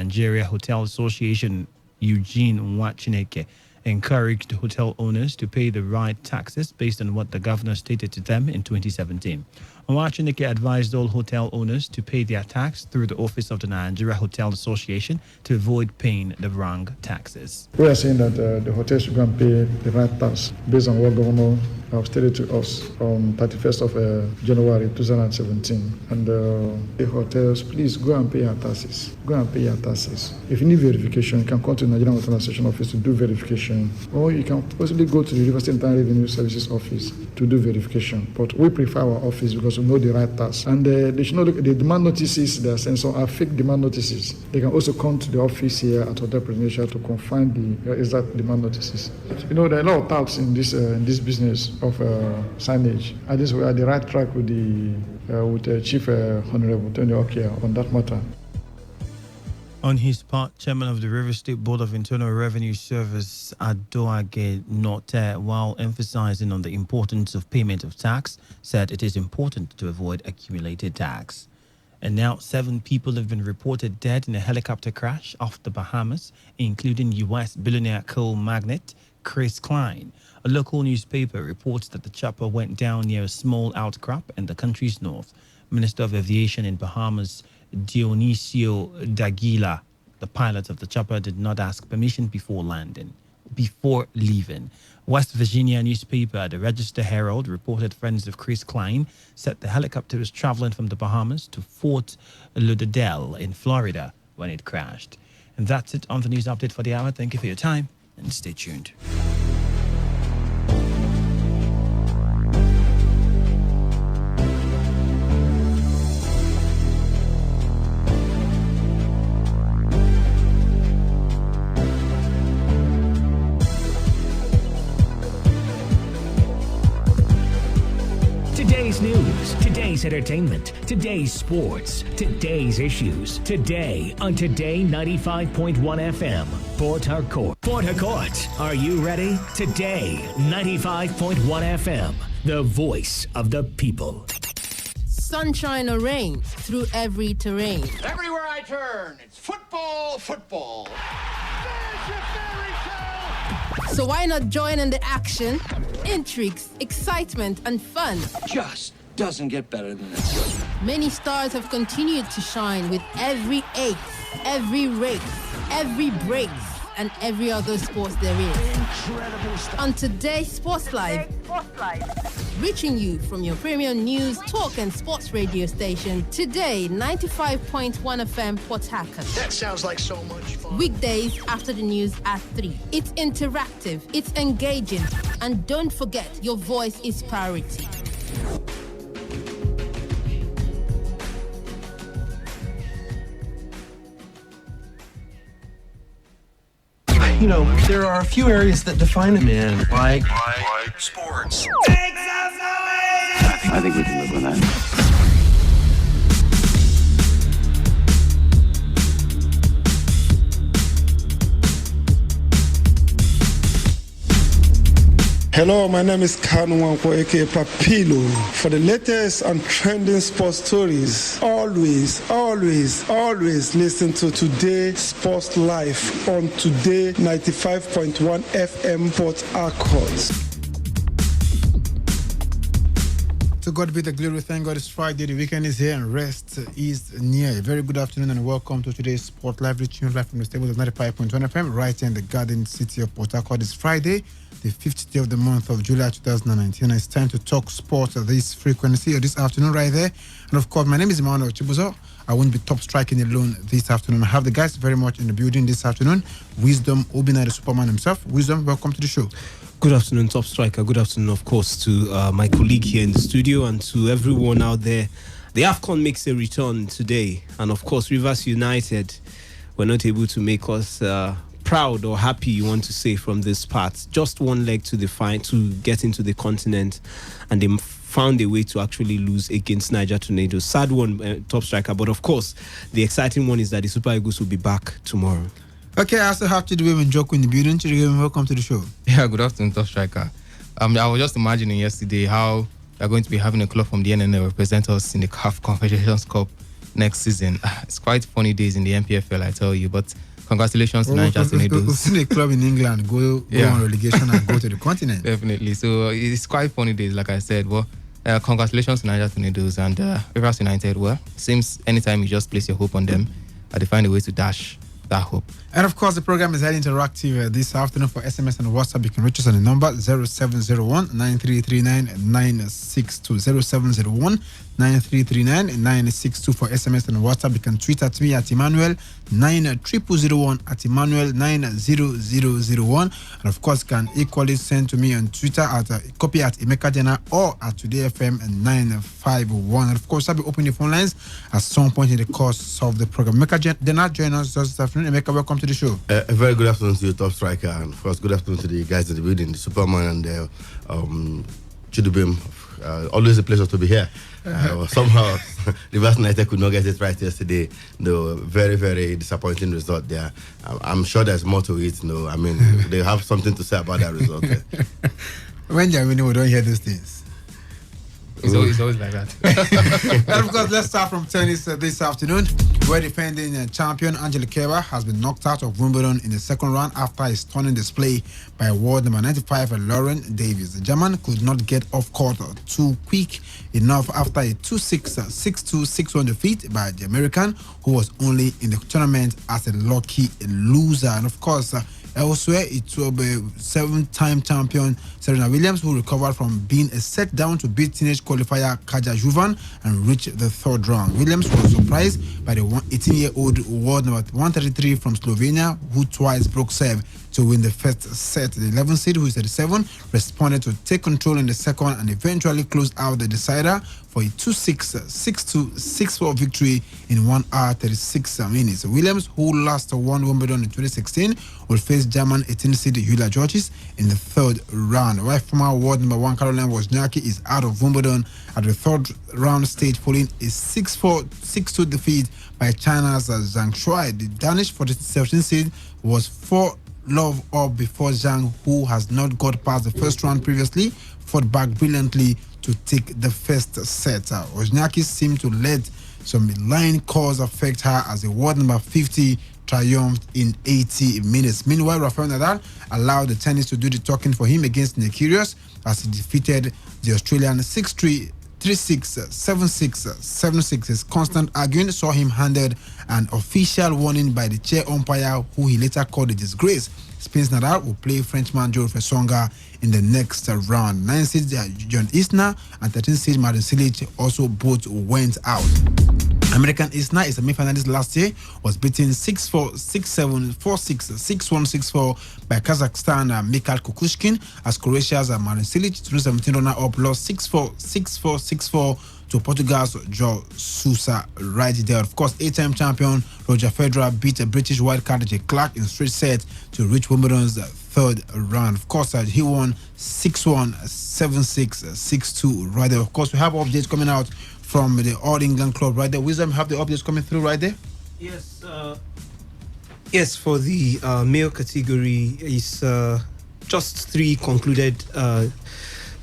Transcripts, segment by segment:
Nigeria Hotel Association, Eugene Nwachineke, encouraged hotel owners to pay the right taxes based on what the governor stated to them in 2017. Nwachineke advised all hotel owners to pay their tax through the office of the Nigeria Hotel Association to avoid paying the wrong taxes. We are saying that the hotels should go and pay the right tax based on what governor have stated to us on 31st of January 2017. And the hotels, please go and pay your taxes. Go and pay your taxes. If you need verification, you can come to the Nigerian Hotel Association office to do verification, or you can possibly go to the Rivers State Internal Revenue Services office to do verification. But we prefer our office because we know the right tax. And they should know the demand notices they are sent, so are fake demand notices. They can also come to the office here at Hotel Presidential to confirm the exact demand notices. You know, there are a lot of touts in this business of signage. I think we are the right track with Chief Honorable Tony Okia on that matter. On his part, Chairman of the River State Board of Internal Revenue Service, Adoage Note, while emphasizing on the importance of payment of tax, said it is important to avoid accumulated tax. And now 7 people have been reported dead in a helicopter crash off the Bahamas, including U.S. billionaire coal magnate Chris Klein. A local newspaper reports that the chopper went down near a small outcrop in the country's north. Minister of Aviation in Bahamas, Dionisio Daguila, the pilot of the chopper, did not ask permission before leaving. West Virginia newspaper, the Register Herald, reported friends of Chris Klein said the helicopter was traveling from the Bahamas to Fort Lauderdale in Florida when it crashed. And that's it on the news update for the hour. Thank you for your time and stay tuned. Today's news, today's entertainment, today's sports, today's issues. Today on Today95.1 FM, Port Harcourt. Port Harcourt, are you ready? Today, 95.1 FM, the voice of the people. Sunshine or rain, through every terrain. Everywhere I turn, it's football, football. There's your fairy tale. So why not join in the action, intrigues, excitement, and fun? Just doesn't get better than this. Many stars have continued to shine with every ace, every race, every break, and every other sports there is. Incredible stuff. On Today's Sports Live, reaching you from your premium news, talk, and sports radio station, Today 95.1 FM Port Harcourt. That sounds like so much fun. Weekdays after the news at 3. It's interactive, it's engaging, and don't forget, your voice is priority. You know, there are a few areas that define a man, like sports. I think we can live with that. Hello, my name is Kanu Wanko, aka Papilo. For the latest and trending sports stories, always listen to Today Sports Live on Today 95.1 FM Port Harcourt. To God be the glory. Thank God it's Friday. The weekend is here and rest is near. A very good afternoon and welcome to today's Sport Live, reaching you live from the stables of 95.1 FM right here in the Garden City of Port Harcourt. It's Friday, the 5th day of the month of July 2019. It's time to talk sports at this frequency or this afternoon right there. And of course, my name is Emmanuel Chibuzo. I won't be top striking alone this afternoon. I have the guys very much in the building this afternoon. Wisdom Obina, the Superman himself. Wisdom, welcome to the show. Good afternoon, Top Striker. Good afternoon, of course, to my colleague here in the studio and to everyone out there. The AFCON makes a return today. And, of course, Rivers United were not able to make us proud or happy, you want to say, from this part. Just one leg to get into the continent. And they found a way to actually lose against Niger Tornadoes. Sad one, Top Striker. But, of course, the exciting one is that the Super Eagles will be back tomorrow. Okay, I also have Chidiwe Njoku in the building. Chidiwe, welcome to the show. Yeah, good afternoon, Top Striker. I was just imagining yesterday how they're going to be having a club from the NNL represent us in the CAF Confederations Cup next season. It's quite funny days in the MPFL, I tell you. But congratulations to Niger Tornadoes. We've seen a club in England go on relegation and go to the continent. Definitely. So it's quite funny days, like I said. Well, congratulations to Niger Tornadoes and Rivers United. Well, seems anytime you just place your hope on them, they find a way to dash that hope. And of course, the program is highly interactive this afternoon. For SMS and WhatsApp, you can reach us on the number 0701 9339 962. 0701 9339 for SMS and WhatsApp. You can tweet at me at Emmanuel 9001 at Emmanuel 90001. And of course, can equally send to me on Twitter at copy at Emeka Dena or at Today FM 951. And of course, I'll be opening the phone lines at some point in the course of the program. Emeka Dena join us this afternoon. Emeka, welcome to the show. A very good afternoon to you, top striker, and of course, good afternoon to the guys in the building, the Superman and the Chidubim. Always a pleasure to be here. Somehow, Rivers United could not get it right yesterday. The very, very disappointing result there. I'm sure there's more to it. No, I mean, they have something to say about that result. When you're winning, we don't hear these things. It's always like that. And of course, let's start from tennis this afternoon, where defending champion Angelique Kerber has been knocked out of Wimbledon in the second round after a stunning display by world number 95 Lauren Davis. The German could not get off court too quick enough after a 2-6, 6-2, 6-1 defeat by the American, who was only in the tournament as a lucky loser. And of course, elsewhere, it will be seven-time champion Serena Williams, who recovered from being a set down to beat teenage qualifier Kaja Juvan and reach the third round. Williams was surprised by the 18-year-old world number 133 from Slovenia, who twice broke serve to win the first set. The 11th seed, who is 37, responded to take control in the second and eventually closed out the decider for a 2-6, 6-2, 6-4 victory in 1 hour 36 minutes. Williams, who last won Wimbledon in 2016, will face German 18th seed Julia Georges in the third round. While former world number 1 Caroline Wozniacki is out of Wimbledon at the third round stage following a 6-4, 6-2 defeat by China's Zhang Shuai. The Danish 17th seed was 4 love up before Zhang, who has not got past the first round previously, fought back brilliantly to take the first set. Wozniacki seemed to let some line calls affect her as the world number 50 triumphed in 80 minutes. Meanwhile, Rafael Nadal allowed the tennis to do the talking for him against Nick Kyrgios as he defeated the Australian 6-3, 3-6, 7-6, 7-6. His constant arguing saw him handed an official warning by the chair umpire, who he later called a disgrace. Spain's Nadal will play Frenchman Joe Fesonga in the next round. 9 seed John Isner and 13 seed Martin Cilic also both went out. American Isner is a semi-finalist last year, was beaten 6-4, 6-7, 4-6, 6-1, 6-4 by Kazakhstan Mikhail Kukushkin, as Croatia's Martin Cilic, 2017 runner-up, lost 6-4, 6-4, 6-4 to Portugal's João Sousa right there. Of course, 8-time champion Roger Federer beat a British wildcard Jay Clark in straight set to reach Wimbledon's third round. Of course, he won 6-1, 7-6, 6-2 right there. Of course, we have updates coming out from the All England Club right there. Wisdom, have the updates coming through right there? Yes. Yes, for the male category, is just 3 concluded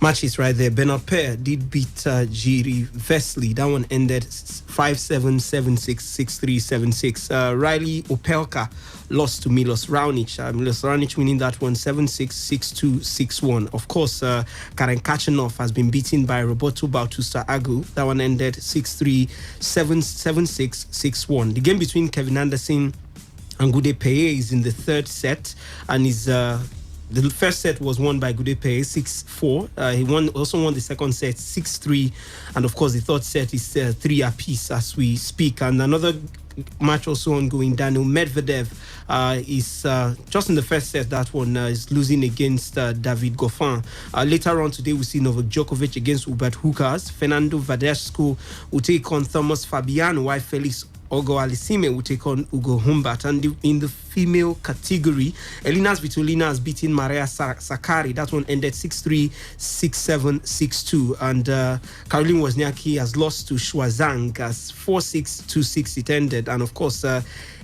matches right there. Bernard Paire did beat Jiri Vesely. That one ended 5-7, 7-6, 6-3, 7-6. Riley Opelka lost to Milos Raonic. Milos Raonic winning that one 7-6, 6-2, 6-1. Of course, Karen Kachanov has been beaten by Roberto Bautista Agu. That one ended 6-3, 7-6, 6-1. The game between Kevin Anderson and Gude Peye is in the third set, and is the first set was won by Gude Peye 6-4. He also won the second set 6-3, and of course the third set is 3 apiece as we speak. And another match also ongoing, Daniel Medvedev is just in the first set. That one is losing against David Goffin. Later on today, we see Novak Djokovic against Hubert Hurkacz. Fernando Verdasco will take on Thomas Fabiano, while Felix Ogo Alisime will take on Ugo Humbert. And in the female category, Elina Svitolina has beaten Maria Sakkari. That one ended 6-3, 6-7, 6-2. And Caroline Wozniacki has lost to Shuazang as 4-6, 2-6 it ended. And of course,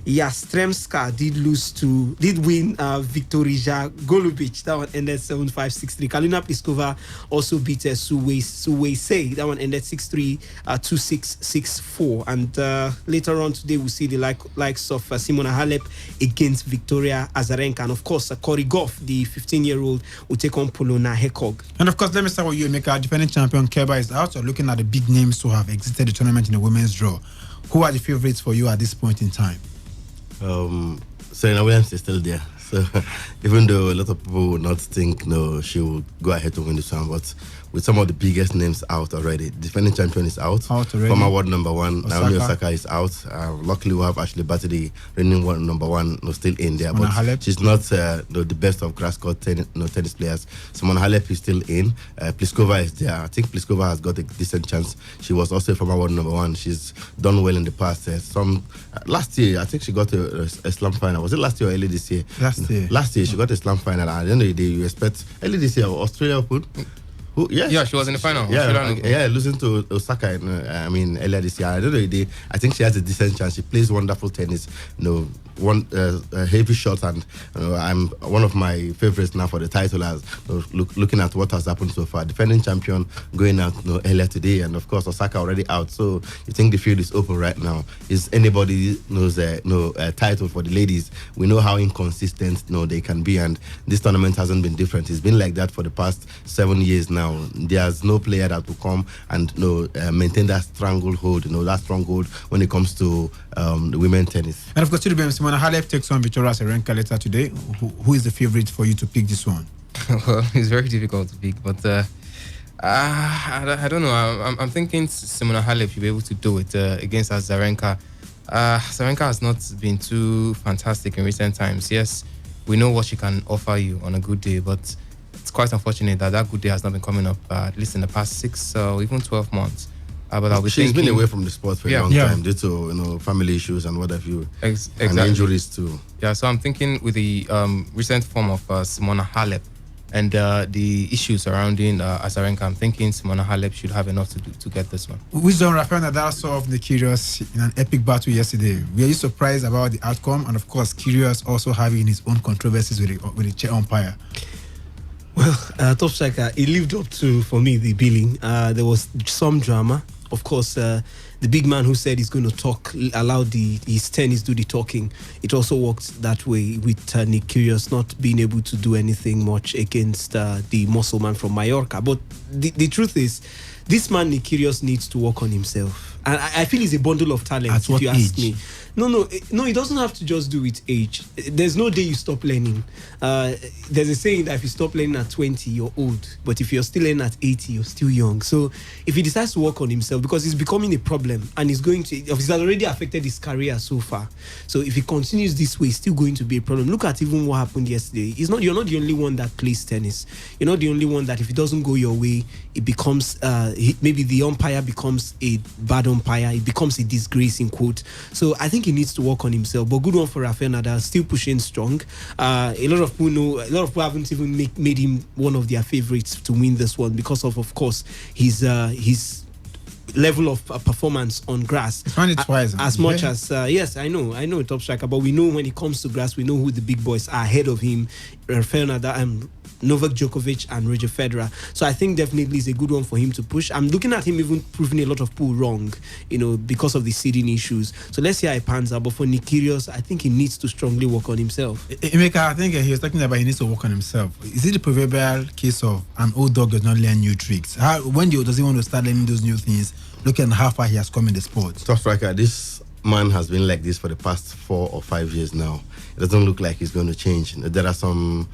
Yastremska did win Viktorija Golubic. That one ended 7-5, 6-3. Kalina Pliskova also beat Suwei. That one ended 6-3, 2-6, 6-4. And later on today, we'll see the likes of Simona Halep against Victoria Azarenka. And of course, Cory Goff, the 15-year-old, will take on Polona Hekog. And of course, let me start with you, Emeka. Defending champion Keba is out. So looking at the big names who have exited the tournament in the women's draw, who are the favorites for you at this point in time? Serena Williams is still there. So even though a lot of people would not think she will go ahead to win this one, but with some of the biggest names out already, defending champion is out. Former world number one Naomi Osaka is out. Luckily, we have Ashley Barty, the reigning world number one, still in there, but she's not the best of grass court tennis players. Simona Halep is still in. Pliskova is there. I think Pliskova has got a decent chance. She was also a former world number one. She's done well in the past. Last year, I think she got a slam final. Was it last year or early this year? Last year, she got a slam final. At the end of the day, you expect early this year, Australia Open. Yeah, she was in the final. Losing to Osaka, earlier this year. I don't know. I think she has a decent chance. She plays wonderful tennis. Heavy shots, and I'm one of my favorites now for the title. As looking at what has happened so far, defending champion going out earlier today, and of course Osaka already out. So you think the field is open right now? Is anybody knows title for the ladies? We know how inconsistent they can be, and this tournament hasn't been different. It's been like that for the past 7 years now. There's no player that will come and maintain that stranglehold, that stronghold when it comes to the women's tennis. And of course, Simona Halep takes on Victoria Azarenka later today. Who is the favorite for you to pick this one? Well, it's very difficult to pick, but I don't know. I'm thinking Simona Halep should be able to do it against Azarenka. Azarenka has not been too fantastic in recent times. Yes, we know what she can offer you on a good day, but it's quite unfortunate that good day has not been coming up, at least in the past 6 or even 12 months. But she's been away from the sport for a long time due to family issues and what have you, exactly. And injuries too. Yeah, so I'm thinking with the recent form of Simona Halep and the issues surrounding Azarenka, I'm thinking Simona Halep should have enough to get this one. Wisdom Rafael Nadal solved the Kyrgios in an epic battle yesterday. Were you surprised about the outcome? And of course, Kyrgios also having his own controversies with the chair umpire. Well, Top Striker, it lived up to, for me, the billing. There was some drama. Of course, the big man who said he's going to talk, allowed his tennis do the talking. It also worked that way with Nick Kyrgios not being able to do anything much against the muscle man from Mallorca. But the truth is, this man, Nick Kyrgios, needs to work on himself. And I feel he's a bundle of talent, if you ask me. No, it doesn't have to just do with age. There's no day you stop learning. There's a saying that if you stop learning at 20, you're old. But if you're still learning at 80, you're still young. So if he decides to work on himself, because it's becoming a problem and he's already affected his career so far. So if he continues this way, it's still going to be a problem. Look at even what happened yesterday. You're not the only one that plays tennis. You're not the only one that if it doesn't go your way, it becomes, maybe the umpire becomes a bad umpire. It becomes a disgrace, in quote. So I think he needs to work on himself. But good one for Rafael Nadal, still pushing strong. A lot of people haven't even made him one of their favorites to win this one because of course, his level of performance on grass. It's won it twice. As much as yes, I know Top Striker, but we know when it comes to grass, we know who the big boys are ahead of him. Rafael Nadal and Novak Djokovic and Roger Federer. So I think definitely is a good one for him to push. I'm looking at him even proving a lot of people wrong, because of the seeding issues. So let's see how it pans out. But for Nick Kyrgios, I think he needs to strongly work on himself. Emeka, I think he was talking about he needs to work on himself. Is it the proverbial case of an old dog does not learn new tricks? When does he want to start learning those new things? Look at how far he has come in the sport. Top Striker, this man has been like this for the past 4 or 5 years now. It doesn't look like he's going to change. There are some,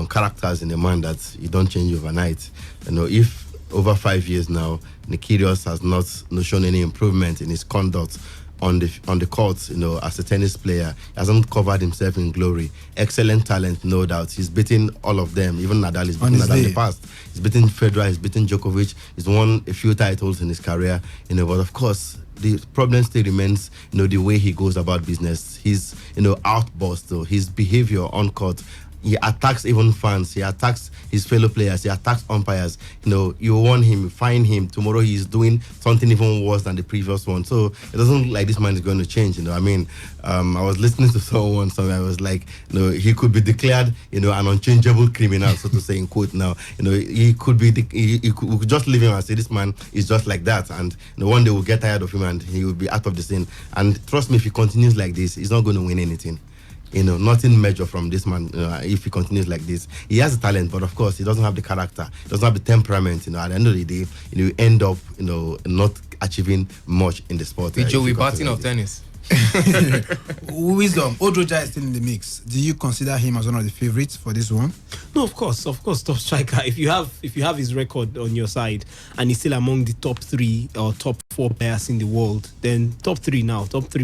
characters in the man that you don't change overnight. If over 5 years now, Nick Kyrgios has not shown any improvement in his conduct on the court, as a tennis player, he hasn't covered himself in glory. Excellent talent, no doubt. He's beaten all of them. Even Nadal is beaten Nadal in the past. He's beaten Federer. He's beaten Djokovic. He's won a few titles in his career. But of course, the problem still remains, the way he goes about business. His, outburst, his behavior on court he attacks even fans, he attacks his fellow players, he attacks umpires. You warn him, you fine him. Tomorrow he's doing something even worse than the previous one. So it doesn't look like this man is going to change. I was listening to someone somewhere. I was like, he could be declared, an unchangeable criminal, so to say, in quote. Now, he could be, we could just leave him and say this man is just like that, and one day we'll get tired of him and he will be out of the scene. And trust me, if he continues like this, he's not going to win anything. Nothing major from this man. If he continues like this, he has the talent, but of course, he doesn't have the character, doesn't have the temperament. At the end of the day, you end up, not achieving much in the sport. The Joey Barton of tennis. Wisdom, Odroja is still in the mix. Do you consider him as one of the favorites for this one? No, of course, top striker. If you have his record on your side and he's still among the top 3 or top 4 players in the world, then top 3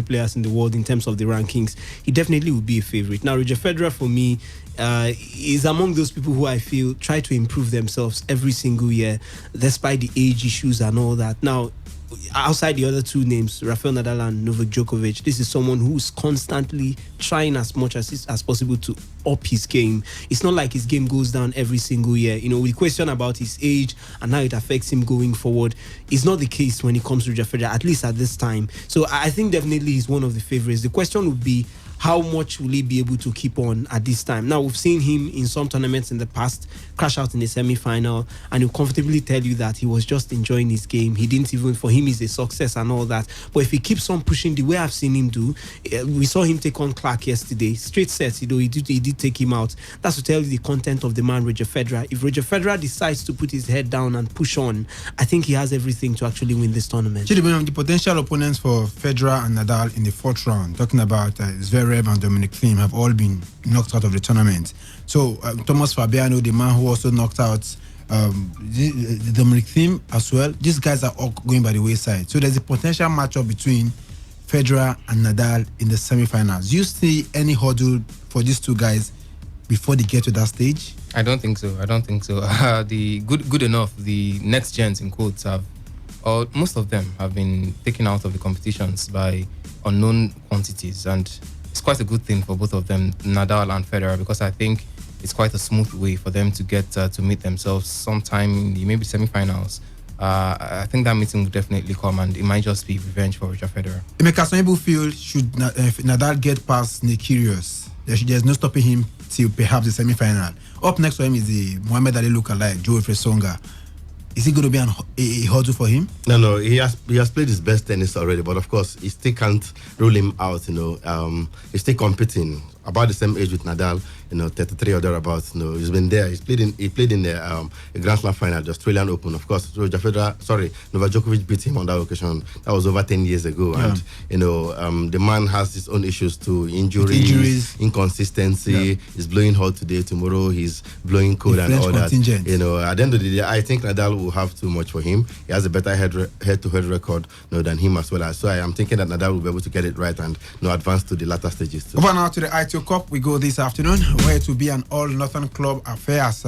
players in the world in terms of the rankings, he definitely would be a favorite. Now, Roger Federer for me is among those people who I feel try to improve themselves every single year, despite the age issues and all that. Now, outside the other 2 names, Rafael Nadal and Novak Djokovic, this is someone who's constantly trying as much as possible to up his game. It's not like his game goes down every single year. We question about his age and how it affects him going forward. It's not the case when it comes to Roger Federer, at least at this time. So I think definitely he's one of the favorites. The question would be, how much will he be able to keep on at this time? Now, we've seen him in some tournaments in the past crash out in the semi-final, and he'll comfortably tell you that he was just enjoying his game. He didn't even, for him, it's a success and all that. But if he keeps on pushing the way I've seen him do, we saw him take on Clark yesterday, straight sets, he did take him out. That's to tell you the content of the man, Roger Federer. If Roger Federer decides to put his head down and push on, I think he has everything to actually win this tournament. The potential opponents for Federer and Nadal in the 4th round, talking about Zverev and Dominic Thiem, have all been knocked out of the tournament. So Thomas Fabiano, the man who also knocked out Dominic Thiem as well, these guys are all going by the wayside. So there's a potential matchup between Federer and Nadal in the semi-finals. Do you see any hurdle for these 2 guys before they get to that stage? I don't think so. The good enough, the next gens in quotes most of them have been taken out of the competitions by unknown quantities, and it's quite a good thing for both of them, Nadal and Federer, because I think it's quite a smooth way for them to get to meet themselves sometime in the maybe semi-finals. I think that meeting will definitely come, and it might just be revenge for Roger Federer. Emeka, some people feel should Nadal get past Nick Kyrgios, there's no stopping him till perhaps the semi-final. Up next for him is the Muhammad Ali lookalike, Joe Fresonga. Is it going to be a hurdle for him? No. He has played his best tennis already, but of course, he still can't rule him out. He's still competing. About the same age with Nadal, 33 or thereabouts. He's been there. He played in the Grand Slam final, the Australian Open. Of course, Novak Djokovic beat him on that occasion. That was over 10 years ago. Yeah. And the man has his own issues too: injuries, inconsistency. Yeah. He's blowing hot today. Tomorrow he's blowing cold and all contingent. That. At the end of the day, I think Nadal will have too much for him. He has a better head-to-head record than him as well. So I am thinking that Nadal will be able to get it right and advance to the latter stages too. Over now to the ITO Cup we go this afternoon, where it will be an all-Northern club affair as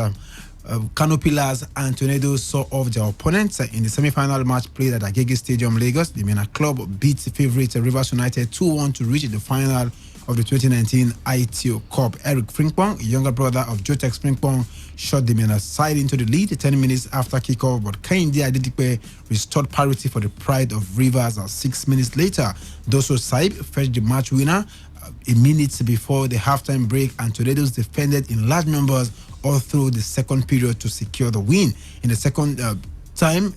Kano Pillars and Tornadoes saw off their opponents in the semi-final match played at Agege Stadium, Lagos. The MENA club beat favourite Rivers United 2-1 to reach the final of the 2019 ITO Cup. Eric Frimpong, a younger brother of Jotex Frimpong, shot the MENA side into the lead 10 minutes after kickoff, but Kehinde Adedipe restored parity for the pride of Rivers 6 minutes later. Doso Saib fetched the match winner a minute before the halftime break, and Tornadoes defended in large numbers all through the second period to secure the win. In the second time,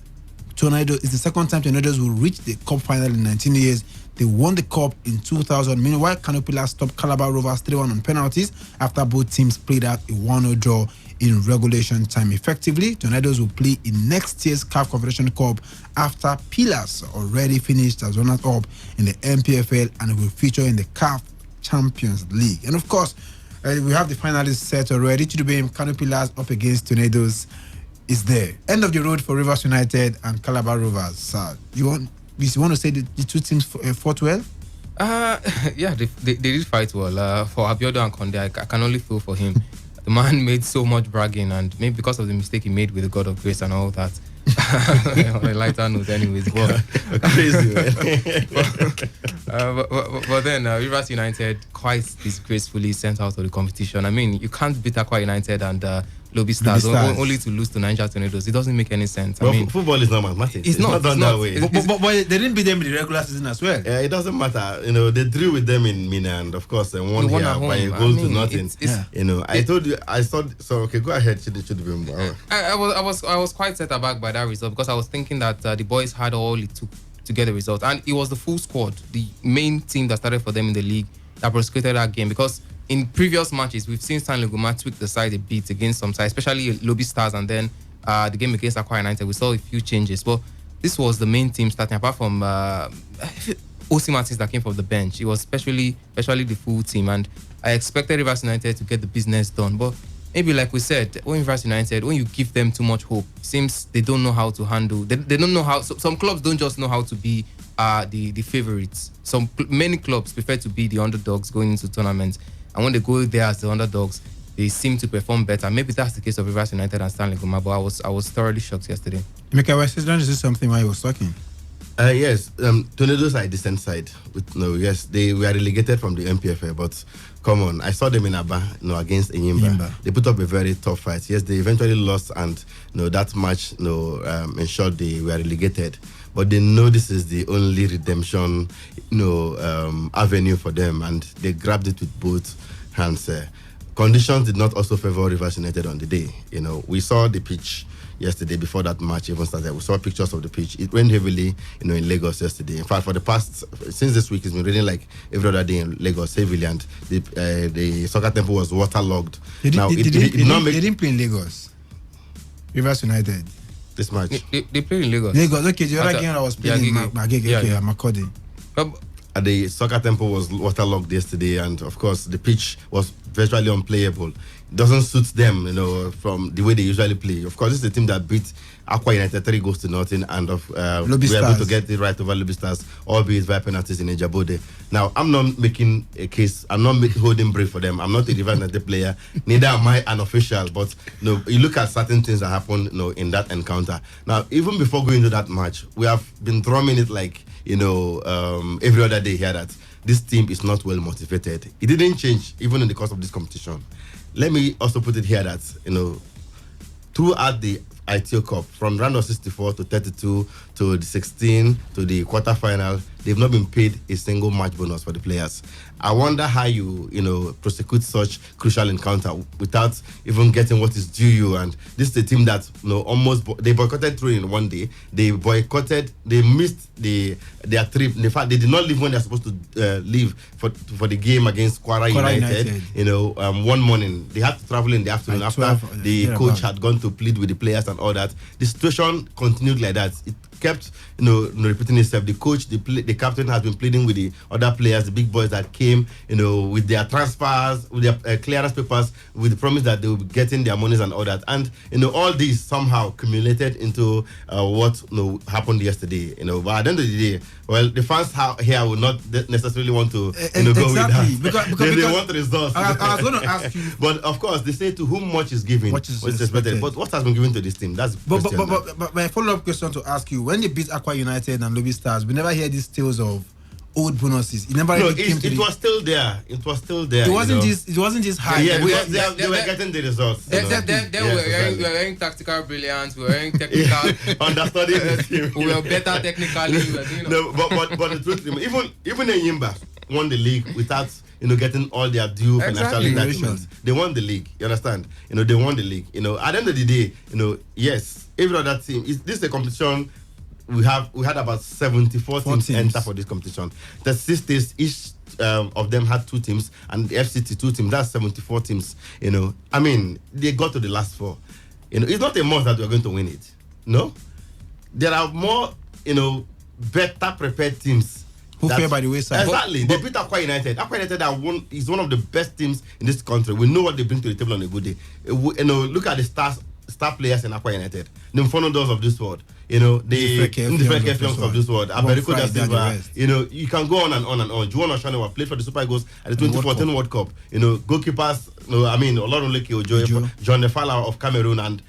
Tornadoes will reach the cup final in 19 years. They won the cup in 2000. Meanwhile, Kano Pillars stopped Calabar Rovers 3-1 on penalties after both teams played out a 1-0 draw in regulation time. Effectively, Tornadoes will play in next year's CAF Confederation Cup after Pillars already finished as runners-up in the MPFL and will feature in the CAF Champions League. And of course, we have the finalists set already. Chidubem, Kano Pillars up against Tornadoes is there. End of the road for Rivers United and Calabar Rovers. You want to say the 2 teams fought well? Yeah, they did fight well. For Abiodun and Konde, I can only feel for him. The man made so much bragging, and maybe because of the mistake he made with the God of Grace and all that, On a lighter note, anyways. But crazy, man. but then Rivers United quite disgracefully sent out of the competition. I mean, you can't beat Aqua United and Lobby Stars only to lose to Niger Tornadoes. It doesn't make any sense. Well, I mean, football is not mathematics. It's not done that way. But they didn't beat them in the regular season as well. Yeah, it doesn't matter. You know, they drew with them in Mina, and of course, they won here by a goal to nothing. You know, I told you, I thought so. Okay, go ahead. Should be more. I was quite set aback by that result because I was thinking that the boys had all it took to get the result, and it was the full squad, the main team that started for them in the league that prosecuted that game. Because in previous matches, we've seen Stanley Guma tweak the side a bit against some sides, especially Lobby Stars, and then the game against Aqua United, we saw a few changes. But this was the main team starting, apart from Osi Martins that came from the bench. It was especially the full team, and I expected Rivers United to get the business done. But maybe, like we said, when Rivers United, when you give them too much hope, it seems they don't know how to handle. They don't know how. Some clubs don't just know how to be the favorites. Many clubs prefer to be the underdogs going into tournaments. And when they go there as the underdogs, they seem to perform better. Maybe that's the case of Rivers United and Stanley Guma, but I was thoroughly shocked yesterday. Mika, was this something while he was talking? Yes, Tornadoes are a decent side. Yes, they were relegated from the MPFA, but come on, I saw them in Aba, against Enyimba. They put up a very tough fight. Yes, they eventually lost, and that match, ensured they were relegated. But they know this is the only redemption, avenue for them, and they grabbed it with both hands. Conditions did not also favor Rivers United on the day. We saw the pitch yesterday before that match even started. We saw pictures of the pitch. It rained heavily, in Lagos yesterday. In fact, since this week, it's been raining like every other day in Lagos heavily, and the soccer temple was waterlogged. They didn't play in Lagos. Rivers United. This match. They played in Lagos. Okay, the other game I was playing in Makodi. The soccer temple was waterlogged yesterday, and of course the pitch was virtually unplayable. It doesn't suit them, from the way they usually play. Of course, this is the team that beat Aqua United 3 goals to nothing, and we were able to get it right over Lobby Stars, albeit via penalties in Ejabode. Now, I'm not making a case. I'm not holding brief for them. I'm not a Rivers United player. Neither am I an official. But you look at certain things that happened, in that encounter. Now, even before going to that match, we have been drumming it like every other day here that this team is not well motivated. It didn't change even in the course of this competition. Let me also put it here that throughout the ITO Cup, from round of 64 to 32 to the 16 to the quarterfinal, they've not been paid a single match bonus for the players. I wonder how you prosecute such crucial encounter without even getting what is due you. And this is a team that they boycotted through in one day. They missed their trip. In fact, they did not leave when they're supposed to leave for the game against Kwara United. One morning they had to travel in the afternoon after the coach had gone to plead with the players and all that. The situation continued like that. It kept repeating itself. The coach, the captain has been pleading with the other players, the big boys that came, with their transfers, with their clearance papers, with the promise that they will be getting their monies and all that. And all these somehow accumulated into what happened yesterday. But at the end of the day, well, the fans here will not necessarily want to go with that. Because they want results. I was going to ask you. But of course, they say to whom much is given, much is expected. But what has been given to this team? That's but my follow-up question to ask you: when they beat Aqua United and Lobby Stars, we never hear these tales of old bonuses. It never came to it was still there. It was still there. It wasn't just high. Yeah, they were getting the results. Then we were wearing tactical brilliance. We were wearing technical understudying the team. We were better technically. No, but the truth, even Enyimba won the league without getting all their due financial entitlements. They won the league. You understand? They won the league. At the end of the day, yes, every other team. This is a competition. We had about 74 teams enter for this competition. The 6 states, each of them had 2 teams, and the FCT 2 teams. That's 74 teams. I mean, they got to the last 4. It's not a must that we're going to win it. No, there are more better prepared teams who fell by the wayside. Exactly. They beat Aqua United. Aqua United is one of the best teams in this country. We know what they bring to the table on a good day. Look at the star players in Aqua United, the Fonodors of this world. The Freke of this world. Aberico da Silva. You can go on and on and on. Juan Oshanewa played for the Super Eagles at the 2014 World Cup. Goalkeepers. Olorunleke Ojo, John Nefala of Cameroon, and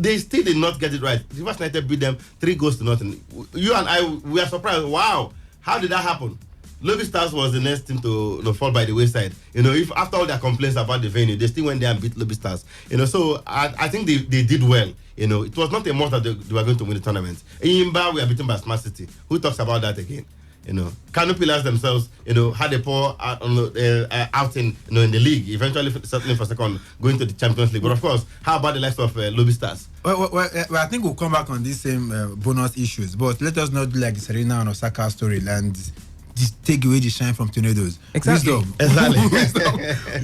they still did not get it right. Rivers United beat them 3-0. You and I, we are surprised. Wow, how did that happen? Lobby Stars was the next team to fall by the wayside. If after all their complaints about the venue, they still went there and beat Lobby Stars. So I think they did well. It was not a must that they were going to win the tournament. In Imba, we are beaten by Smart City. Who talks about that again? Kano Pillars themselves, had a poor outing, in the league, eventually settling for second, going to the Champions League. But of course, how about the likes of Lobby Stars? Well, I think we'll come back on these same bonus issues, but let us not do like the Serena and Osaka story and just take away the shine from Tornadoes. Exactly.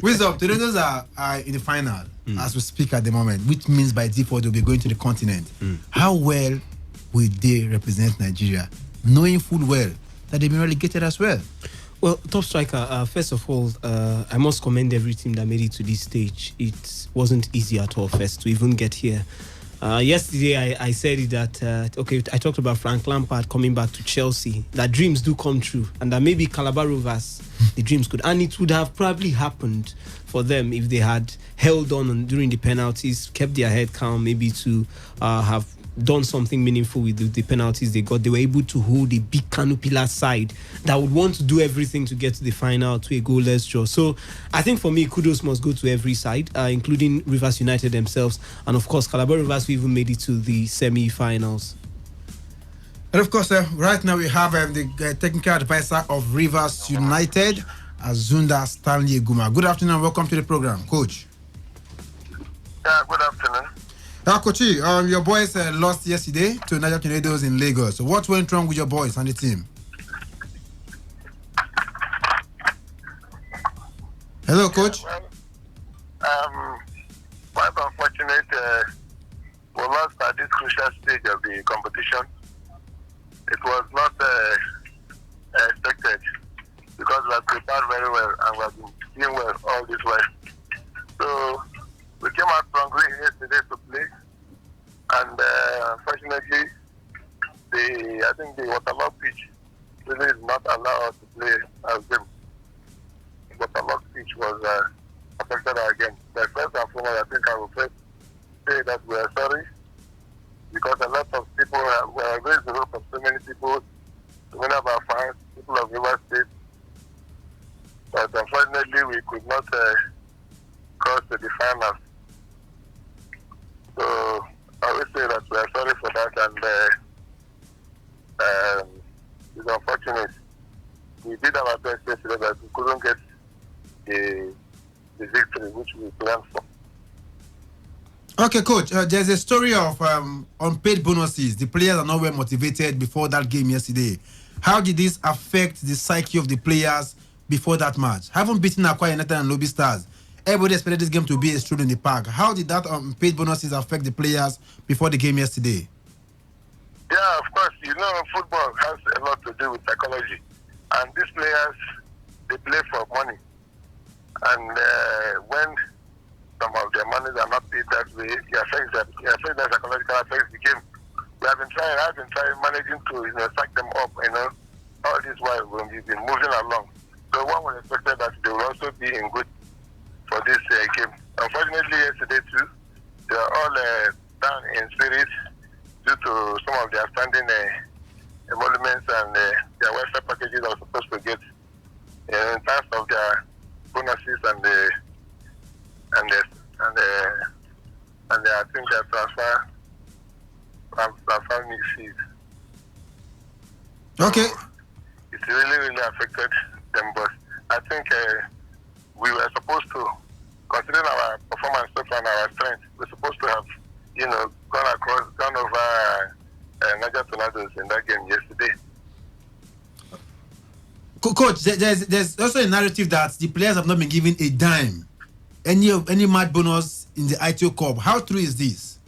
Wisdom. Tornadoes are in the final as we speak at the moment, which means by default they'll be going to the continent. How well will they represent Nigeria, knowing full well that they've been relegated as well? Well, top striker, first of all, I must commend every team that made it to this stage. It wasn't easy at all first to even get here. Yesterday, I said it that, I talked about Frank Lampard coming back to Chelsea, that dreams do come true, and that maybe Calabar Rovers, the dreams could. And it would have probably happened for them if they had held on during the penalties, kept their head calm, maybe to have done something meaningful with the penalties they got. They were able to hold a big Kano Pillars side that would want to do everything to get to the final, to a goalless draw. So I think for me, kudos must go to every side, including Rivers United themselves. And of course, Calabar Rivers, we even made it to the semi-finals. And of course, right now we have the technical advisor of Rivers United, Azunda Stanley Eguma. Good afternoon and welcome to the program, Coach. Yeah, good afternoon. Coach, your boys lost yesterday to Niger Tornadoes in Lagos. So what went wrong with your boys and the team? Hello, Coach. Quite unfortunate. We lost at this crucial stage of the competition. It was not expected because we have prepared very well and we have been doing well all this while. So we came out strongly yesterday to play, and unfortunately, I think the waterlogged pitch really did not allow us to play as them. The waterlogged pitch was affected our game. But first and foremost, I think I will first say that we are sorry because a lot of people were raised the hope of so many people, many of our fans, people of River State. But unfortunately, we could not cross to the finals. So I will say that we are sorry for that, and it's unfortunate. We did our best yesterday, but we couldn't get the victory which we planned for. Okay, Coach, there's a story of unpaid bonuses. The players are not well motivated before that game yesterday. How did this affect the psyche of the players before that match? Haven't beaten Akwa United and Lobby Stars. Everybody expected this game to be a stroll in the park. How did that unpaid bonuses affect the players before the game yesterday? Yeah, of course. Football has a lot to do with psychology. And these players, they play for money. And when some of their monies are not paid that way, it affects their psychological affects the game. I've been trying managing to sack them up, all this while when we've been moving along. So one would expect that they will also be in good for this game. Unfortunately, yesterday too, they are all down in spirit due to some of the outstanding emoluments and their welfare packages they were supposed to get in terms of their bonuses and I think their transfer fees. Okay. So it really affected them, but I think we were supposed to, considering our performance so far and our strength, we're supposed to have, gone over Niger Tornadoes in that game yesterday. Coach, there's also a narrative that the players have not been given a dime, any match bonus in the ITO Cup. How true is this?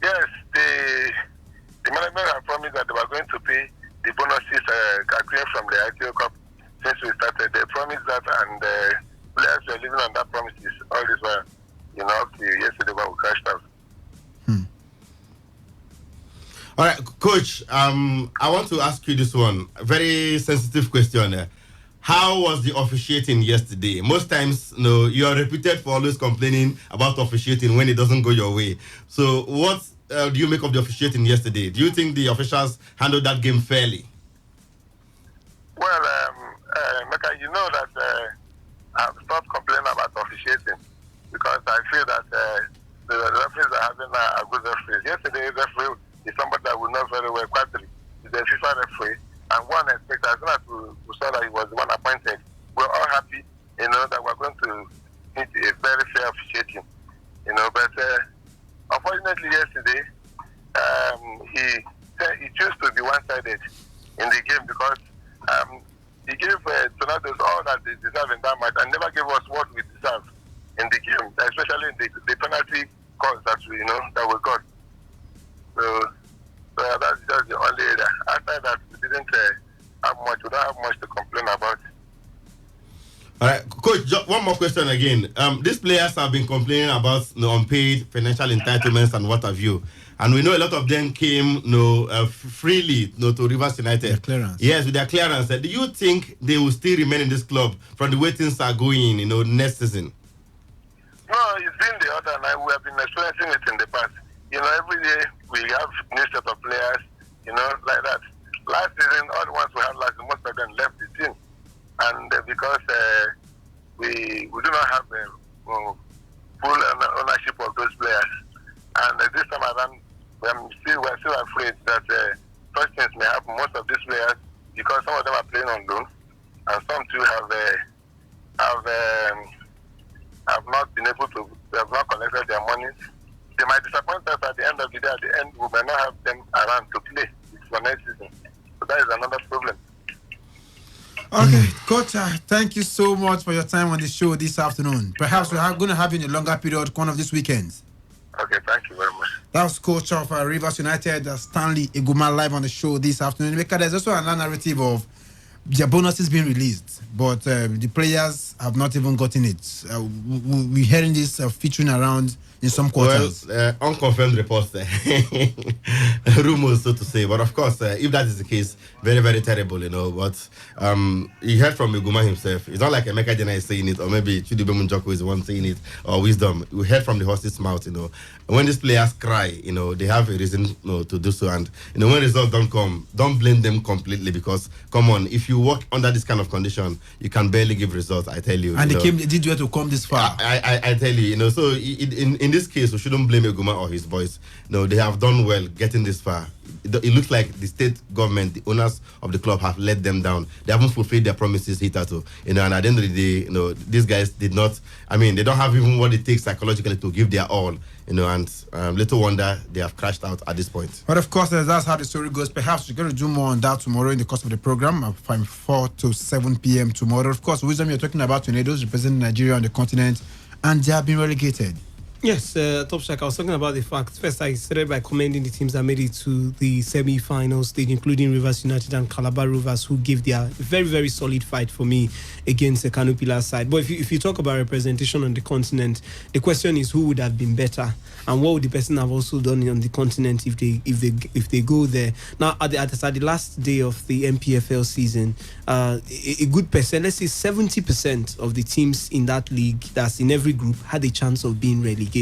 Yes, the management have promised that they were going to pay the bonuses accruing from the ITO Cup since we started. They promised that, and players were living on that promises all this while, up to yesterday when we crashed out. All right, Coach, I want to ask you this one. A very sensitive question. how was the officiating yesterday? Most times, you are reputed for always complaining about officiating when it doesn't go your way. So what do you make of the officiating yesterday? Do you think the officials handled that game fairly? Well, Mecca, you know that I've stopped complaining about officiating because I feel that the referees are having a good referee. Yesterday, the referee is somebody that we know very well, Quadri. He's a FIFA referee, and one expects, as soon as we saw that he was the one appointed, we're all happy, that we're going to meet a very fair officiating, but unfortunately yesterday, he chose to be one-sided in the game because he gave Tornadoes all that they deserve in that match and never gave us what we deserve in the game, especially in the penalty calls that we got. So that's just the only area. After that, we didn't have much. We don't have much to complain about. All right, Coach, one more question again. These players have been complaining about unpaid financial entitlements and what have you. And we know a lot of them came freely to Rivers United. Their clearance. Yes, with their clearance. Do you think they will still remain in this club from the way things are going, next season? No, it's been the other night. We have been experiencing it in the past. Every day we have new set of players, like that. Last season, all the ones we had last, most of them left the team. And because we do not have full ownership of those players. And this time around, we're still afraid that such things may happen. Most of these players, because some of them are playing on loan, and some too have not been able to, they have not collected their money. They might disappoint us at the end of the day. At the end, we may not have them around to play for next season. So that is another problem. Okay, Coach, thank you so much for your time on the show this afternoon. Perhaps we're going to have you in a longer period one of these weekends. Okay, thank you very much. That was coach of Rivers United, Stanley Iguma, live on the show this afternoon. Because there's also another narrative of their bonuses being released, but the players have not even gotten it. We're hearing this featuring around in some quarters. Well, unconfirmed reports, rumors, so to say. But of course, if that is the case, very, very terrible, But you heard from Iguma himself. It's not like Emeka Jena is saying it, or maybe Chidube Munjoko is the one saying it, or Wisdom. We heard from the horse's mouth, When these players cry, they have a reason to do so. And, when results don't come, don't blame them completely because, come on, if you work under this kind of condition, you can barely give results, I tell you. And they did well to come this far. I tell you, so in this case, we shouldn't blame Iguma or his boys. They have done well getting this far. It looks like the state government, the owners of the club, have let them down. They haven't fulfilled their promises hitherto. And at the end of the day, these guys did not. They don't have even what it takes psychologically to give their all. And little wonder they have crashed out at this point. But of course, that's how the story goes. Perhaps we're going to do more on that tomorrow in the course of the program from 4 to 7 p.m. tomorrow. Of course, Wisdom, you're talking about tornadoes representing Nigeria on the continent, and they have been relegated. Yes, Top Shack, I was talking about the fact. First, I started by commending the teams that made it to the semi-final stage, including Rivers United and Calabar Rovers, who gave their very, very solid fight for me against the Kano Pillars side. But if you talk about representation on the continent, the question is who would have been better, and what would the person have also done on the continent if they go there. Now, at the last day of the MPFL season, a good percent, let's say 70% of the teams in that league, that's in every group, had a chance of being relegated.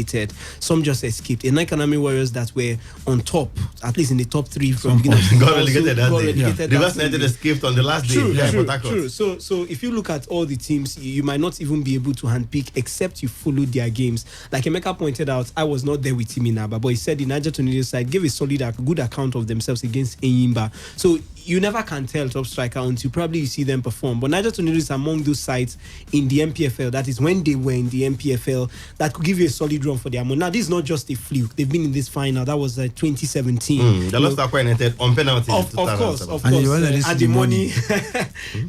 Some just escaped. And Economic Warriors that were on top, at least in the top three from beginning of got relegated that day. Rivers United escaped on the last day. True. So if you look at all the teams, you might not even be able to handpick except you follow their games. Like Emeka pointed out, I was not there with Team Inaba, but he said the Niger Tornadoes side gave a good account of themselves against Enyimba. So you never can tell Top Striker until probably you see them perform. But Niger Tornadoes are among those sides in the MPFL, that is when they were in the MPFL, that could give you a solid run for their money. Now, this is not just a fluke. They've been in this final. That was 2017. They lost Aqua United on penalty. Of course. And the money.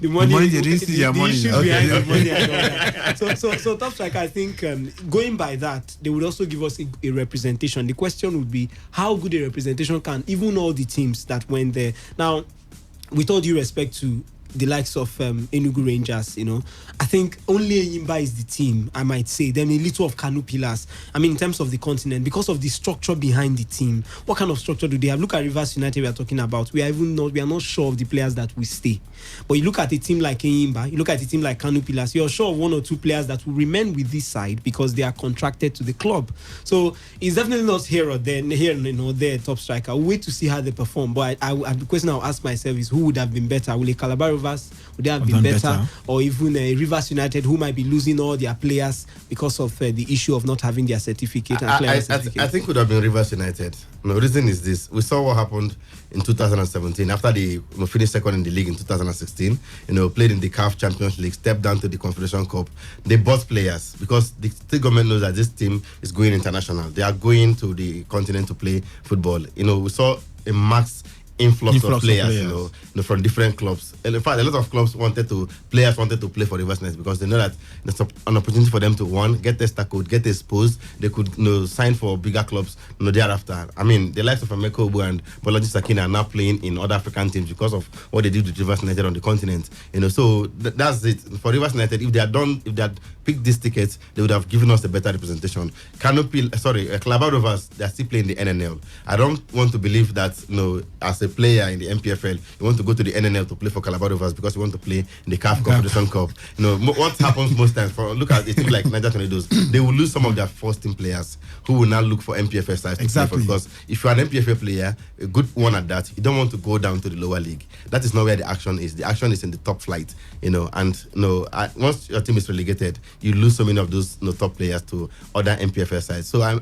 The money, they didn't see their money. So Top Striker, I think going by that, they would also give us a representation. The question would be how good a representation can even all the teams that went there. Now, with all due respect to the likes of Enugu Rangers, I think only Enyimba is the team, I might say. Then a little of Kanu Pillars. I mean, in terms of the continent, because of the structure behind the team. What kind of structure do they have? Look at Rivers United we are talking about. We are not sure of the players that will stay. But you look at a team like Enyimba, you look at a team like Kanu Pillars, you're sure of 1 or 2 players that will remain with this side because they are contracted to the club. So it's definitely not here or there, top striker. I'll wait to see how they perform. But the question I'll ask myself is, who would have been better? Will a Calabar Rovers would they have been better? Or even Rivers United, who might be losing all their players because of the issue of not having their certificate and player certificate? I think it would have been Rivers United. The reason is this: we saw what happened in 2017 after they finished second in the league in 2016. Played in the CAF Champions League, stepped down to the Confederation Cup. They bought players because the state government knows that this team is going international. They are going to the continent to play football. We saw a max influx of players. From different clubs. And in fact, a lot of clubs wanted to play for Rivers United because they know that there's an opportunity for them to get tester code, get exposed. They could sign for bigger clubs thereafter. I mean, the likes of Emeka Obu and Bolaji Sakina are now playing in other African teams because of what they did with Rivers United on the continent. So that's it for Rivers United. If they had picked these tickets, they would have given us a better representation. Calabar Rovers, they are still playing the NNL. I don't want to believe that as a player in the MPFL, you want to go to the NNL to play for Calabar Rovers because you want to play in the CAF Confederation Cup. What happens most times, look at a team like Niger Tornadoes, they will lose some of their first team players who will now look for MPFL sides to play for, because if you're an MPFL player, a good one at that, you don't want to go down to the lower league. That is not where the action is. The action is in the top flight, once your team is relegated, you lose so many of those top players to other MPFL sides. So I'm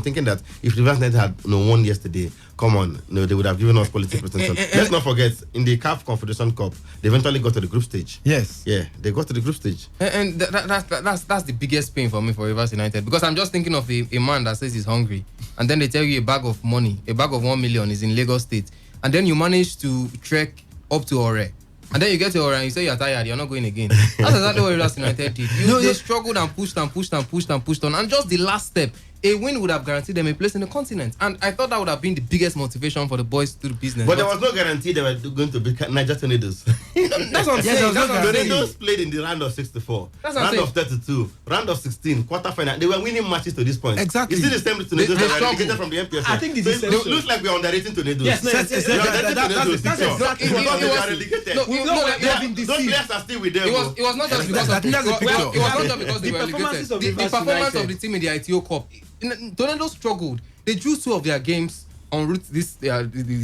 thinking that if Rivers United had won yesterday, come on, they would have given us quality representation. Let's not forget, in the CAF Confederation Cup, they eventually got to the group stage. Yes. Yeah, they got to the group stage. And that's the biggest pain for me for Rivers United, because I'm just thinking of a man that says he's hungry, and then they tell you a bag of money, a bag of 1 million is in Lagos State, and then you manage to trek up to Ore. And then you get to Ore and you say you're tired, you're not going again. That's exactly what Rivers United did. They struggled and pushed on. And just the last step, a win would have guaranteed them a place in the continent. And I thought that would have been the biggest motivation for the boys to do the business. But there was no guarantee they were going to be Niger Tornadoes. That's what I'm saying. Tornadoes played in the round of 64, round of 32, round of 16, quarterfinal. They were winning matches to this point. Exactly. You see the same Tornadoes that were relegated from the MPFL. I think it looks like we're underrating Tornadoes. Yes, that's exactly what they are relegated. Those players are still with them. It was not just because they were relegated. The performance of the team in the ITO Cup, Tornadoes struggled. They drew 2 of their games en route the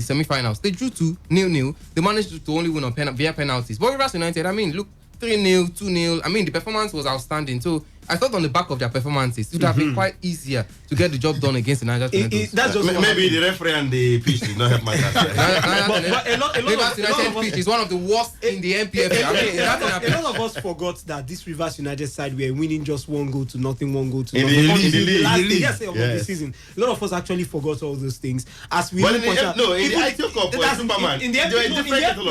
semi-finals. They drew 2-0. They managed to only win on via penalties. But Rivers United, look, 3-0, 2-0. The performance was outstanding. So I thought on the back of their performances, it would have been quite easier to get the job done against the Niger Tornadoes. That's just maybe the referee and the pitch did not help matters. But a lot of pitch is one of the worst in the MPFL. A lot of us forgot that this Rivers United side were winning just 1 goal to nothing, 1 goal to in nothing. The league. Of the season. A lot of us actually forgot all those things. As we in the ITO Cup, Superman, in the MPFL,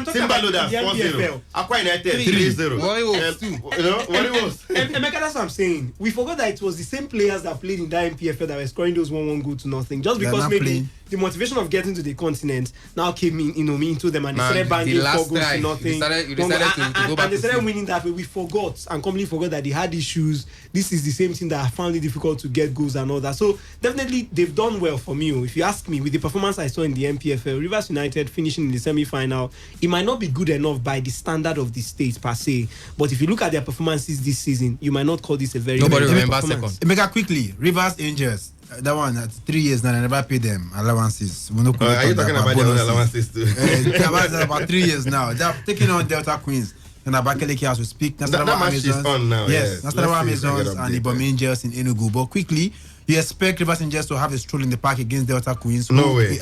Timberload 4-0, Aqua United 3-0. What was? Emeka, that's what I'm saying. We forgot that it was the same players that played in that MPFL that were scoring those 1-1 goal to nothing. Just because maybe the motivation of getting to the continent now came into them, and they started banging 4 goals to nothing. And they started winning that way. We forgot and completely forgot that they had issues. This is the same thing that I found it difficult to get goals and all that. So definitely they've done well for me. If you ask me, with the performance I saw in the MPFL, Rivers United finishing in the semi-final, it might not be good enough by the standard of the state per se. But if you look at their performances this season, you might not call this a very nobody remembers second. Make it quickly. Rivers Angels. That one at 3 years now, I never paid them allowances. Are you talking about their allowances too? About 3 years now. They're taking on Delta Queens and Abakaliki as we speak. That match is on now. Yes, Nasarawa Amazons and Ibom Angels in Enugu. But quickly, you expect Rivers Angels to have a stroll in the park against Delta Queens? No way.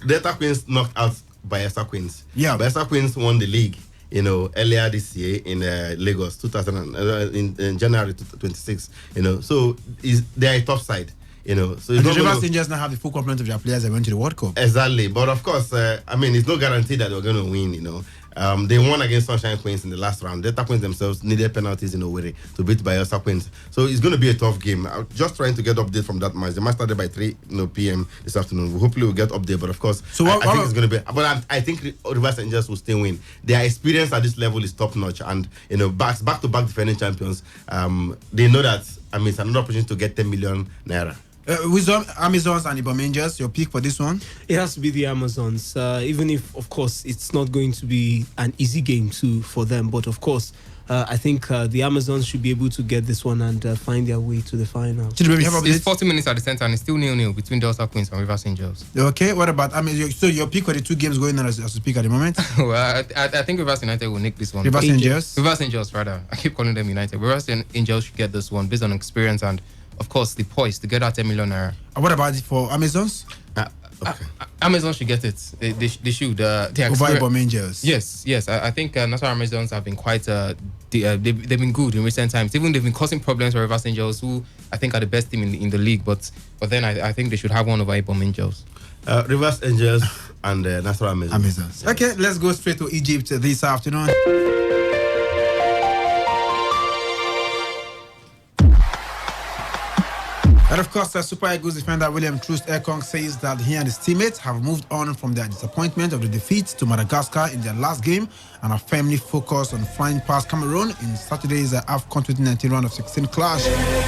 Delta Queens knocked out Bayelsa Queens. Yeah, Bayelsa Queens won the league. Earlier this year in Lagos, in January 26. So they are a tough side. So the Rivers Angels now have the full complement of their players that went to the World Cup. Exactly, but of course, it's no guarantee that they're going to win. They won against Sunshine Queens in the last round. Delta Queens themselves needed penalties in Owerri to beat Bayelsa Queens. So it's going to be a tough game. I'm just trying to get update from that match. The match started by 3 p.m. this afternoon. Hopefully we'll get update, but of course, so I think it's going to be. But I think Rivers Angels will still win. Their experience at this level is top notch, and back to back defending champions. They know that. It's another opportunity to get 10 million naira. Wisdom, Amazons and Ibom Angels, your pick for this one? It has to be the Amazons, even if, of course, it's not going to be an easy game too for them. But of course, I think the Amazons should be able to get this one and find their way to the final. It's 40 minutes at the center and it's still 0-0 between Delta Queens and Rivers Angels. Okay, what about so your pick for the two games going on as you speak at the moment? Well, I think Rivers United will nick this one. Rivers Angels? Rivers Angels, rather. I keep calling them United. Rivers Angels should get this one based on experience and, of course, the poise to get that 10 million naira. What about it for Amazons? Okay. Amazon should get it. They should. Over Ibom Angels. Yes. I think Nassau Amazons have been quite. They've been good in recent times. Even they've been causing problems for Rivers Angels, who I think are the best team in the league. But then I think they should have one over Ibom Angels. Rivers Angels and Nassau Amazons. Okay, let's go straight to Egypt this afternoon. And of course, Super Eagles defender William Troost Ekong says that he and his teammates have moved on from their disappointment of the defeat to Madagascar in their last game and are firmly focused on flying past Cameroon in Saturday's AFCON 2019 round of 16 clash.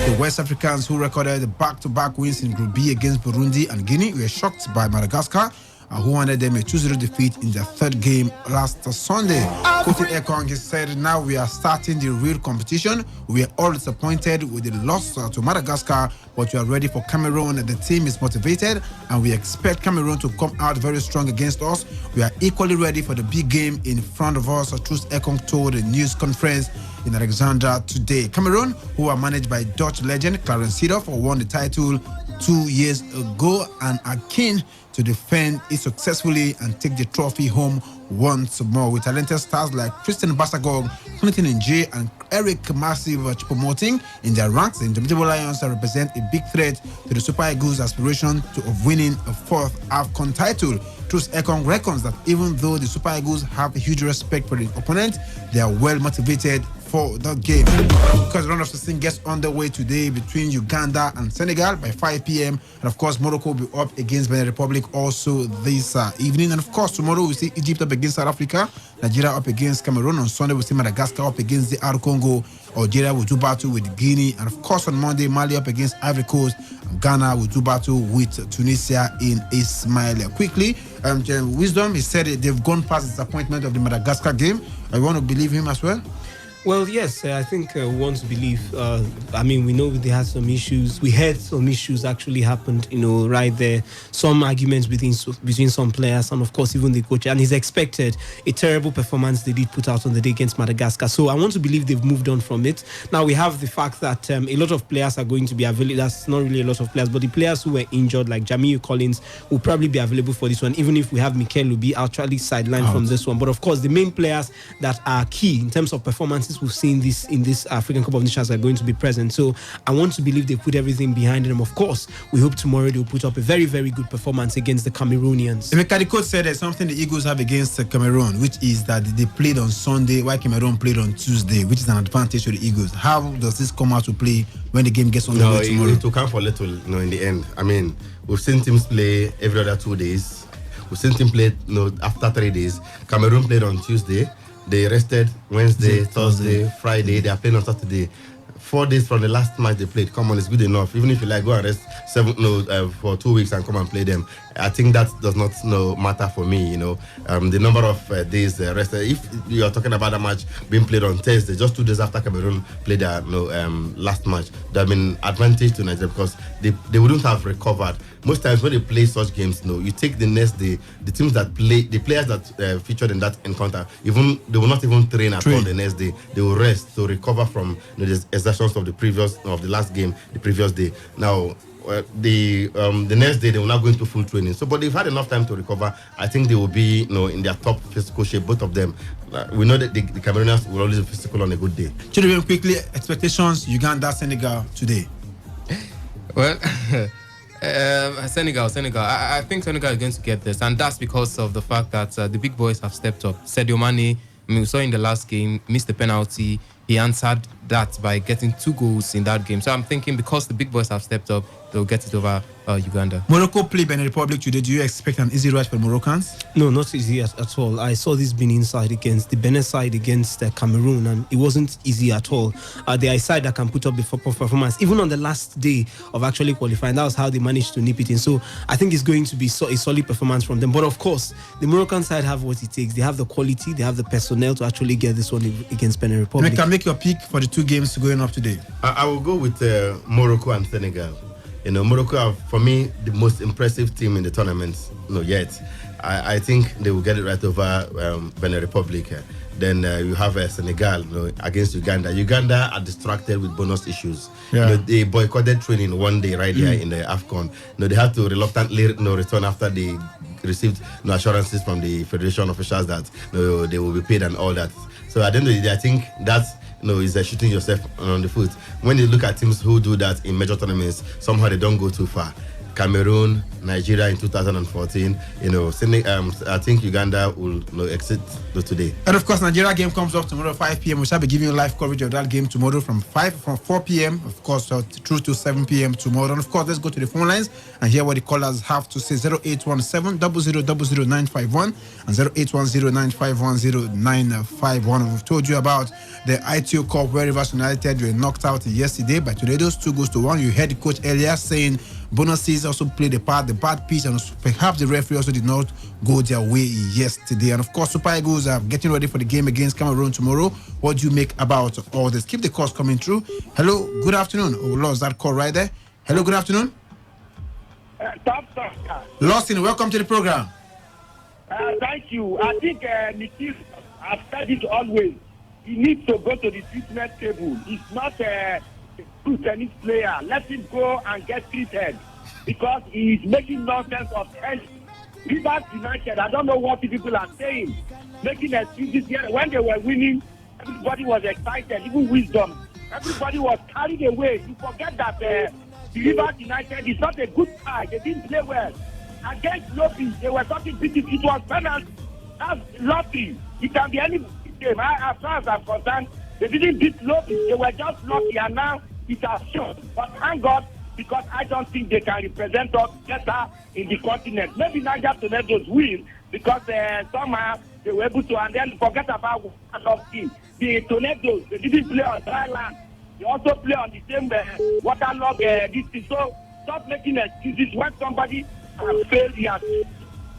The West Africans, who recorded back-to-back wins in Group B against Burundi and Guinea, were shocked by Madagascar, who handed them a 2-0 defeat in their third game last Sunday. Quoting Ekong, he said, "Now we are starting the real competition. We are all disappointed with the loss to Madagascar, but we are ready for Cameroon. The team is motivated and we expect Cameroon to come out very strong against us. We are equally ready for the big game in front of us," Troost Ekong told a news conference in Alexandria today. Cameroon, who are managed by Dutch legend Clarence Seedorf, won the title 2 years ago and are keen to defend it successfully and take the trophy home once more. With talented stars like Christian Bassagog, Clinton Nje, and Eric Massive promoting in their ranks, the Indomitable Lions represent a big threat to the Super Eagles' aspiration of winning a fourth AFCON title. Troost Ekong reckons that even though the Super Eagles have a huge respect for the opponent, they are well motivated for the game. Because the round of 16 gets underway today between Uganda and Senegal by 5 p.m. And of course, Morocco will be up against Benin Republic also this evening. And of course, tomorrow we see Egypt up against South Africa, Nigeria up against Cameroon. On Sunday, we see Madagascar up against the R Congo. Algeria will do battle with Guinea. And of course, on Monday, Mali up against Ivory Coast. Ghana will do battle with Tunisia in Ismail. Quickly, Wisdom, he said they've gone past the disappointment of the Madagascar game. I want to believe him as well. Well, yes, I think we want to believe. We know they had some issues. We heard some issues actually happened, right there. Some arguments between some players and, of course, even the coach. And he's expected a terrible performance they did put out on the day against Madagascar. So I want to believe they've moved on from it. Now, we have the fact that a lot of players are going to be available. That's not really a lot of players, but the players who were injured, like Jamiu Collins, will probably be available for this one, even if we have Mikel Lubi actually sidelined from this one. But, of course, the main players that are key in terms of performances we've seen this in this African Cup of Nations are going to be present. So I want to believe they put everything behind them. Of course, we hope tomorrow they'll put up a very, very good performance against the Cameroonians. Emeka, the coach said there's something the Eagles have against Cameroon, which is that they played on Sunday while Cameroon played on Tuesday, which is an advantage to the Eagles. How does this come out to play when the game gets on the way tomorrow? It will come for little, in the end. We've seen teams play every other 2 days. We've seen teams play after 3 days. Cameroon played on Tuesday. They rested Wednesday, Thursday, Friday. They are playing on Saturday. 4 days from the last match they played. Come on, it's good enough. Even if you go and rest for 2 weeks and come and play them, I think that does not matter for me. The number of days rested. If you are talking about a match being played on Thursday, just 2 days after Cameroon played their last match, there have been advantage to Nigeria because they wouldn't have recovered. Most times when they play such games, you take the next day. The teams that play, the players that featured in that encounter, they will not even train at all the next day. They will rest to recover from the exertions of the last game, the previous day. Now, the next day they will not go into full training. So, but they've had enough time to recover. I think they will be, in their top physical shape, both of them. We know that the Cameroonians will always be physical on a good day. Children, quickly, expectations Uganda, Senegal today. Well. Senegal. I think Senegal is going to get this, and that's because of the fact that the big boys have stepped up. Sadio Mane, we saw in the last game, missed the penalty. He answered that by getting 2 goals in that game. So I'm thinking because the big boys have stepped up, they'll get it over Uganda. Morocco play Benin Republic today. Do you expect an easy rush for Moroccans? No, not easy at all. I saw this Benin side against the Benin side against Cameroon, and it wasn't easy at all. They are a side that can put up the performance. Even on the last day of actually qualifying, that was how they managed to nip it in. So I think it's going to be a solid performance from them. But of course, the Moroccan side have what it takes. They have the quality, they have the personnel to actually get this one against Benin Republic. You can make your pick for the 2 games going up today. I will go with Morocco and Senegal. Morocco are, for me, the most impressive team in the tournament yet. I think they will get it right over Benin Republic. Then you have Senegal against Uganda. Uganda are distracted with bonus issues. Yeah. They boycotted training one day right here in the AFCON. They had to reluctantly return after they received assurances from the federation officials that they will be paid and all that. So at the end of the day, I think that's is shooting yourself on the foot. When you look at teams who do that in major tournaments, somehow they don't go too far. Cameroon, Nigeria in 2014. I think Uganda will exit today. And of course, Nigeria game comes up tomorrow 5 p.m. We shall be giving you live coverage of that game tomorrow from 4 p.m. of course through to 7 p.m. tomorrow. And of course, let's go to the phone lines and hear what the callers have to say. 0817 0000951 and 0810951091. We've told you about the ITO Cup where Rivers United were knocked out yesterday by Tornadoes 2-1. You heard the coach earlier saying bonuses also played a part, the bad pitch, and perhaps the referee also did not go their way yesterday. And of course, Super Eagles are getting ready for the game against Cameroon tomorrow. What do you make about all this? Keep the calls coming through. Hello, good afternoon. Oh, lost that call right there. Hello, good afternoon. Lawson, welcome to the program. Thank you. I think Nikhil, I've said it always. He needs to go to the treatment table. He's not a good tennis player. Let him go and get treated because he's making nonsense of tennis. Rivers United, I don't know what the people are saying. Making excuses here. When they were winning, everybody was excited, even Wisdom. Everybody was carried away. You forget that the Rivers United is not a good side. They didn't play well. Against Lopi, they were talking pity. It was penalty. That's lucky. It can be any game. As far as I'm concerned, they didn't beat Lopi. They were just lucky, and now it has shown. But thank God, because I don't think they can represent us better in the continent. Maybe Niger Tornadoes will, because somehow they were able to, and then forget about waterlogged team. The Tornadoes, they didn't play on dry land. They also play on the same waterlogged this thing. So stop making excuses when somebody has failed here.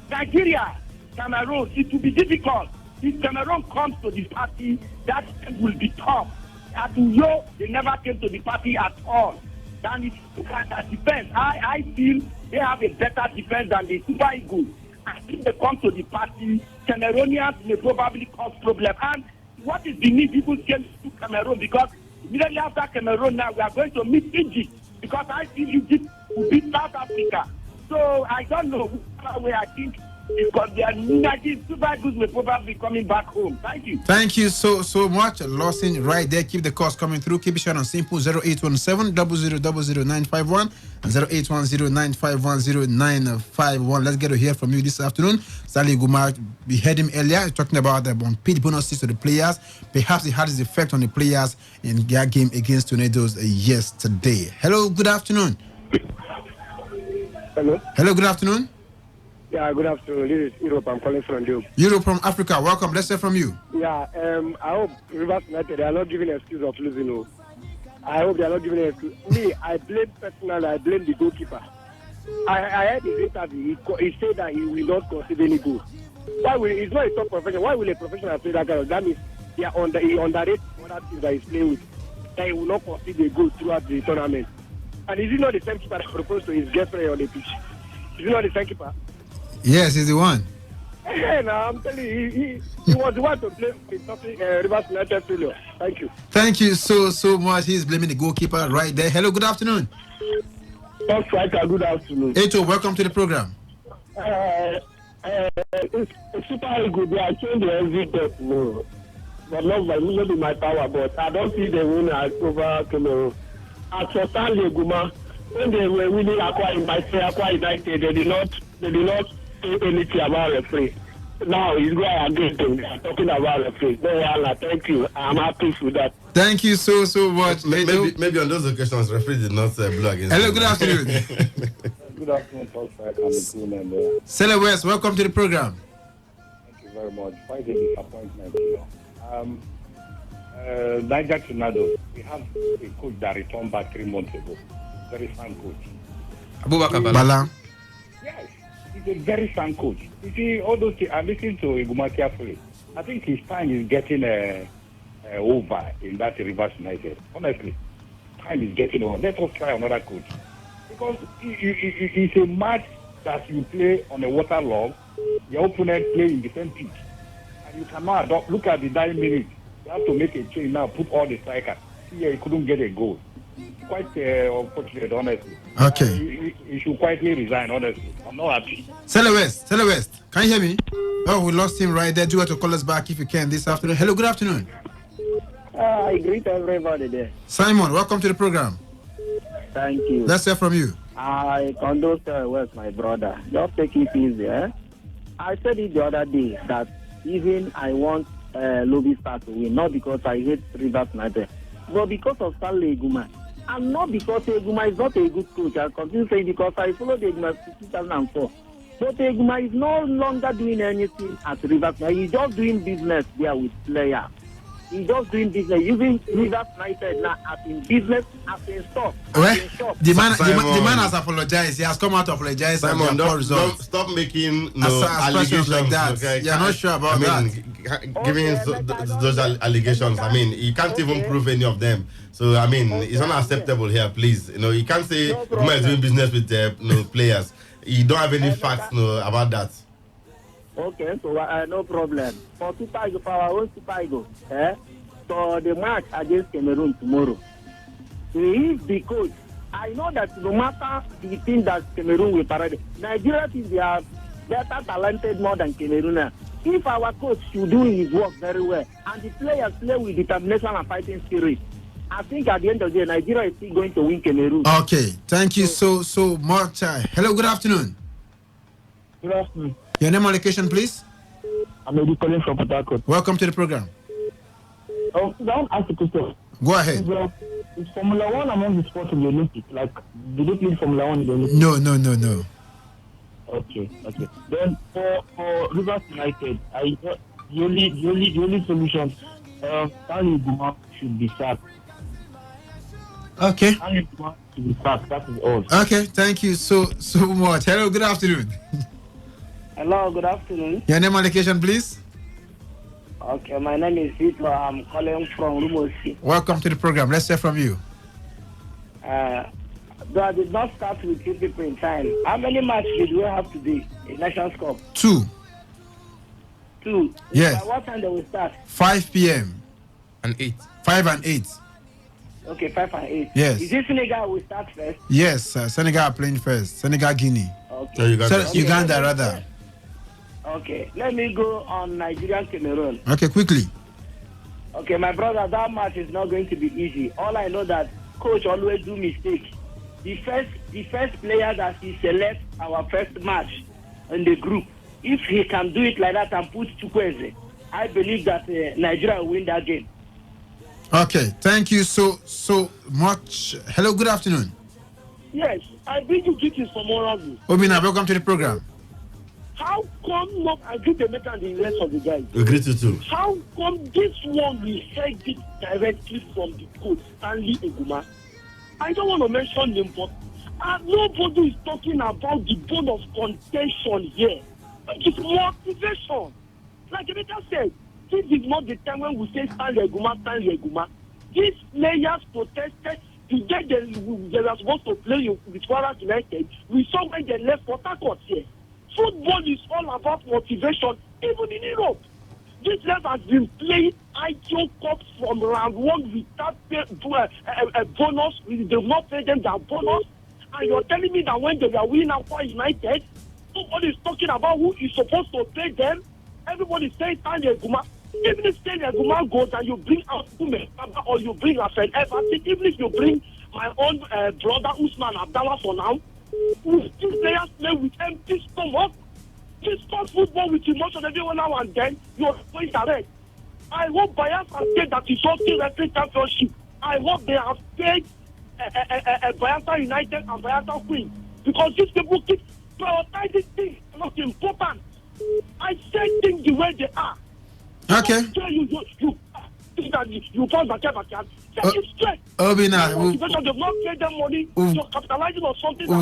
Nigeria, Cameroon, it will be difficult. If Cameroon comes to the party, that will be tough. At Uyo, they never came to the party at all. And if you look at that defense, I feel they have a better defense than the Super Eagles. And if they come to the party, Cameroonians may probably cause problem. And what is the need people came to Cameroon? Because immediately after Cameroon now, we are going to meet Egypt. Because I feel Egypt will beat South Africa. So I don't know where I think because they are United Super Eagles may probably be coming back home. Thank you. Thank you so much, Lawson. Right there, keep the calls coming through. Keep it short and simple. 0817 0000951 and 0810951091. Let's get to hear from you this afternoon. Sally Gumar, we heard him earlier talking about the unpaid bonuses to the players. Perhaps it had its effect on the players in their game against Tornadoes yesterday. Hello, good afternoon. Hello, good afternoon. Yeah, good afternoon. This is Europe. I'm calling from Europe. Europe from Africa. Welcome. Let's hear from you. Yeah, I hope Rivers United, they are not giving an excuse of losing. No. I hope they are not giving an excuse. Me, I blame the goalkeeper. I heard his interview. He said that he will not concede any goal. He's not a top professional. Why will a professional play that kind of? That means he underrates other teams that he's playing with. That he will not concede a goal throughout the tournament. And is he not the same keeper that proposed to his girlfriend on the pitch? Is he not the same keeper? Yes, he's the one. No, I'm telling you, he was the one to blame Rivers United failure. Thank you. Thank you so much. He's blaming the goalkeeper right there. Hello, good afternoon. Top striker, good afternoon. Eto, welcome to the program. It's super good. They are showing the everyday tomorrow. But not by me, my power, but I don't see the winner over Cameroon. As for Stanley Guma, when they were winning Aqua United, they did not say anything about referee. Now he's going against them. They are talking about referee. No, thank you. I'm happy for that. Thank you so much. Maybe on those occasions, referee did not blow against. Hello, good afternoon. Good afternoon, folks. Sele West, welcome to the program. Thank you very much. Quite a disappointment, Niger Tornado, we have a coach that returned back 3 months ago. Very fine coach. Abubakar Bala. Yes, he's a very fine coach. You see, all those things, I listened to Iguma carefully. I think his time is getting over in that Rivers United. Honestly, time is getting over. Let us try another coach. Because it's a match that you play on a water log, your opponent play in the same pitch. And you cannot look at the 9 minutes. You have to make a change now, put all the strikers. Here, he couldn't get a goal. Quite unfortunate, honestly. Okay. He should quietly resign, honestly. I'm not happy. Sele West, can you hear me? Oh, we lost him right there. Do you want to call us back if you can this afternoon? Hello, good afternoon. I greet everybody there. Simon, welcome to the program. Thank you. Let's hear from you. I condole with my brother. Just take it easy, eh? I said it the other day that even I want Lobby Star to win, not because I hate Rivers United, but because of Stanley Eguma. And not because Eguma is not a good coach. I continue saying because I followed Eguma since 2004. But Eguma is no longer doing anything at Rivers United. He's just doing business there with players. He's just doing business, using Rivers United now as in business, as in stock, as in shop. The man has apologized. He has come out to apologize. Simon, don't stop making allegations like that. Okay? You're not sure about that. Giving those allegations. I mean, you can't even prove any of them. So I mean, it's unacceptable here. Please, you can't say Guma is doing business with players. You don't have any facts about that. Okay, so no problem. For our own Super Eagles, so the match against Cameroon tomorrow. He is the coach. I know that no matter the team that Cameroon will parade, Nigeria is they are better talented more than Cameroon. If our coach should do his work very well and the players play with determination and fighting spirit, I think at the end of the day, Nigeria is still going to win Cameroon. Okay, thank you so much. Hello, good afternoon. Good afternoon. Your name and location, please. I'm Eddie calling from Port Harcourt. Welcome to the program. I want to ask a question. Go ahead. Is Formula 1 among the sports in the Olympics? Like, do they play Formula 1 in the Olympics? No. Okay. Then for Rivers United, the only solution, Stanley Eguma should be sacked. Okay. Stanley Eguma should be sacked. That is all. Okay, thank you so much. Hello, good afternoon. Hello, good afternoon. Your name and location, please. Okay, my name is Vito. I'm calling from Rumosi. Welcome to the program. Let's hear from you. Though I did not start with you people in time. How many matches did we have today in Nations Cup? 2. Yes. By what time do we start? 5 p.m. and 8. 5 and 8. Okay, 5 and 8. Yes. Is it Senegal will start first? Yes, Senegal are playing first. Senegal, Guinea. Okay. Uganda, rather. Okay, let me go on Nigeria Cameroon. Okay, quickly. Okay, my brother, that match is not going to be easy. All I know that coach always do mistakes. The first player that he selects our first match in the group, if he can do it like that and put Chukwueze, I believe that Nigeria will win that game. Okay, thank you so much. Hello, good afternoon. Yes, I bring you greetings from Moravu. Obina, welcome to the program. How come not I greet the matter and the rest of the guys? We greet you too. How come this one we heard it directly from the coach, Stanley Eguma? I don't want to mention him, but nobody is talking about the bone of contention here. Which is motivation. Like Emeka said, this is not the time when we say Stanley Eguma. These players protested the day they were supposed to play with Warriors United. We saw when they left Port Harcourt here. Football is all about motivation, even in Europe. This level has been playing IQ Cup from round 1 without a bonus. We did not pay them that bonus. And you're telling me that when they were winning Aqua United, nobody is talking about who is supposed to pay them. Everybody is saying Stanley Eguma. Even if Stanley Eguma goes and you bring out Kume or you bring Rafael Everton, even if you bring my own brother Usman Abdallah for now. These players play with empty stomach. Discuss football with emotion every now and then. You're going direct. I hope Bayelsa State that is hosting the championship. I hope they have paid Bayelsa United and Bayelsa Queen, because these people keep prioritizing things not important. I say things the way they are. Okay. You fall back. Obina, we've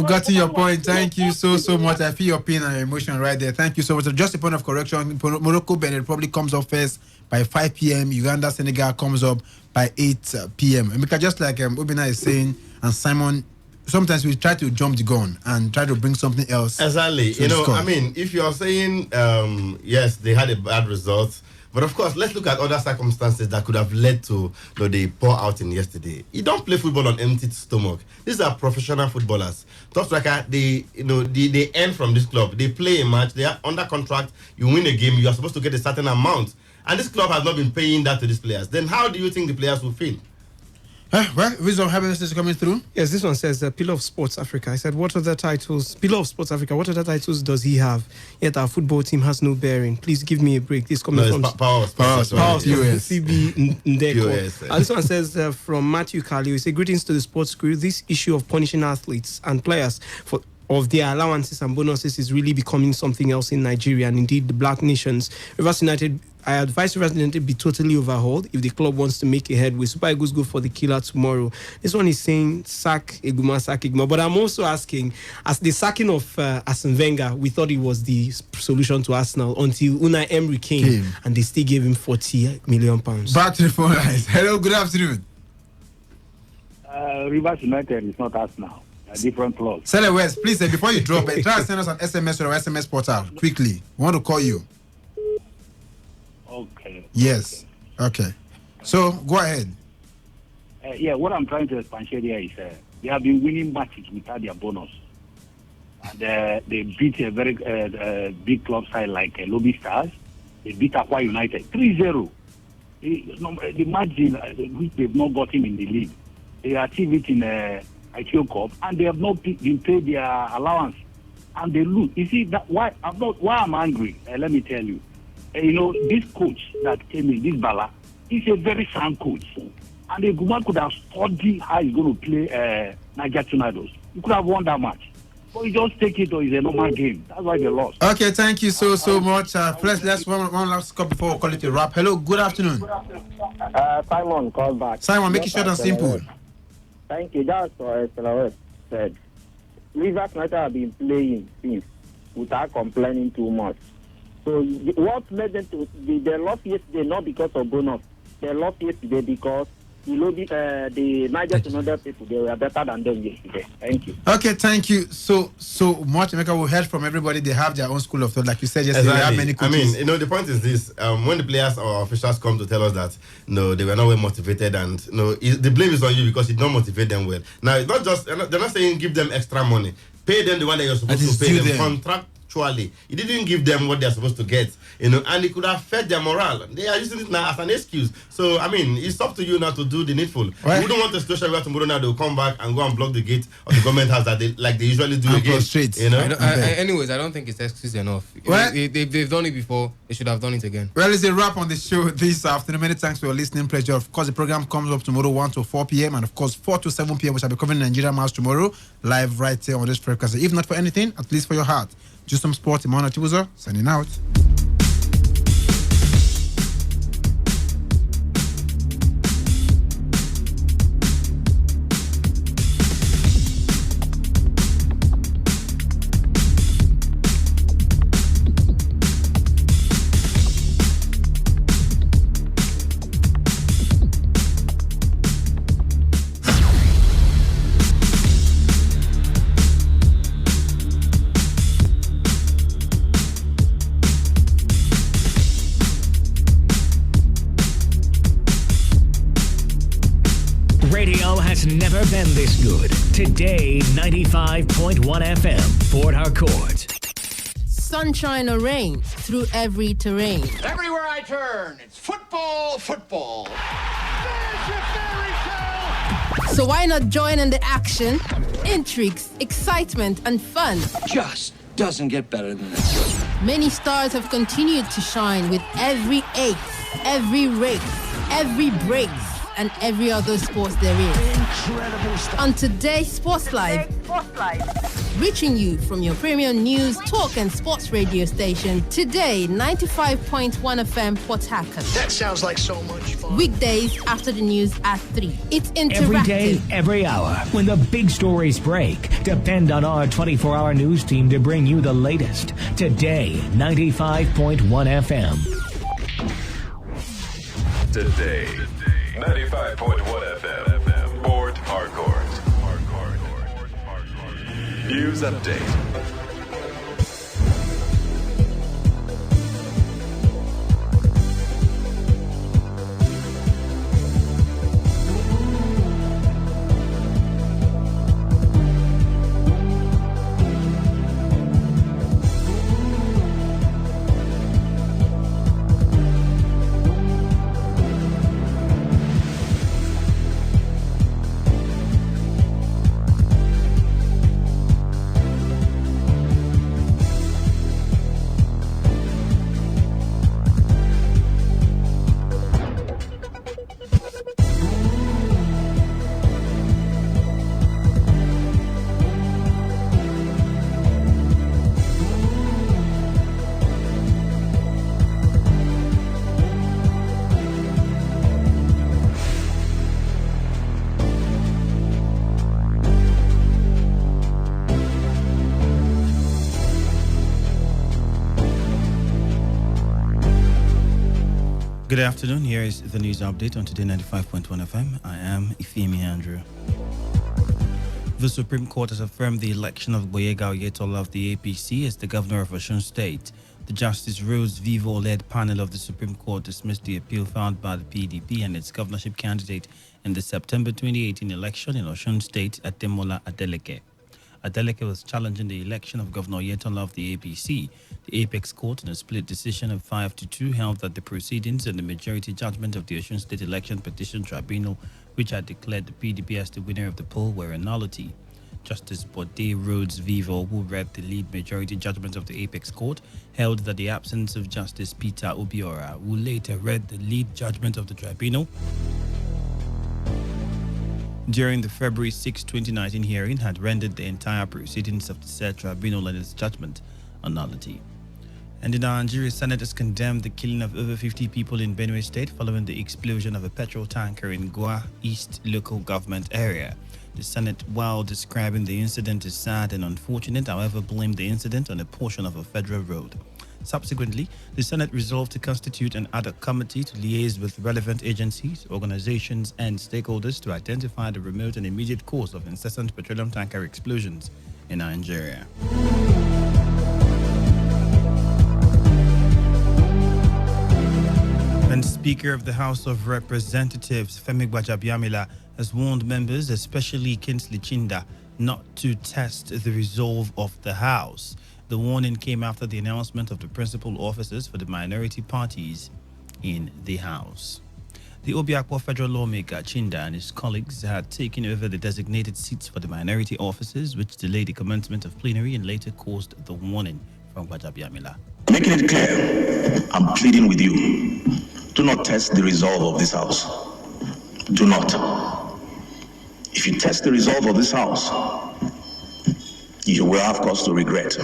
gotten your point. Thank you so much. I feel your pain and your emotion right there. Thank you so much. Just a point of correction. Morocco, Benin Republic comes up first by 5 p.m. Uganda, Senegal comes up by 8 p.m. And because just like Obina is saying, and Simon, sometimes we try to jump the gun and try to bring something else. Exactly. I mean, if you're saying, yes, they had a bad result, but of course, let's look at other circumstances that could have led to the poor outing yesterday. You don't play football on empty stomach. These are professional footballers. Top striker, they earn from this club. They play a match. They are under contract. You win a game. You are supposed to get a certain amount, and this club has not been paying that to these players. Then how do you think the players will feel? Well, Wisdom Happiness is coming through. Yes, this one says Pillar of Sports Africa. I said, what other titles? Pillar of Sports Africa. What other titles does he have? Yet our football team has no bearing. Please give me a break. This coming from Power of CB Ndeko. This one says from Matthew Kali. We say, greetings to the sports crew. This issue of punishing athletes and players of their allowances and bonuses is really becoming something else in Nigeria, and indeed the black nations. Rivers United, I advise Rivers United be totally overhauled if the club wants to make a headway. Super Eagles go for the killer tomorrow. This one is saying sack Eguma. But I'm also asking, as the sacking of Arsene Wenger, we thought it was the solution to Arsenal until Unai Emery came and they still gave him £40 million. Back to the phone lines. Hello, good afternoon. Rivers United is not Arsenal. Different clubs. Sell West, please, before you drop it, try to send us an SMS or SMS portal quickly. We want to call you. Okay. Yes. Okay. So go ahead. What I'm trying to expatiate here is they have been winning matches without their bonus. And they beat a very big club side like Lobby Stars. They beat Aqua United 3-0. The margin which they've not gotten in the league, they achieved it in ITO Cup, and they have not been paid their allowance, and they lose. You see that why I'm angry? Let me tell you. This coach that came in, this Bala, he's a very sound coach, and the Guma could have studied how he's going to play Niger Tornadoes. He could have won that match, but he just take it or it's a normal game. That's why they lost. Okay, thank you so much. Let's one last call before we call it a wrap. Hello, good afternoon. Simon, call back. Simon, make it short and simple. Thank you. That's what Stella said. Rivers United have been playing since without complaining too much. So what led them to they lost yesterday not because of bonus. They lost yesterday because the Niger Tornadoes people, they were better than them yesterday. Thank you. Okay, thank you so much. Emeka, we heard from everybody. They have their own school of thought, like you said yesterday. Exactly. They have many coaches. I mean, the point is this: when the players or officials come to tell us that they were not well motivated, and the blame is on you because you don't motivate them well. Now, it's not just they're not saying give them extra money, pay them the one that you're supposed to pay them. Contractually, you didn't give them what they're supposed to get, and it could affect their morale. They are using it now as an excuse. So, I mean, it's up to you now to do the needful. Right. We don't want a situation where tomorrow now they'll come back and go and block the gate of the government house that they usually do again. Anyways, I don't think it's excuse enough. Well, they've done it before. They should have done it again. Well, it's a wrap on the show this afternoon. Many thanks for your listening pleasure. Of course, the program comes up tomorrow 1 to 4 p.m. and of course 4 to 7 p.m. We shall be covering Nigeria Match tomorrow live right here on this frequency. If not for anything, at least for your heart. Just some sport. Imana Chibuzo signing out. Never been this good. Today, 95.1 FM, Port Harcourt. Sunshine or rain, through every terrain. Everywhere I turn, it's football, football. There's your fairy tale. So why not join in the action, intrigues, excitement, and fun? Just doesn't get better than this. Many stars have continued to shine with every ace, every race, every break, and every other sports there is. Incredible stuff. On today's Sports Live, reaching you from your premium news, talk and sports radio station, Today 95.1 FM Port Harcourt. That sounds like so much fun. Weekdays after the news at 3. It's interactive. Every day, every hour, when the big stories break, depend on our 24-hour news team to bring you the latest. Today 95.1 FM. Today 95.1 FM, Port Harcourt. News update. Good afternoon. Here is the news update on Today 95.1 FM. I am Ifemi Andrew. The Supreme Court has affirmed the election of Boyega Oyetola of the APC as the governor of Osun State. The Justice Rose Vivo-led panel of the Supreme Court dismissed the appeal filed by the PDP and its governorship candidate in the September 2018 election in Osun State, Ademola Adeleke. Adeleke was challenging the election of Governor Oyetola of the APC. The Apex Court, in a split decision of 5-2, held that the proceedings and the majority judgment of the Osun State Election Petition Tribunal, which had declared the PDP as the winner of the poll, were a nullity. Justice Bode Rhodes Vivo, who read the lead majority judgment of the Apex Court, held that the absence of Justice Peter Obiora, who later read the lead judgment of the tribunal during the February 6, 2019 hearing, had rendered the entire proceedings of the said tribunal and its judgment a nullity. And the Nigeria Senate has condemned the killing of over 50 people in Benue State following the explosion of a petrol tanker in Gwa East local government area. The Senate, while describing the incident as sad and unfortunate, however, blamed the incident on a portion of a federal road. Subsequently, the Senate resolved to constitute an ad hoc committee to liaise with relevant agencies, organizations, and stakeholders to identify the remote and immediate cause of incessant petroleum tanker explosions in Nigeria. And Speaker of the House of Representatives, Femi Gbajabiamila, has warned members, especially Kingsley Chinda, not to test the resolve of the House. The warning came after the announcement of the principal officers for the minority parties in the House. The Obiakpo federal lawmaker Chinda and his colleagues had taken over the designated seats for the minority officers, which delayed the commencement of plenary and later caused the warning from Gbajabiamila. Making it clear, I'm pleading with you, do not test the resolve of this House. Do not. If you test the resolve of this House, you will have cause to regret.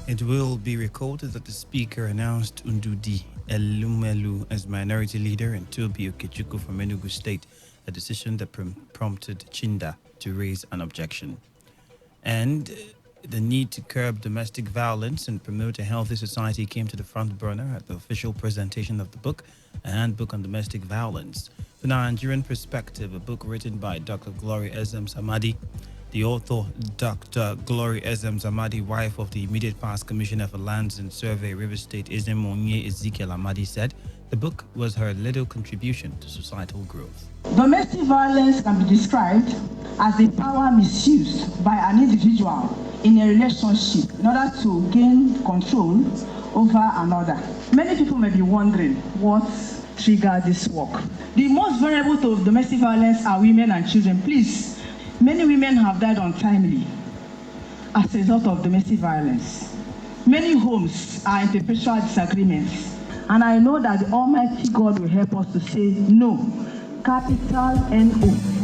It will be recorded that the Speaker announced Undudi Elumelu as minority leader and Tobi Okechukwu from Enugu State, a decision that prompted Chinda to raise an objection. And the need to curb domestic violence and promote a healthy society came to the front burner at the official presentation of the book, A Handbook on Domestic Violence. The Nigerian Perspective, a book written by Dr. Gloria Ezem Samadi. The author, Dr. Glory Ezem Zamadi, wife of the immediate past Commissioner for Lands and Survey, River State, Ezemonye Ezekiel Amadi, said the book was her little contribution to societal growth. Domestic violence can be described as a power misused by an individual in a relationship in order to gain control over another. Many people may be wondering what triggered this work. The most vulnerable to domestic violence are women and children. Please, many women have died untimely as a result of domestic violence. Many homes are in perpetual disagreements. And I know that the Almighty God will help us to say no, capital N-O.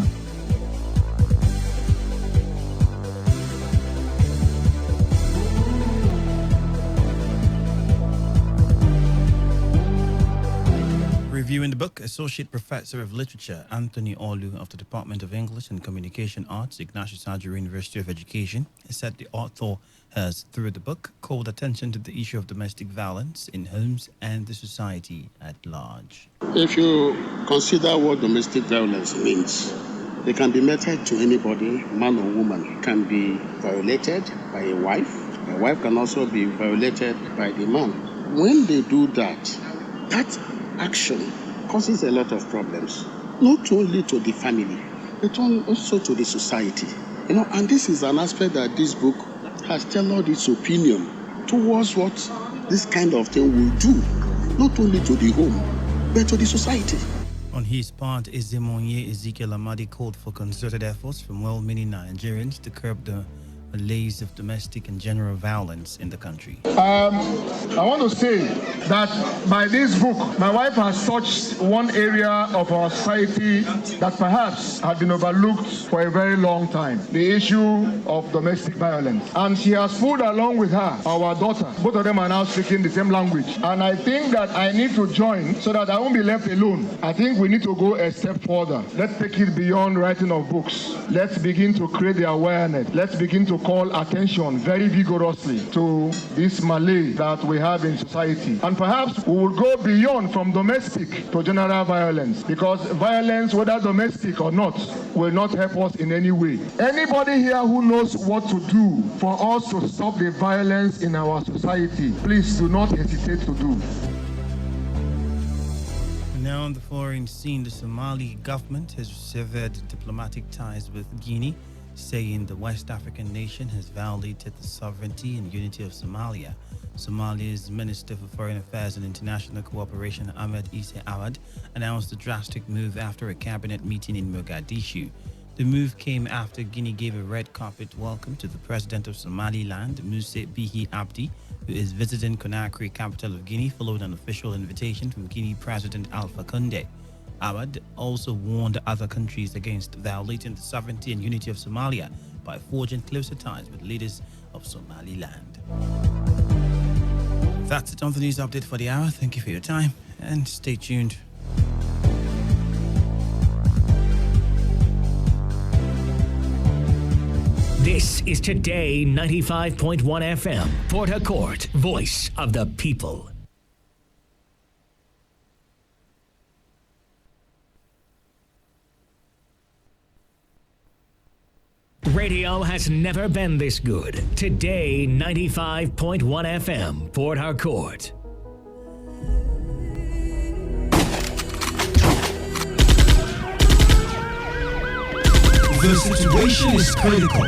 Reviewing the book, Associate Professor of Literature Anthony Olu of the Department of English and Communication Arts, Ignatius Ajuru University of Education, said the author has, through the book, called attention to the issue of domestic violence in homes and the society at large. If you consider what domestic violence means, it can be meted to anybody, man or woman. It can be violated by a wife. A wife can also be violated by the man. When they do that, that action causes a lot of problems, not only to the family, but also to the society. And this is an aspect that this book has tailored its opinion towards what this kind of thing will do, not only to the home, but to the society. On his part, Ezemonye Ezekiel Amadi called for concerted efforts from well-meaning Nigerians to curb the malaise of domestic and general violence in the country. I want to say that by this book, my wife has touched one area of our society that perhaps had been overlooked for a very long time, the issue of domestic violence. And she has pulled along with her our daughter. Both of them are now speaking the same language. And I think that I need to join so that I won't be left alone. I think we need to go a step further. Let's take it beyond writing of books. Let's begin to create the awareness. Let's begin to call attention very vigorously to this malaise that we have in society. And perhaps we will go beyond from domestic to general violence, because violence, whether domestic or not, will not help us in any way. Anybody here who knows what to do for us to stop the violence in our society, please do not hesitate to do. Now on the foreign scene, the Somali government has severed diplomatic ties with Guinea, saying the West African nation has violated the sovereignty and unity of Somalia. Somalia's Minister for Foreign Affairs and International Cooperation, Ahmed Issa Awad, announced the drastic move after a cabinet meeting in Mogadishu. The move came after Guinea gave a red carpet welcome to the president of Somaliland, Muse Bihi Abdi, who is visiting Conakry, capital of Guinea, following an official invitation from Guinea President Alpha Conde. Awad also warned other countries against violating the sovereignty and unity of Somalia by forging closer ties with leaders of Somaliland. That's it on the news update for the hour. Thank you for your time and stay tuned. This is Today 95.1 FM, Port Harcourt, voice of the people. Radio has never been this good. Today 95.1 FM, Port Harcourt. The situation is critical.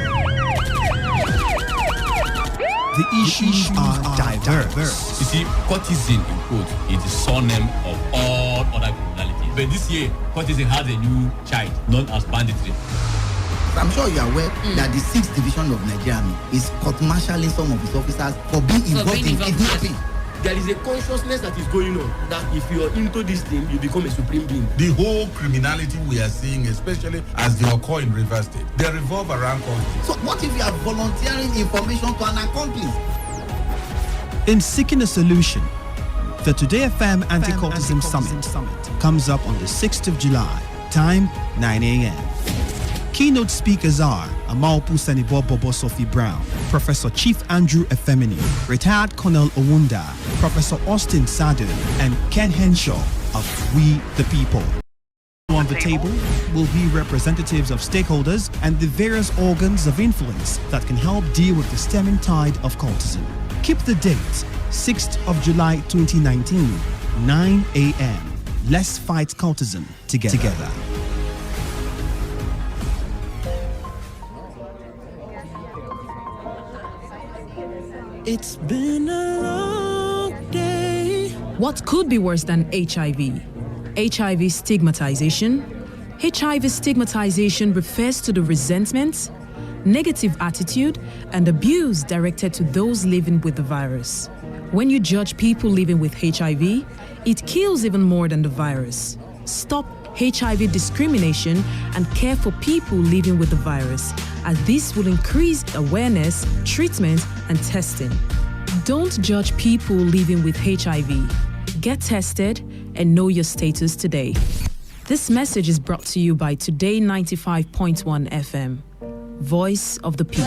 The issues are diverse. You see, courtesan in quote is the surname of all other criminality. But this year, courtesan has a new child known as banditry. I'm sure you are aware that the 6th Division of Nigeria Army is court-martialing some of its officers for being involved in kidnapping. There is a consciousness that is going on that if you are into this thing, you become a supreme being. The whole criminality we are seeing, especially as they occur in Rivers State, they revolve around countries. So what if you are volunteering information to an accomplice? In seeking a solution, the Today FM Anti-Cultism Summit comes up on the 6th of July, time 9 a.m. Keynote speakers are Amalpu Senibo Bobo Sophie Brown, Professor Chief Andrew Efemini, Retired Colonel Owunda, Professor Austin Sado, and Ken Henshaw of We the People. On the table will be representatives of stakeholders and the various organs of influence that can help deal with the stemming tide of cultism. Keep the date, 6th of July 2019, 9 a.m. Let's fight cultism together. It's been a long day. What could be worse than HIV? HIV stigmatization. HIV stigmatization refers to the resentment, negative attitude, and abuse directed to those living with the virus. When you judge people living with HIV, it kills even more than the virus. Stop HIV discrimination and care for people living with the virus, as this will increase awareness, treatment, and testing. Don't judge people living with HIV. Get tested and know your status today. This message is brought to you by Today95.1 FM, Voice of the People.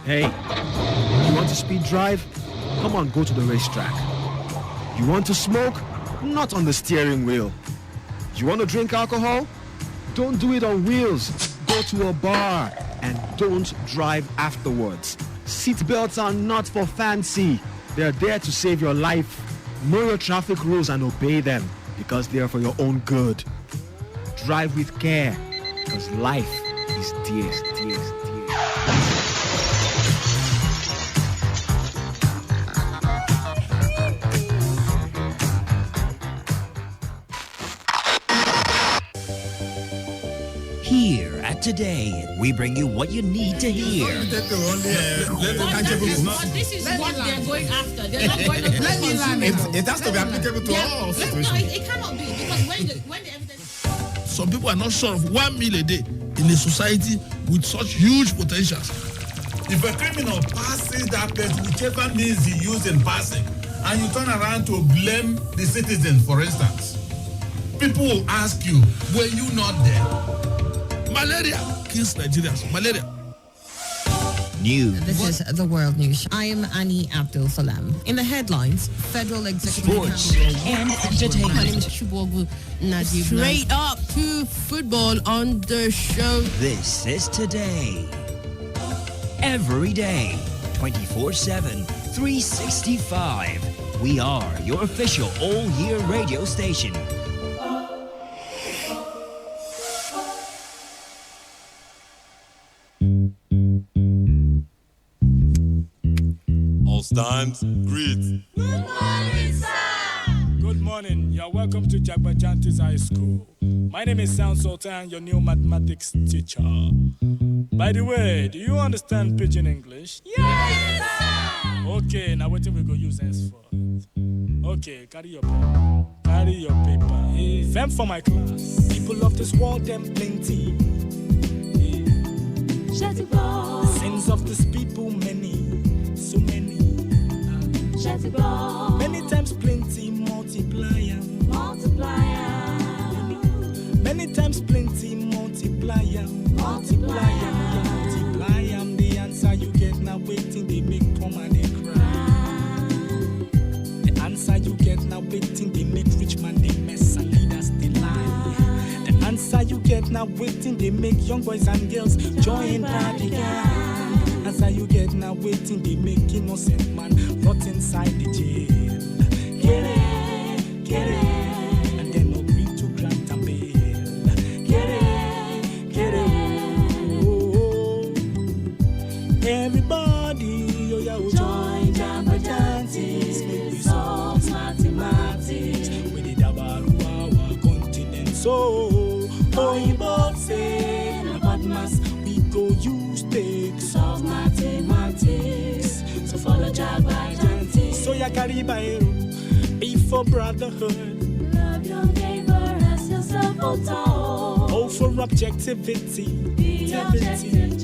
Hey, you want to speed drive? Come on, go to the racetrack. You want to smoke? Not on the steering wheel. You want to drink alcohol? Don't do it on wheels. Go to a bar and don't drive afterwards. Seatbelts are not for fancy. They're there to save your life. Know your traffic rules and obey them because they are for your own good. Drive with care because life is dear. Here at Today, we bring you what you need to hear. But this is what they're going after. They're not going to It has to be applicable to all situations. No, it cannot be because when the evidence. Some people are not sure of 1 meal a day in a society with such huge potentials. If a criminal passes that place, whichever means he used in passing, and you turn around to blame the citizen, for instance, people will ask you, were you not there? Malaria kills Nigerians. Malaria. News. This is the World News. I am Annie Abdul Salam. In the headlines, Federal Executive Sports and entertainment. My name is Shubogu Najib. Straight up to football on the show. This is Today. Every day, 24/7, 365. We are your official all-year radio station. Times, greet. Good morning, sir. Good morning. You're welcome to Jagbajantis High School. My name is Sound Sultan, your new mathematics teacher. By the way, do you understand Pidgin English? Yes, sir. Okay, now what we go use henceforth? Okay, carry your pen. Carry your paper. Them for my class. People of this world, them plenty. The sins of this people, many. So many. Many times plenty, multiplier. Many times plenty, multiplier. Multiply the answer you get now waiting, they make poor man they cry. The answer you get now waiting, they make rich man they mess and leaders they lie. The answer you get now waiting, they make young boys and girls join party gang. Answer you get now waiting, they make innocent man rot inside the jail. Get it, and then agree to grant and bail. Get it, oh. Everybody, oh yeah, join Jagbajantis, make we solve mathematics. We did our continent, so you both say about mass, we go use take solve mathematics. So follow Jagbajantis. So ya carry by be for brotherhood. Love your neighbor as yourself, oh, for objectivity. Be objective,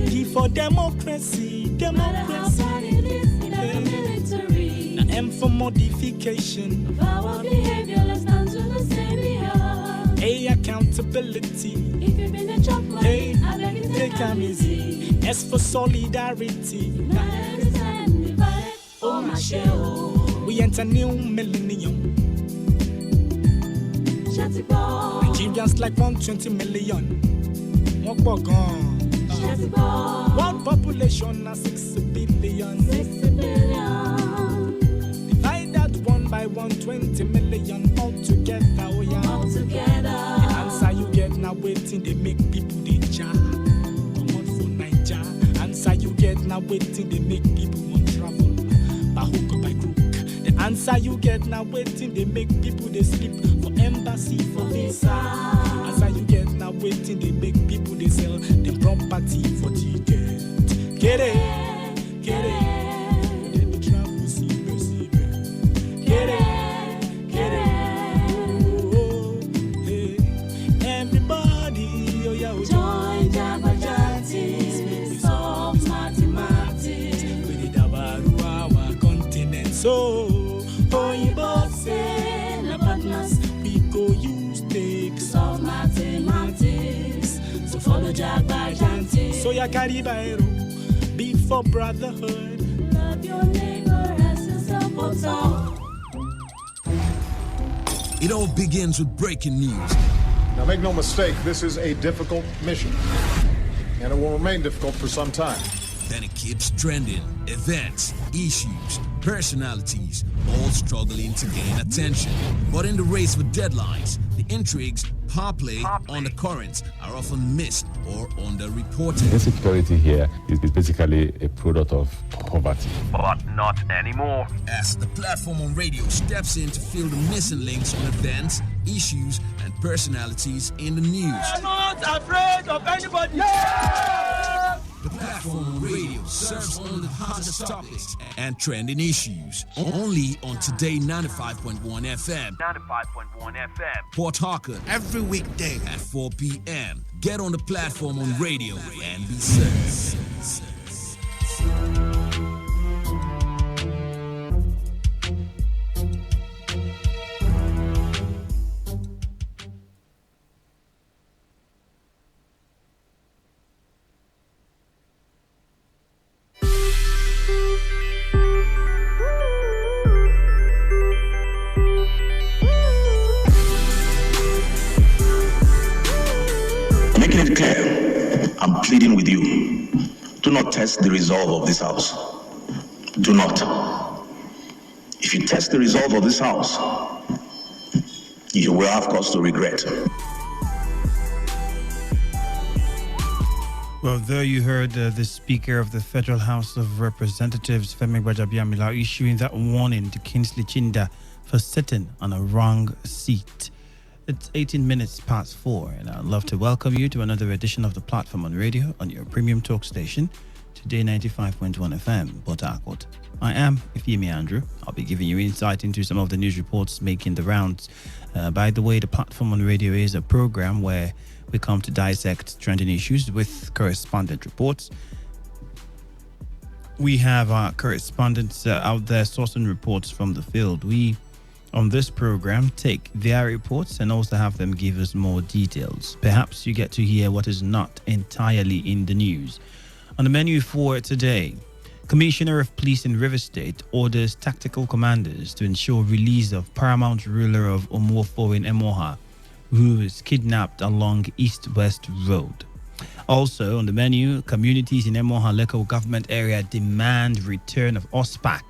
Be for democracy. No matter how bad it is, in every military. Now M for modification of our behavior, let's stand to the same behalf. A, accountability. If you've been a chop money, I beg you take them easy. S for solidarity. United and divided, oh We enter new millennium. Nigerians like 120 million. One population of 6 billion. Divide that one by 120 million altogether. Oh yeah. Altogether. The answer you get now waiting they make people they jar. Come on for Niger. Answer you get now waiting they make people want travel. By hook or by crook. The answer you get now waiting they make people they sleep for embassy for visa. Answer you get now waiting they make people they sell the property for ticket. Get it, get it. Then the travel see. Get it, get it. Oh, hey. Everybody, oh yeah, oh, join Jabberjattis, solve mathematics. With the Dabaru our continent. So, oh, you both say, na partners, we go use take solve mathematics. So follow Jabberjattis. So ya Caribbean, be for brotherhood. Love your neighbor as yourself. What's up? It all begins with breaking news. Now, make no mistake, this is a difficult mission, and it will remain difficult for some time. Then it keeps trending. Events, issues, personalities, all struggling to gain attention. But in the race for deadlines, the intrigues, power play, undercurrents are often missed or underreported. Insecurity here is basically a product of poverty. But not anymore. As the platform on radio steps in to fill the missing links on events, issues, and personalities in the news. I'm not afraid of anybody. The platform on radio serves only the hottest topics and trending issues. Only on Today 95.1 FM. 95.1 FM. Port Harcourt. Every weekday at 4 p.m. Get on the platform on radio and be served. Making it clear, I'm pleading with you. Do not test the resolve of this house. Do not. If you test the resolve of this house, you will have cause to regret. Well, there you heard the Speaker of the Federal House of Representatives, Femi Gbajabiamila, issuing that warning to Kingsley Chinda for sitting on a wrong seat. It's 18 minutes past 4, and I'd love to welcome you to another edition of the platform on radio on your premium talk station, Today 95.1 FM, Port Harcourt. I am Ifeimi Andrew. I'll be giving you insight into some of the news reports making the rounds. By the way, the platform on radio is a program where we come to dissect trending issues with correspondent reports. We have our correspondents out there sourcing reports from the field. We, on this program, take their reports and also have them give us more details. Perhaps you get to hear what is not entirely in the news. On the menu for today, Commissioner of Police in River State orders tactical commanders to ensure release of paramount ruler of Omofo in Emoha, who is kidnapped along East-West Road. Also on the menu, communities in Emoha local government area demand return of OSPAC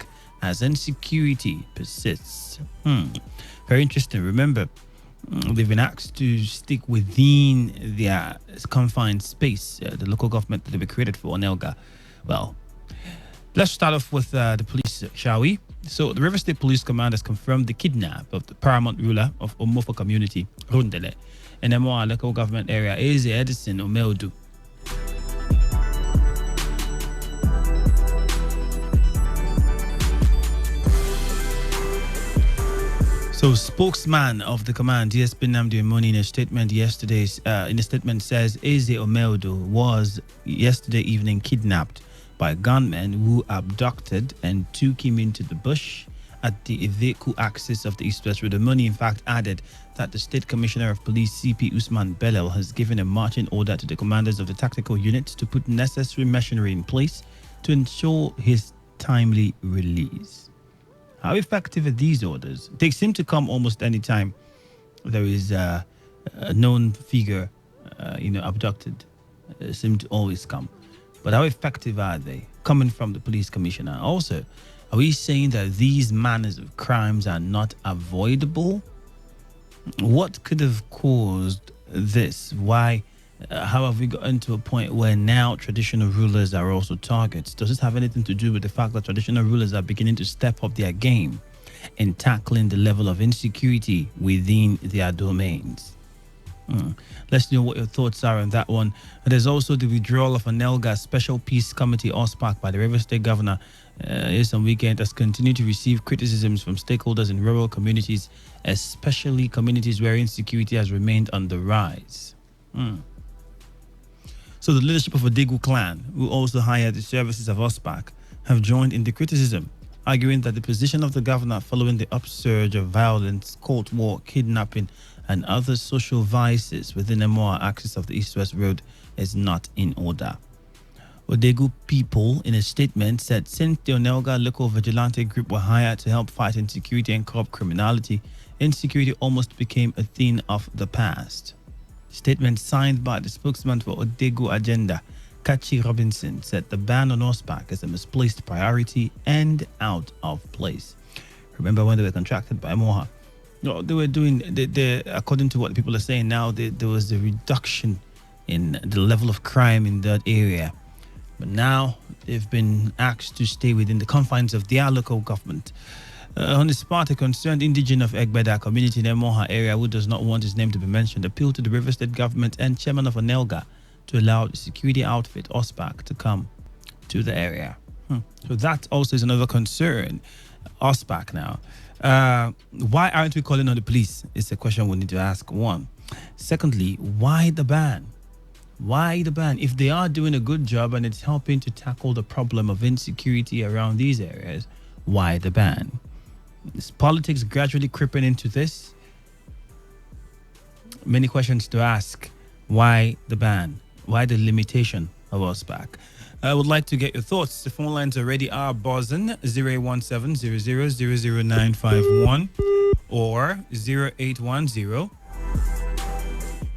as insecurity persists. Very interesting. Remember, they've been asked to stick within their confined space, the local government that they were created for, Onelga. Well, let's start off with the police, shall we? So, the River State Police Command has confirmed the kidnap of the paramount ruler of Omofo community, Rundele, in Emoa local government area, Eze Edison Omeldu. So, spokesman of the command, DSP Nnamdi Omoni, in a statement says Eze Omeldu was yesterday evening kidnapped by gunmen who abducted and took him into the bush at the Iveku axis of the East-West Road. Omoni, in fact, added that the State Commissioner of Police, CP Usman Belel, has given a marching order to the commanders of the tactical units to put necessary machinery in place to ensure his timely release. How effective are these orders? They seem to come almost any time there is a known figure, abducted. Seem to always come. But how effective are they? Coming from the police commissioner. Also, are we saying that these manners of crimes are not avoidable? What could have caused this? Why? How have we gotten to a point where now traditional rulers are also targets? Does this have anything to do with the fact that traditional rulers are beginning to step up their game in tackling the level of insecurity within their domains? Let's know what your thoughts are on that one. There's also the withdrawal of Anelga Special Peace Committee OSPAC by the River State Governor on weekend has continued to receive criticisms from stakeholders in rural communities, especially communities where insecurity has remained on the rise. So the leadership of Odegu clan, who also hired the services of OSPAC, have joined in the criticism, arguing that the position of the governor following the upsurge of violence, cold war, kidnapping, and other social vices within the Emoa axis of the East-West Road is not in order. Odegu people, in a statement, said since the Onelga local vigilante group were hired to help fight insecurity and curb criminality, insecurity almost became a thing of the past. Statement signed by the spokesman for Odegu Agenda, Kachi Robinson, said the ban on OSPAC is a misplaced priority and out of place. Remember when they were contracted by Moha? No, they were doing, according to what people are saying now, there was a reduction in the level of crime in that area. But now they've been asked to stay within the confines of their local government. On his part, a concerned indigene of Egbeda community in the Moha area who does not want his name to be mentioned appealed to the River State government and chairman of Onelga to allow the security outfit OSPAC to come to the area. So that also is another concern. OSPAC now. Why aren't we calling on the police? It's a question we need to ask. One. Secondly, why the ban? Why the ban? If they are doing a good job and it's helping to tackle the problem of insecurity around these areas, why the ban? Is politics gradually creeping into this? Many questions to ask. Why the ban? Why the limitation of OSPAC? I would like to get your thoughts. The phone lines already are buzzing. 017-00-00951 or 0810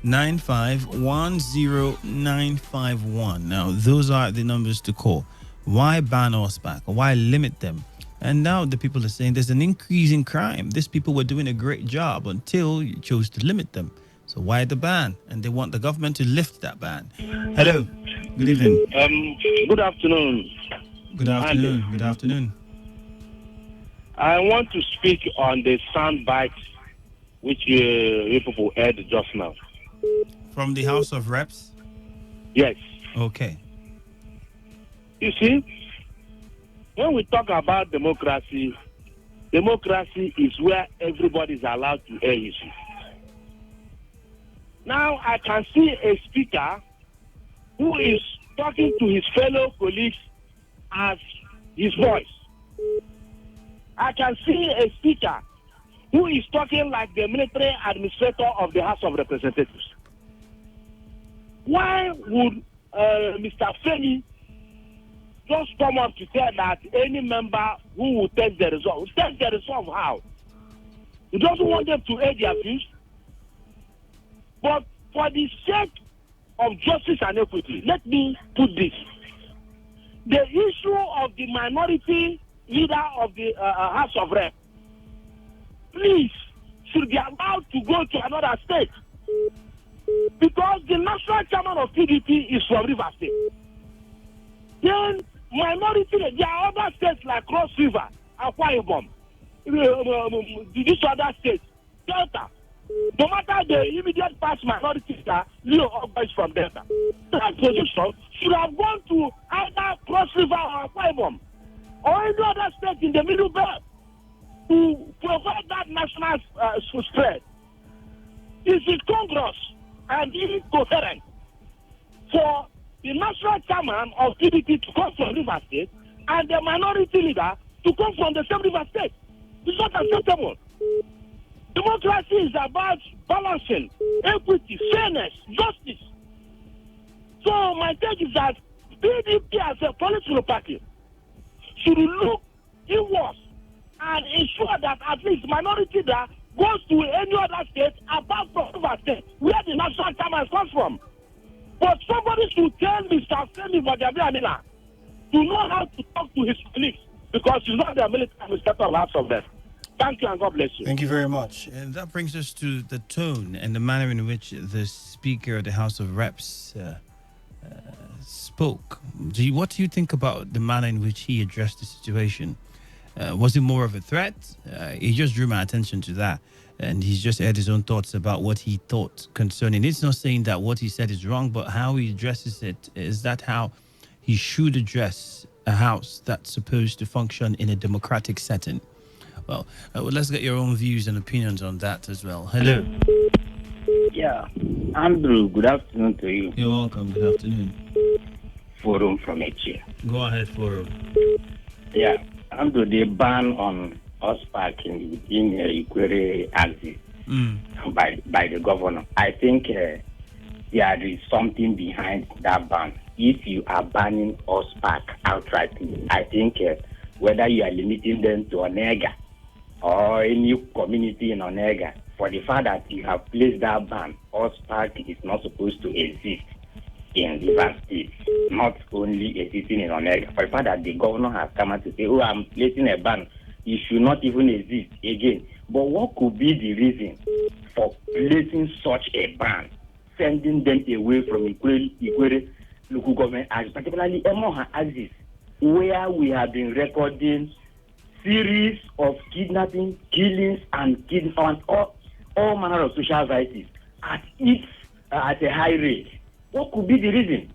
9510951. Now, those are the numbers to call. Why ban OSPAC? Why limit them? And now the people are saying there's an increase in crime. These people were doing a great job until you chose to limit them. So why the ban? And they want the government to lift that ban. Hello. Good evening. Good afternoon. Good afternoon. Good afternoon. I want to speak on the sound bite which you people heard just now. From the House of Reps? Yes. Okay. You see, when we talk about democracy, democracy is where everybody is allowed to air his views. Now I can see a speaker who is talking to his fellow colleagues as his voice. I can see a speaker who is talking like the military administrator of the House of Representatives. Why would Mr. Femi just come up to say that any member who will test the result how? He doesn't want them to air their views. But for the sake of justice and equity, let me put this. The issue of the minority leader of the House of Rep, please, should be allowed to go to another state. Because the national chairman of PDP is from River State. Then minority, there are other states like Cross River, Akwa Ibom, these other states, Delta. No matter the immediate past minority, Leo Ogba is from Delta. That position should have gone to either Cross River or Akwa Ibom or any other state in the Middle Belt to provide that national spread. Is it Congress and incoherent for the national chairman of PDP to come from River State and the minority leader to come from the same River State? It's not acceptable. Democracy is about balancing, equity, fairness, justice. So my take is that PDP as a political party should look inwards and ensure that at least minority that goes to any other state apart from River State, where the national chairman comes from. But somebody should tell Mr. Femi Bajabiamila to know how to talk to his colleagues because he's not the military administrator of half of them. Thank you and God bless you. Thank you very much. And that brings us to the tone and the manner in which the Speaker of the House of Reps spoke. What do you think about the manner in which he addressed the situation? Was it more of a threat? He just drew my attention to that. And he's just had his own thoughts about what he thought concerning. It's not saying that what he said is wrong, but how he addresses it. Is that how he should address a house that's supposed to function in a democratic setting? Well, let's get your own views and opinions on that as well. Hello. Yeah, Andrew, good afternoon to you. You're welcome. Good afternoon. Forum from Eche. Go ahead, Forum. Yeah, Andrew, the ban on horse parking within Ikwere axis by the governor. I think there is something behind that ban. If you are banning horse park outrightly, I think whether you are limiting them to Onega or any community in Onega, for the fact that you have placed that ban, horse park is not supposed to exist in Rivers State, not only existing in Onega. For the fact that the governor has come out to say, oh, I'm placing a ban, it should not even exist again. But what could be the reason for placing such a ban, sending them away from Ikwere local government, particularly Emoha axis, where we have been recording series of kidnapping, killings, and all manner of social vices at a high rate? What could be the reason?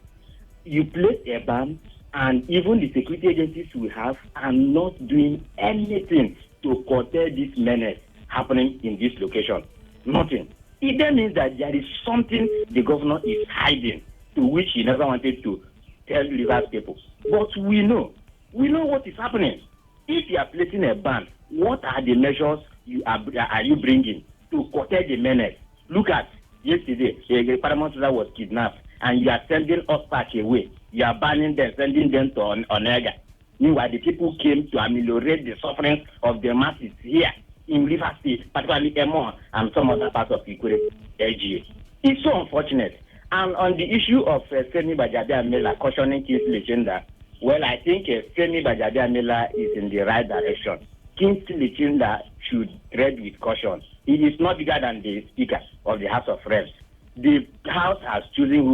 You place a ban, and even the security agencies we have are not doing anything to curtail this menace happening in this location. Nothing. It then means that there is something the governor is hiding, to which he never wanted to tell Rivers people. But we know what is happening. If you are placing a ban, what are the measures are you bringing to curtail the menace? Look at yesterday, a paramount ruler was kidnapped, and you are sending us back away. You are banning them, sending them to Onega. Meanwhile, the people came to ameliorate the suffering of the masses here in River State, particularly Emon and some other parts of Ikwere LGA. It's so unfortunate. And on the issue of Femi Bajabiamila cautioning Kingsley Chenda, well, I think Femi Bajabiamila is in the right direction. Kingsley Chenda should tread with caution. He is not bigger than the Speaker of the House of Reps. The House has chosen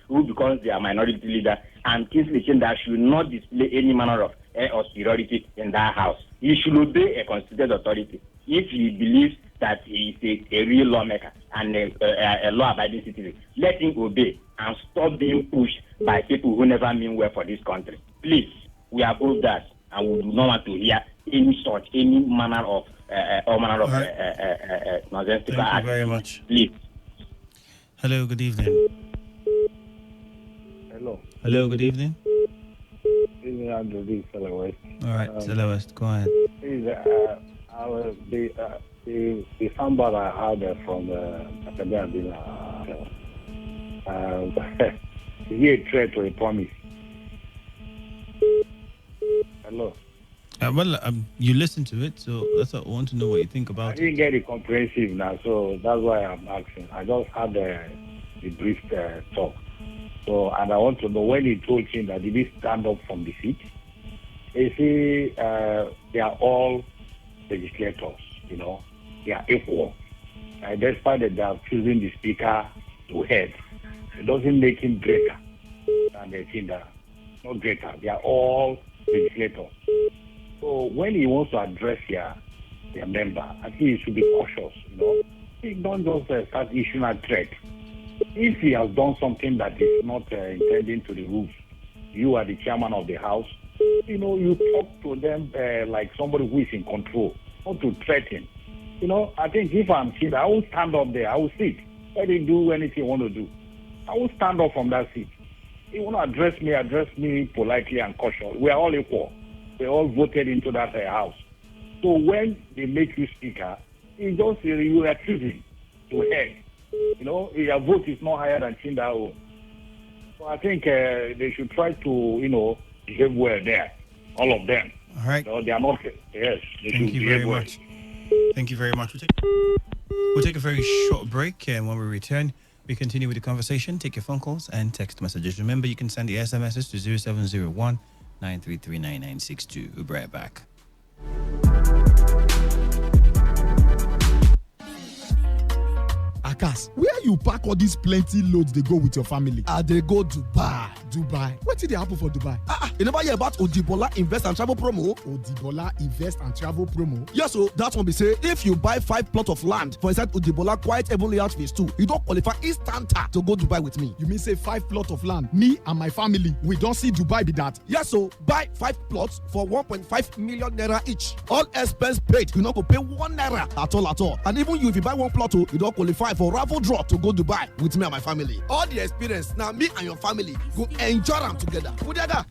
who becomes their minority leader, and Kingsley Chenda should not display any manner of or superiority in that House. He should obey a constituted authority if he believes that he is a real lawmaker and a law-abiding citizen. Let him obey and stop being pushed by people who never mean well for this country. Please, we approve that, and we do not want to hear any manner of nonsensical Thank you very much. Please. Hello, good evening. Hello, good evening. Evening, Andrew. This is Stella West. All right, Stella West, go ahead. The soundbite I had from Academia, is he a threat or a promise? Hello. You listen to it, so that's what I want to know what you think about it. I didn't get it comprehensive now, so that's why I'm asking. I just had the brief talk. So, and I want to know, when he told him that did he stand up from the seat? You see, they are all legislators, they are equal. Despite that they are choosing the speaker to head, it doesn't make him greater than the Chinda. Not greater. They are all legislators. So when he wants to address their member, I think he should be cautious, He don't just start issuing a threat. If he has done something that is not intending to the rules, you are the chairman of the house, you talk to them like somebody who is in control, not to threaten. I think if I'm Chinda, I will stand up there, I will sit. Let him do anything he want to do. I will stand up from that seat. He want to address me politely and cautiously. We are all equal. We all voted into that house. So when they make you speaker, it's just you are choosing to head. Your vote is not higher than Chinda. So I think they should try to, behave well there. All of them. All right. No, they are not. Yes. Thank you very much. Thank you very much. We'll take a very short break, and when we return, we continue with the conversation. Take your phone calls and text messages. Remember, you can send the SMSs to 0701 933 9962. We'll be right back. Akas, where you pack all these plenty loads they go with your family? They go Dubai. What did they happen for Dubai? You never hear about Odibola Invest and Travel promo? Odibola Invest and Travel promo? Yes, so that one be say, if you buy 5 plots of land for inside Odibola Quiet Heaven Layout Phase 2, you don't qualify instanta to go Dubai with me. You mean say 5 plots of land? Me and my family, we don't see Dubai be that? Yes, so buy 5 plots for 1.5 million naira each. All expense paid. You not go pay 1 naira at all. And even you, if you buy 1 plot, you don't qualify for raffle draw to go Dubai with me and my family. All the experience, now me and your family go enjoy them together. Mudiaga.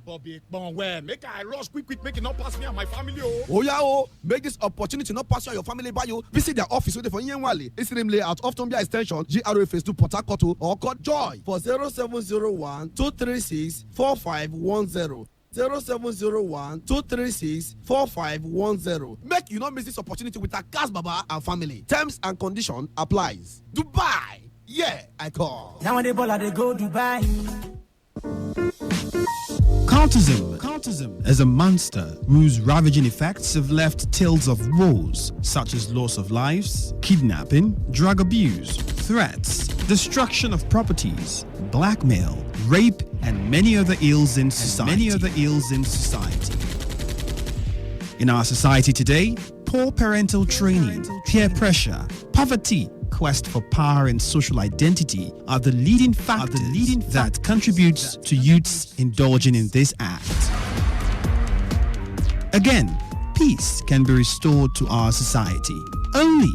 Bobby, where? Make I rush quick, make it not pass me and my family. Oh yeah, make this opportunity not pass you and your family by you. Visit their office waiting for Yenwali. Isrim Layout off Tombia Extension, GRA Phase 2 Port Harcourt, or call Joy for 0701 236 4510. 0701 236 4510. Make you not miss this opportunity with Akas Baba and family. Terms and condition applies. Dubai. Yeah, I call. Now when they ball, they go Dubai. Cultism is a monster whose ravaging effects have left tales of woes such as loss of lives, kidnapping, drug abuse, threats, destruction of properties, blackmail, rape, and many other ills in society. In our society today, poor parental training, peer pressure, poverty, quest for power and social identity are the leading factors that contributes to youths indulging in this act. Again, peace can be restored to our society only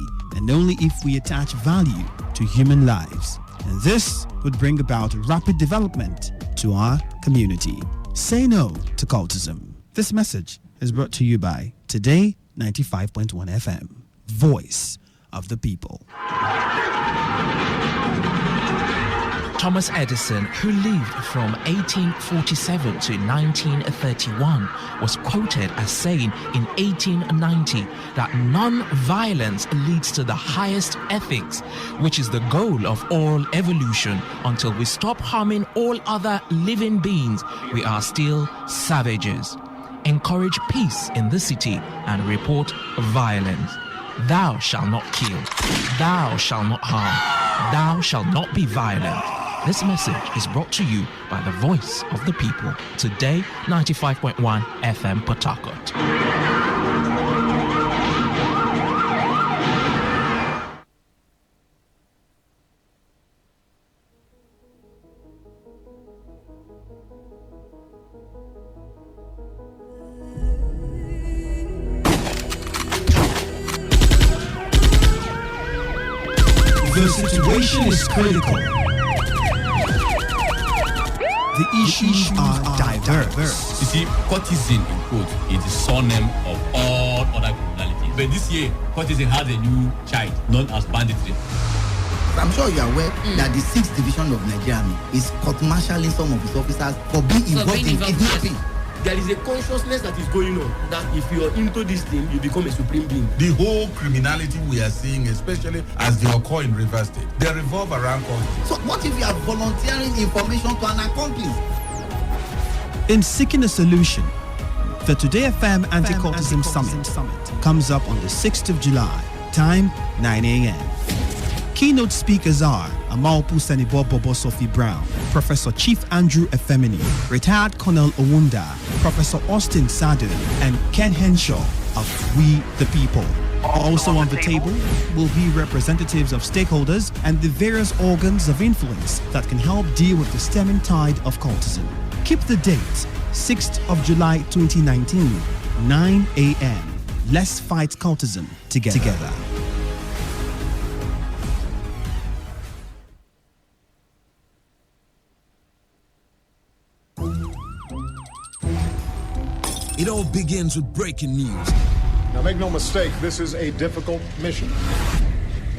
if we attach value to human lives. And this would bring about rapid development to our community. Say no to cultism. This message is brought to you by Today 95.1 FM, voice of the people. Thomas Edison, who lived from 1847 to 1931, was quoted as saying in 1890 that non-violence leads to the highest ethics, which is the goal of all evolution. Until we stop harming all other living beings, we are still savages. Encourage peace in the city and report violence. Thou shalt not kill. Thou shalt not harm. Thou shalt not be violent. This message is brought to you by the voice of the people. Today, 95.1 FM Port Harcourt. The situation is critical. The issues are diverse. You see, courtesan in quote is the surname of all other criminalities. But this year, courtesan has a new child known as banditry. I'm sure you are aware that the 6th Division of Nigeria Army is court-martialing some of its officers for being involved in kidnapping. There is a consciousness that is going on that if you are into this thing, you become a supreme being. The whole criminality we are seeing, especially as they occur in Rivers State, they revolve around culture. So what if you are volunteering information to an accomplice? In seeking a solution, the Today FM Anti-Cultism Summit comes up on the 6th of July, time 9 a.m. Keynote speakers are Amalpu Senibo Bobo Sophie Brown, Professor Chief Andrew Efemini, Retired Colonel Owunda, Professor Austin Sadu, and Ken Henshaw of We the People. Also on the table will be representatives of stakeholders and the various organs of influence that can help deal with the stemming tide of cultism. Keep the date, 6th of July 2019, 9 a.m. Let's fight cultism together. It all begins with breaking news. Now, make no mistake, this is a difficult mission,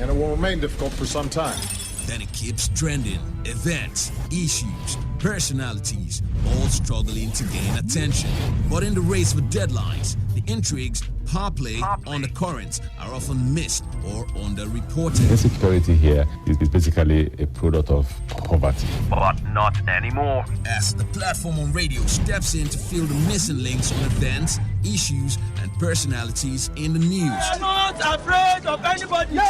and it will remain difficult for some time. Then it keeps trending. Events, issues, personalities, all struggling to gain attention. But in the race for deadlines, the intrigues, power play, undercurrents are often missed or underreported. Insecurity here is basically a product of poverty. But not anymore. As the platform on radio steps in to fill the missing links on events, issues, and personalities in the news. I'm not afraid of anybody.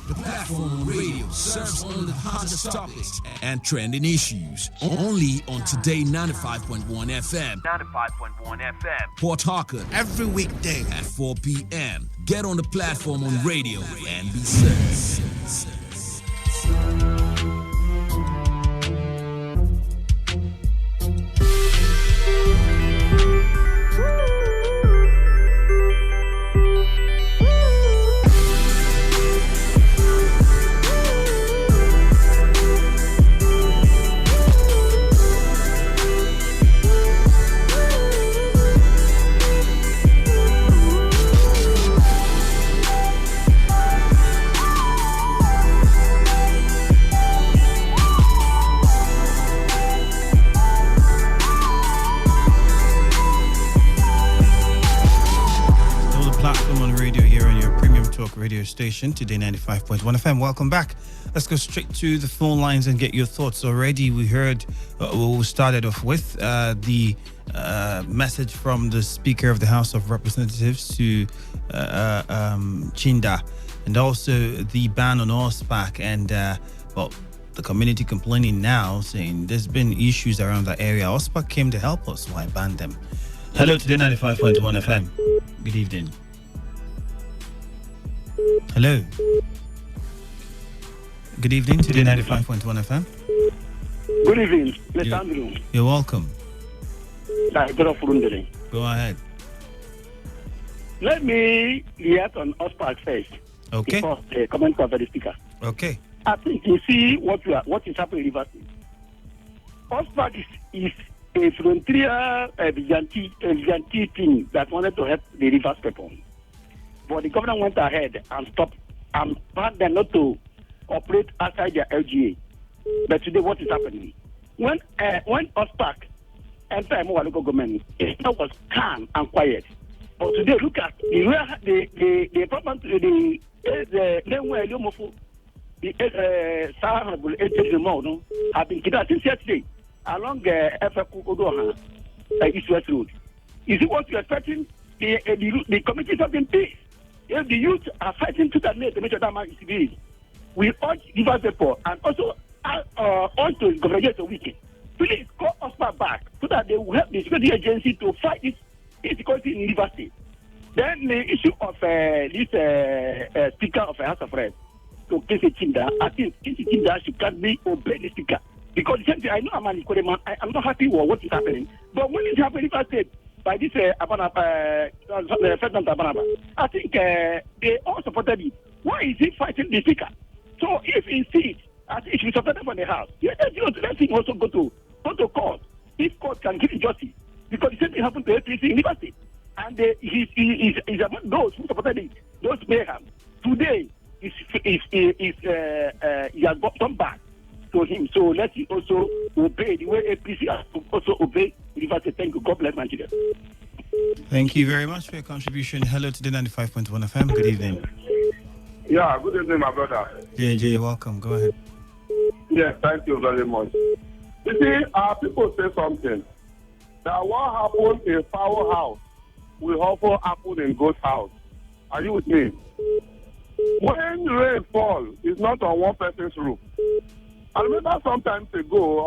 The platform on radio serves only the hottest topics and trending issues. Only on Today 95.1 FM. 95.1 FM. Port Harcourt every weekday at 4 p.m. Get on the platform on radio and be served. Radio station, Today 95.1 FM. Welcome back. Let's go straight to the phone lines and get your thoughts. Already we heard, we started off with the message from the Speaker of the House of Representatives to Chinda, and also the ban on horseback, and the community complaining now, saying there's been issues around that area. Horseback came to help us, why ban them? Hello, Today 95.1 FM. Good evening. Hello. Good evening, Today 95.1 FM. Good evening, Mr. Andrew. You're welcome. Go ahead. Let me react on Ospark first. Okay. Before the comment of the speaker. Okay. I think you see what is happening in Rivers State. Ospark is a frontier vigilante team that wanted to help the Rivers people. But the government went ahead and stopped and banned them not to operate outside their LGA. But today, what is happening? When Ospark entered local government, it was calm and quiet. But today, look at the problem. The have been kidnapped since yesterday along FF East West Road. Is it what you're expecting? The committees have been peace. If the youth are fighting to the net to make sure that man is civilian, we urge Rivers people and also urge to government a weekend. Please call us back so that they will help the security agency to fight this insecurity in Rivers State. Then the issue of this Speaker of the House of Reps, so Kese Chinda, I think Kese Chinda should kindly obey the Speaker. Because I know I'm an equal man, I'm not happy with what is happening. But when it's happening in Rivers State, by this President Abanaba, I think they all supported it. Why is he fighting the Speaker? So if he sees, I think he should be supported from the House. Let him also go to court. If court can give justice, because the same thing happened to APC in Rivers State, and he's among those who supported it. Those mayhem today he has come back to him. So let him also obey the way APC has to also obey Rivers State. Thank you. God bless Nigeria. Thank you very much for your contribution. Hello to the 95.1 FM. Good evening. Yeah, good evening, my brother. JJ, welcome. Go ahead. Yes, thank you very much. You see, people say something that what happened in fowl house will also happen in goat house. Are you with me? When rain falls, it's not on one person's roof. I remember some time ago,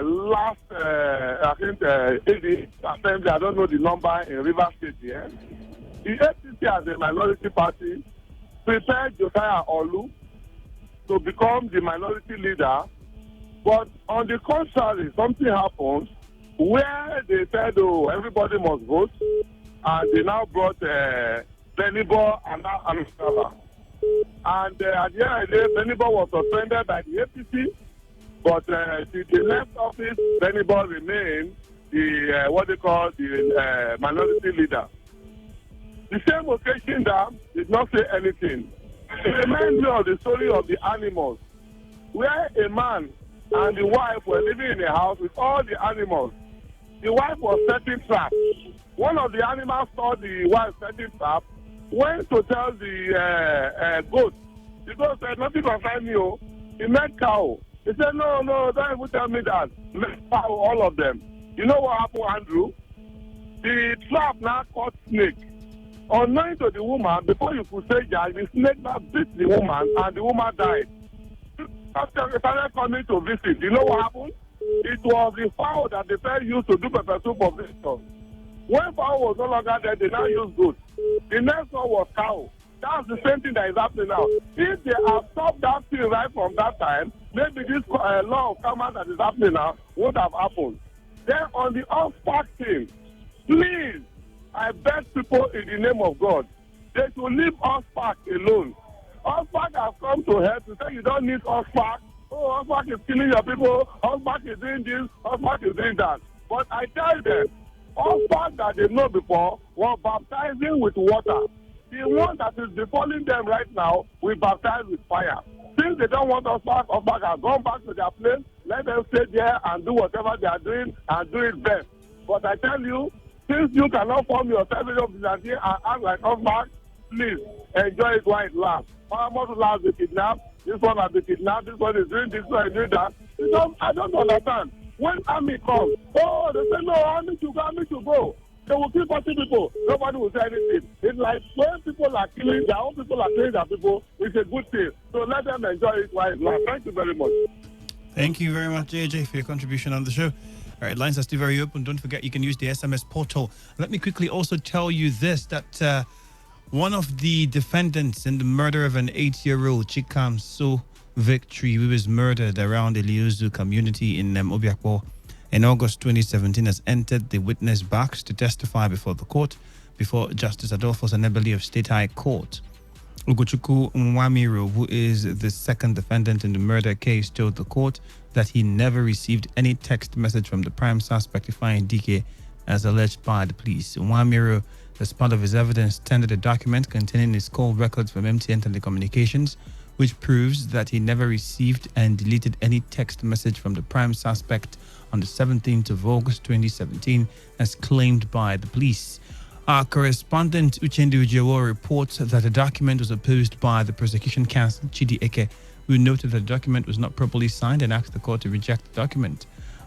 last, I think, assembly, I don't know the number in Rivers State here. The APC as a minority party prepared Josiah Olu to become the minority leader. But on the contrary, something happened where they said, oh, everybody must vote. And they now brought Benibo and Anusala. And at the end of the day, Benibo was suspended by the APC. But till the left office, Benibo remained the, what they call the minority leader. The same occasion that did not say anything. It reminds me of the story of the animals, where a man and the wife were living in a house with all the animals. The wife was setting traps. One of the animals saw the wife setting traps, went to tell the goat. The goat said, nothing concerns you. He met cow. He said, no, don't even tell me that. Met cow, all of them. You know what happened, Andrew? The trap now caught snake. Unknowing to the woman, before you could say that, the snake now bit the woman, and the woman died. After they started coming to visit, you know what happened? It was the fowl that they first used to do pepper soup for visitors. When fowl was no longer there, they now use goat. The next one was cow. That's the same thing that is happening now. If they have stopped that thing right from that time, maybe this law of karma that is happening now would have happened. Then on the off-pack thing, please, I beg people in the name of God, they should leave off-pack alone. Off-pack has come to help to say you don't need off-pack. Oh, off-pack is killing your people. Off-pack is doing this. Off-pack is doing that. But I tell them, off-pack that they know before were baptizing with water. The one that is befalling them right now, we baptize with fire. Since they don't want off-pack has gone back to their place. Let them stay there and do whatever they are doing and do it best. But I tell you, since you cannot form yourself in your vigilante and act like off-pack, please enjoy it while it lasts. Most last be kidnapped. This one has been kidnapped. This one is doing this one is doing that. I don't understand. When army comes, oh, they say no, army to go. They will keep watching people. Nobody will say anything. It's like when people are killing their own people are killing their people, it's a good thing. So let them enjoy it while it lasts. Thank you very much. Thank you very much, JJ, for your contribution on the show. All right, lines are still very open. Don't forget, you can use the SMS portal. Let me quickly also tell you this, that one of the defendants in the murder of an 8-year-old Chikamso Victory, who was murdered around the Liuzu community in Obiakpo in August 2017, has entered the witness box to testify before the court, before Justice Adolphus Anebeli of State High Court. Ugochukwu Nwamiro, who is the second defendant in the murder case, told the court that he never received any text message from the prime suspect defying DK as alleged by the police. Nwamiro, as part of his evidence, tendered a document containing his call records from MTN Telecommunications, which proves that he never received and deleted any text message from the prime suspect on the 17th of August 2017, as claimed by the police. Our correspondent Uchendu Ujewo reports that the document was opposed by the prosecution counsel Chidi Eke, who noted that the document was not properly signed and asked the court to reject the document.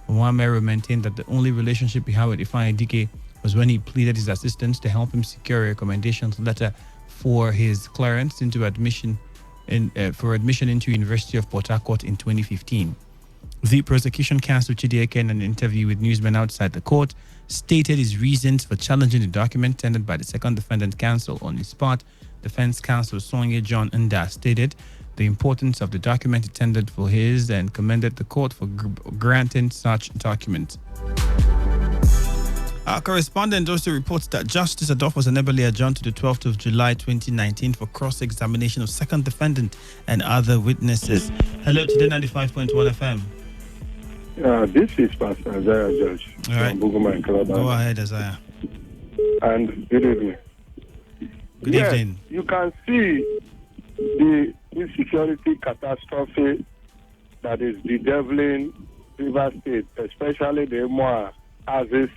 Nwamiro maintained that the only relationship he had with Ifeanyi Dike was when he pleaded his assistance to help him secure a recommendations letter for his clearance into admission into University of Port Harcourt in 2015. The prosecution counsel Chidieke, in an interview with newsmen outside the court, stated his reasons for challenging the document tendered by the second defendant counsel. On his part, defense counsel Sonye John Nda stated the importance of the document tendered for his and commended the court for granting such document. Our correspondent also reports that Justice Adolphus Anebeli adjourned to the 12th of July 2019 for cross-examination of second defendant and other witnesses. Hello, Today 95.1 FM. This is Pastor Isaiah Judge All right. from Buguma and Calabar. Go ahead, Isaiah. And good evening. Good evening. You can see the insecurity catastrophe that is bedeviling River State, especially the more Aziz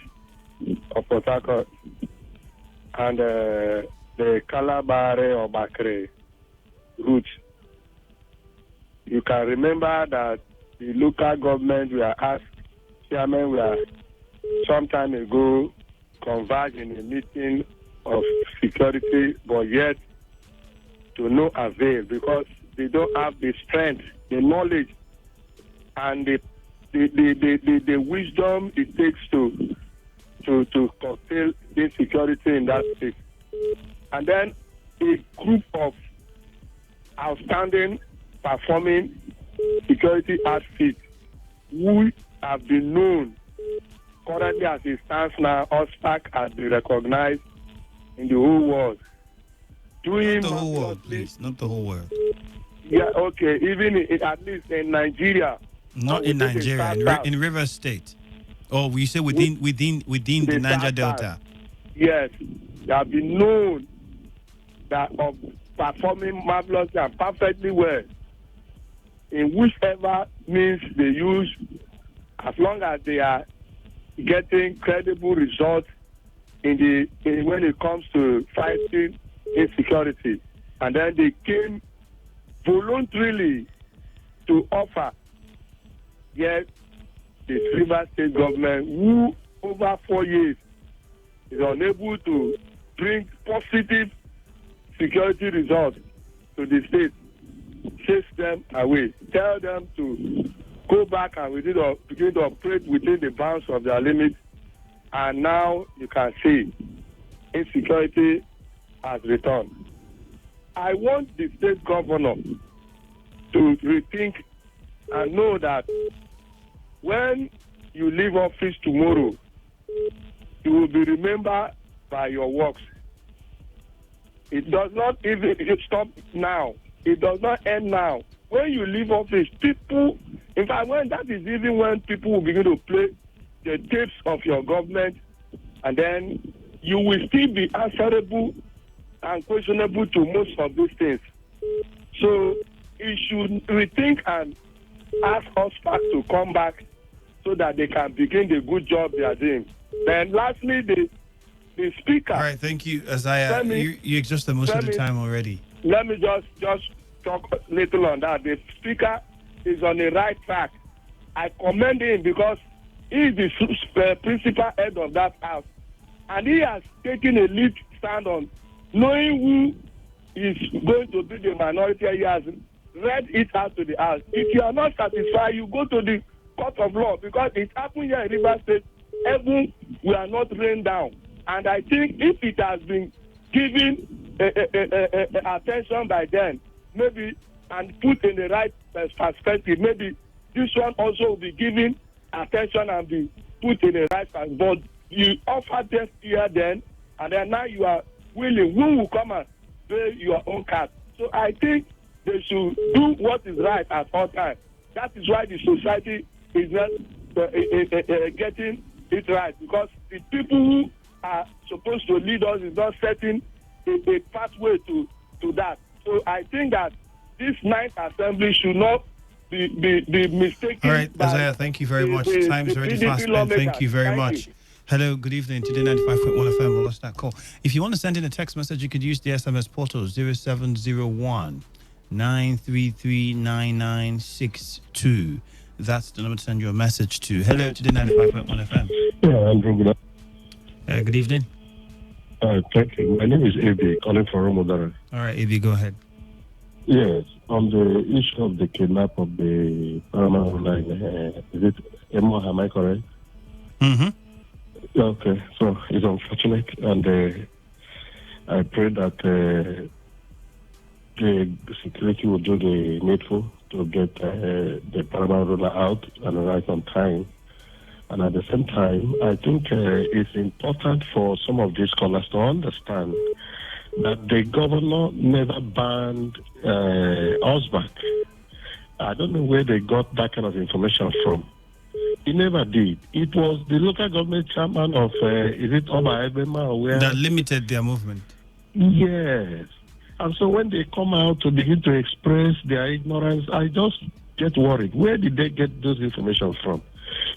of Port Harcourt and the Calabare or Bakre route. You can remember that the local government were asked, chairman were some time ago converged in a meeting of security, but yet to no avail because they don't have the strength, the knowledge, and the wisdom it takes to curtail insecurity in that state. And then a group of outstanding performing security outfits who have been known currently as it stands now, OSPAC has been recognized in the whole world. Not the whole world, please. Not the whole world. Yeah, okay. Even at least in Nigeria. Not in Nigeria, in River State. Oh, we say within the Niger Delta. Yes, they have been known that of performing marvelously and perfectly well. in whichever means they use, as long as they are getting credible results when it comes to fighting insecurity. And then they came voluntarily to offer. Yet the Rivers State government, who over 4 years is unable to bring positive security results to the state, chase them away, tell them to go back and begin to operate within the bounds of their limits. And now you can see insecurity has returned. I want the state governor to rethink and know that when you leave office tomorrow, you will be remembered by your works. It does not even stop now. It does not end now. When you leave office, people, in fact, that is even when people will begin to play the tapes of your government, and then you will still be answerable and questionable to most of these things. So you should rethink and ask us back to come back so that they can begin the good job they are doing. Then lastly, the speaker. All right, thank you, Isaiah. You exhausted most of the time already. Let me just talk a little on that. The speaker is on the right track. I commend him because he is the principal head of that house. And he has taken a lead stand on knowing who is going to be the minority. He has read it out to the house. If you are not satisfied, you go to the court of law, because it happened here in Rivers State. Heaven will not rain down. And I think if it has been given attention by them, maybe, and put in the right perspective, maybe this one also will be given attention and be put in the right perspective. But you offer this here then, and then now you are willing. Who will come and pay your own card? So I think they should do what is right at all times. That is why the society is not getting it right, because the people who are supposed to lead us is not setting a pathway to that. So I think that this 9th assembly should not be mistaken. All right, Isaiah, thank you very much. Time is already fast spent. Thank you very much. Hello, good evening. Today 95.1 FM. We lost that call. If you want to send in a text message, you could use the SMS portal 0701 933 9962. That's the number to send your message to. Hello, Today 95.1 FM. Yeah, Andrew, good evening. Thank you. My name is AB, calling from Romodara. All right, AB, go ahead. Yes, on the issue of the kidnap of the Paramount line, is it Emo, am I correct? Mm-hmm. Okay, so it's unfortunate, and I pray that the security will do the needful to get the Paramount ruler out and arrive on time. And at the same time, I think it's important for some of these scholars to understand that the governor never banned us back. I don't know where they got that kind of information from. He never did. It was the local government chairman of, is it Oba Ebema or where? That limited their movement. Yes. And so when they come out to begin to express their ignorance, I just get worried. Where did they get those information from?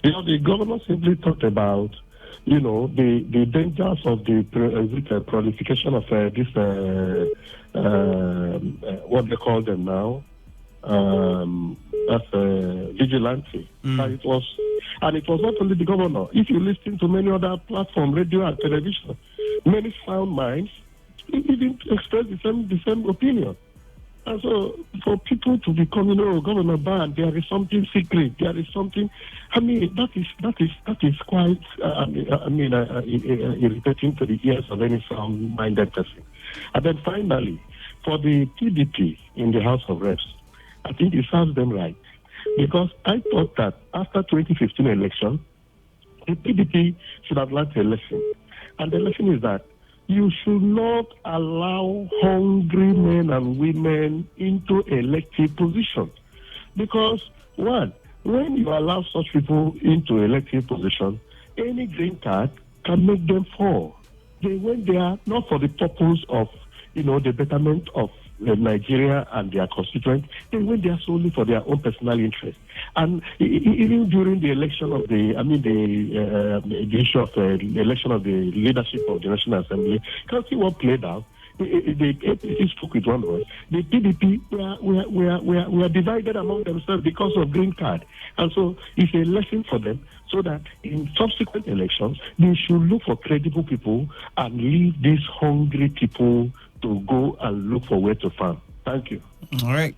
You know, the governor simply talked about, you know, the dangers of the proliferation of this, what they call them now, as vigilante. And it was not only the governor. If you listen to many other platforms, radio and television, many sound minds even express the same opinion. And so, for people to become, you know, governor banned, there is something secret. There is something. I mean, that is quite. Irritating to the ears of any sound-minded person. And then finally, for the PDP in the House of Reps, I think it serves them right, because I thought that after 2015 election, the PDP should have learned a lesson, and the lesson is that you should not allow hungry men and women into elective positions. Because, one, when you allow such people into elective position, any green card can make them fall. They went there not for the purpose of, you know, the betterment of Nigeria and their constituents. They went there solely for their own personal interest. And even during the election of the issue of the election of the leadership of the National Assembly, can't see what played out. The APC spoke with one voice. The PDP were divided among themselves because of green card. And so it's a lesson for them so that in subsequent elections, they should look for credible people and leave these hungry people to go and look for where to farm. Thank you. All right.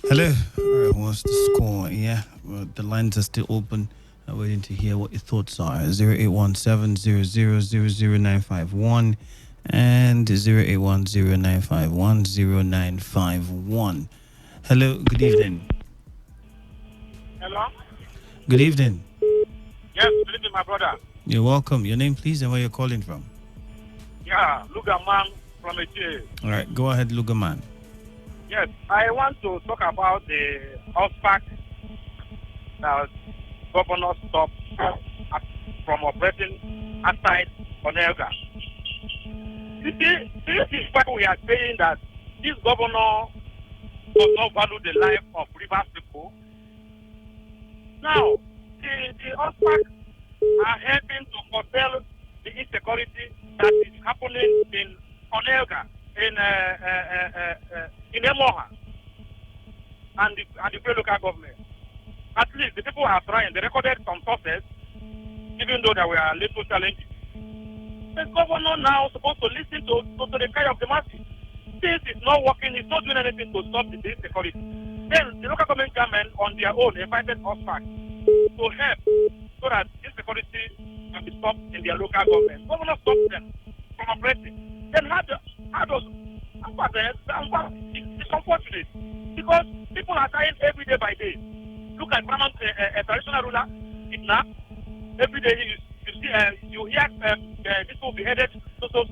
Hello. All right, what's the score? Yeah, well, the lines are still open. I'm waiting to hear what your thoughts are. 0817-000-0951 and 0810-951-0951. Hello, good evening. Hello? Good evening. Yes, good evening, my brother. You're welcome. Your name, please, and where you're calling from. Yeah, Lugaman from ATA. All right, go ahead, Lugaman. Yes, I want to talk about the OSPAC governor stopped from operating outside Onega. You see, this is why we are saying that this governor does not value the life of Rivers people. Now, the OSPAC are helping to curtail the insecurity that is happening in Onega, in Emoha, and the local government. At least the people are trying. They recorded some sources, even though there were little challenges. The governor now is supposed to listen to the cry of the masses. This is not working. It's not doing anything to stop the insecurity. Then the local government on their own invited us back to help so that insecurity can be stopped in their local government. Governor stopped them from operating. Then it's unfortunate because people are dying every day by day. Look at a traditional ruler kidnapped. Every day you see you hear this will be headed to place,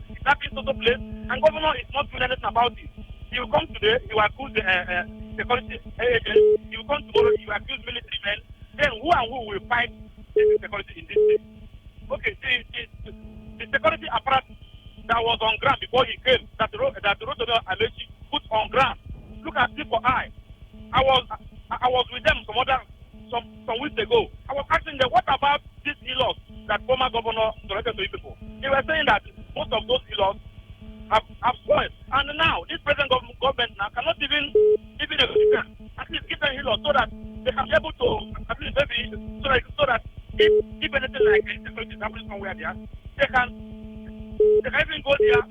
kidnapping to place, and governor is not doing anything about it. You come today, you accuse the security agents. You come tomorrow, you accuse military men. Then who and who will fight the security in this state? Okay, the security apparatus that was on ground before he came, that the road Amechi put on ground. Look at it for eye. I was with them some weeks ago. I was asking them, what about these e-laws that former governor directed to you people? They were saying that most of those e-laws have spoiled. And now, this present government now cannot even at least give them e-laws so that they can be able to, at least maybe, so that if anything like insecurity is happening somewhere there, they can even go there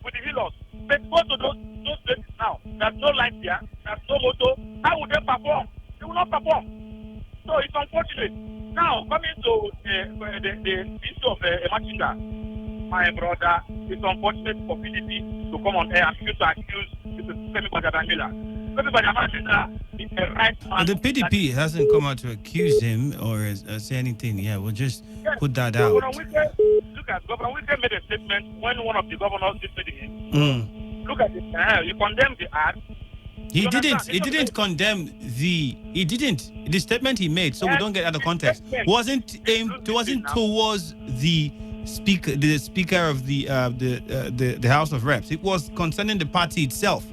with the e-laws. But go to those places now, there's no light there, there's no motor, how would they perform? They will not perform. So it's unfortunate. Now, coming to the issue of Emachinga, my brother, it's unfortunate for PDP to come on air and accuse Femi Gbajadamila. Femi Gbajadamila is a right man. The PDP hasn't come out to accuse him or say anything. Yeah, we'll just put that out. Look at Governor Wike made a statement when one of the governors visited him. Look at it. You condemn the act. He didn't condemn the statement he made, so we don't get out of context. Wasn't towards the speaker of the House of Reps. It was concerning the party itself.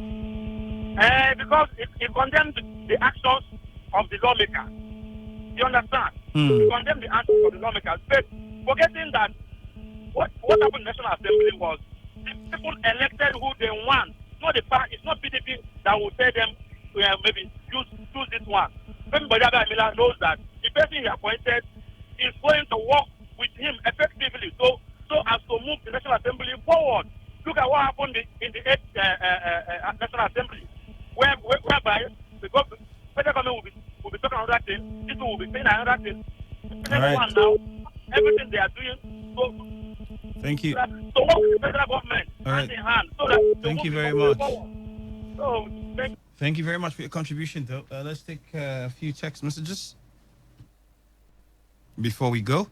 Because it condemned the actions of the lawmaker. You understand? It condemned the actions of the lawmakers, but forgetting that what happened in the National Assembly was the people elected who they want. It's not PDP that will tell them maybe choose this one. Femi Gbajadamila knows that the person he appointed is going to work with him effectively so as to move the National Assembly forward. Look at what happened in the 8th National Assembly, whereby the federal government will be talking another thing, people will be saying another thing. Everyone now, everything they are doing, thank you. So work with the federal government hand in hand so that thank you very much. So, thank you very much for your contribution, though. Let's take a few text messages before we go.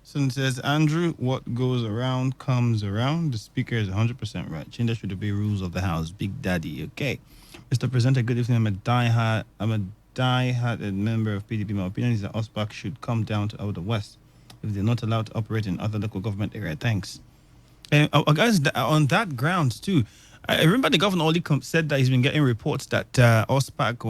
Someone says, Andrew, what goes around comes around. The speaker is 100% right. Change that should obey rules of the house. Big Daddy. Okay. Mr. Presenter, good evening. I'm a die-hearted member of PDP. My opinion is that OSPAC should come down to out the West if they're not allowed to operate in other local government area. Thanks. And guys, on that grounds too, I remember the governor only said that he's been getting reports that OSPAC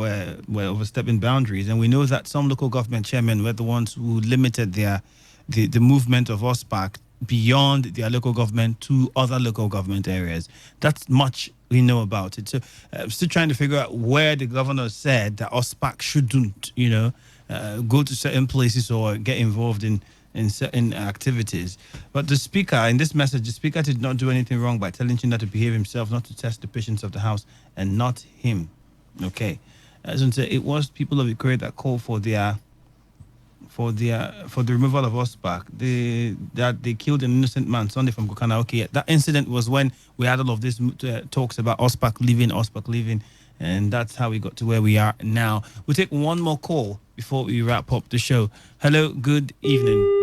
were overstepping boundaries, and we know that some local government chairmen were the ones who limited the movement of OSPAC beyond their local government to other local government areas. That's much we know about it. So I'm still trying to figure out where the governor said that OSPAC shouldn't, go to certain places or get involved in certain activities. But the speaker, in this message, the speaker did not do anything wrong by telling Chinda to behave himself, not to test the patience of the House, and not him. Okay. As I say, it was people of Ukraine that called for the removal of OSPAC. They killed an innocent man Sunday from Kokana. Okay, that incident was when we had all of these talks about OSPAC leaving, and that's how we got to where we are now. We'll take one more call before we wrap up the show. Hello, good evening.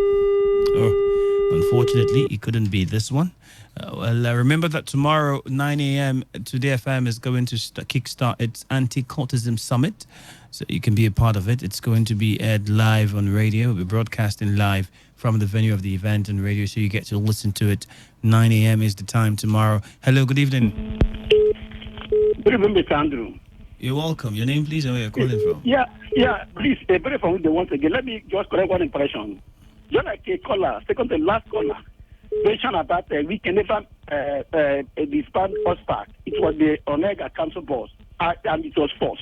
Unfortunately, it couldn't be this one. Remember that tomorrow, 9 a.m., Today FM is going to kickstart its Anti-Cultism Summit. So you can be a part of it. It's going to be aired live on radio. We'll be broadcasting live from the venue of the event on radio, so you get to listen to it. 9 a.m. is the time tomorrow. Hello, good evening. Good evening, Mr. Andrew. You're welcome. Your name, please, and where you're calling from. Yeah, please, very from the once again. Let me just correct one impression. Just like a caller, second to last caller, mentioned about we can never disband OSPAC. It was the Onega Council boss, and it was false.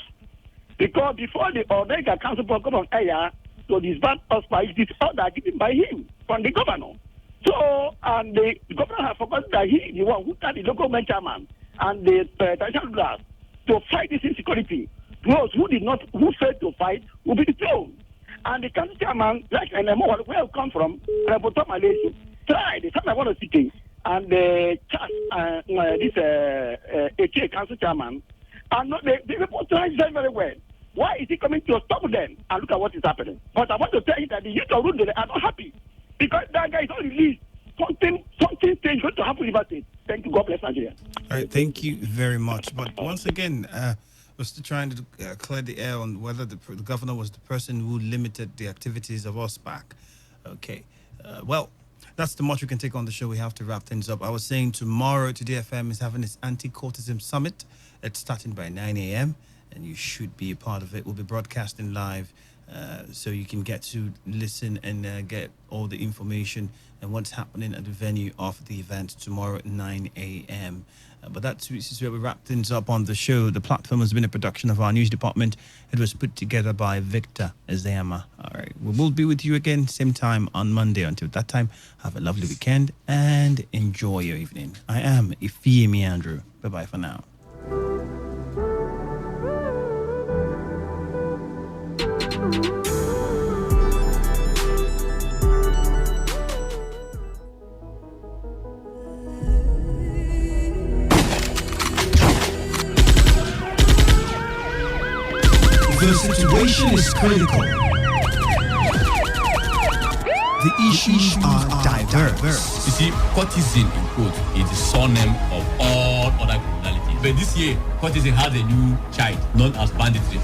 Because before the Onega Council boss come on air to disband OSPAC, it is order given by him from the governor. So, and the governor has forgotten that he the one who got the local government chairman and the traditional rulers to fight this insecurity. Those who failed to fight will be thrown. And the council chairman, like I know where I come from, Reboto Malaysia, tried, the time I want to speak, and the AK council chairman, and the report tried very, very well. Why is he coming to stop them? And look at what is happening. But I want to tell you that the youth of Rundele are not happy because that guy is not released. Something strange going to happen in State. Thank you. God bless Nigeria. All right, thank you very much. But once again, we're still trying to clear the air on whether the governor was the person who limited the activities of OSPAC. Okay. Well, that's the much we can take on the show. We have to wrap things up. I was saying tomorrow, Today FM is having its Anti-Cultism Summit. It's starting by 9 a.m., and you should be a part of it. We'll be broadcasting live, so you can get to listen and get all the information and what's happening at the venue of the event tomorrow at 9 a.m. But this is where we wrap things up on the show. The platform has been a production of our news department. It was put together by Victor Azema. All right, we will be with you again same time on Monday. Until that time, have a lovely weekend and enjoy your evening. I am Ifeemi Andrew. Bye-bye for now. The situation is critical. The issues are diverse. You see, courtesan in quote is the surname of all other criminalities. But this year, courtesan has a new child known as banditry.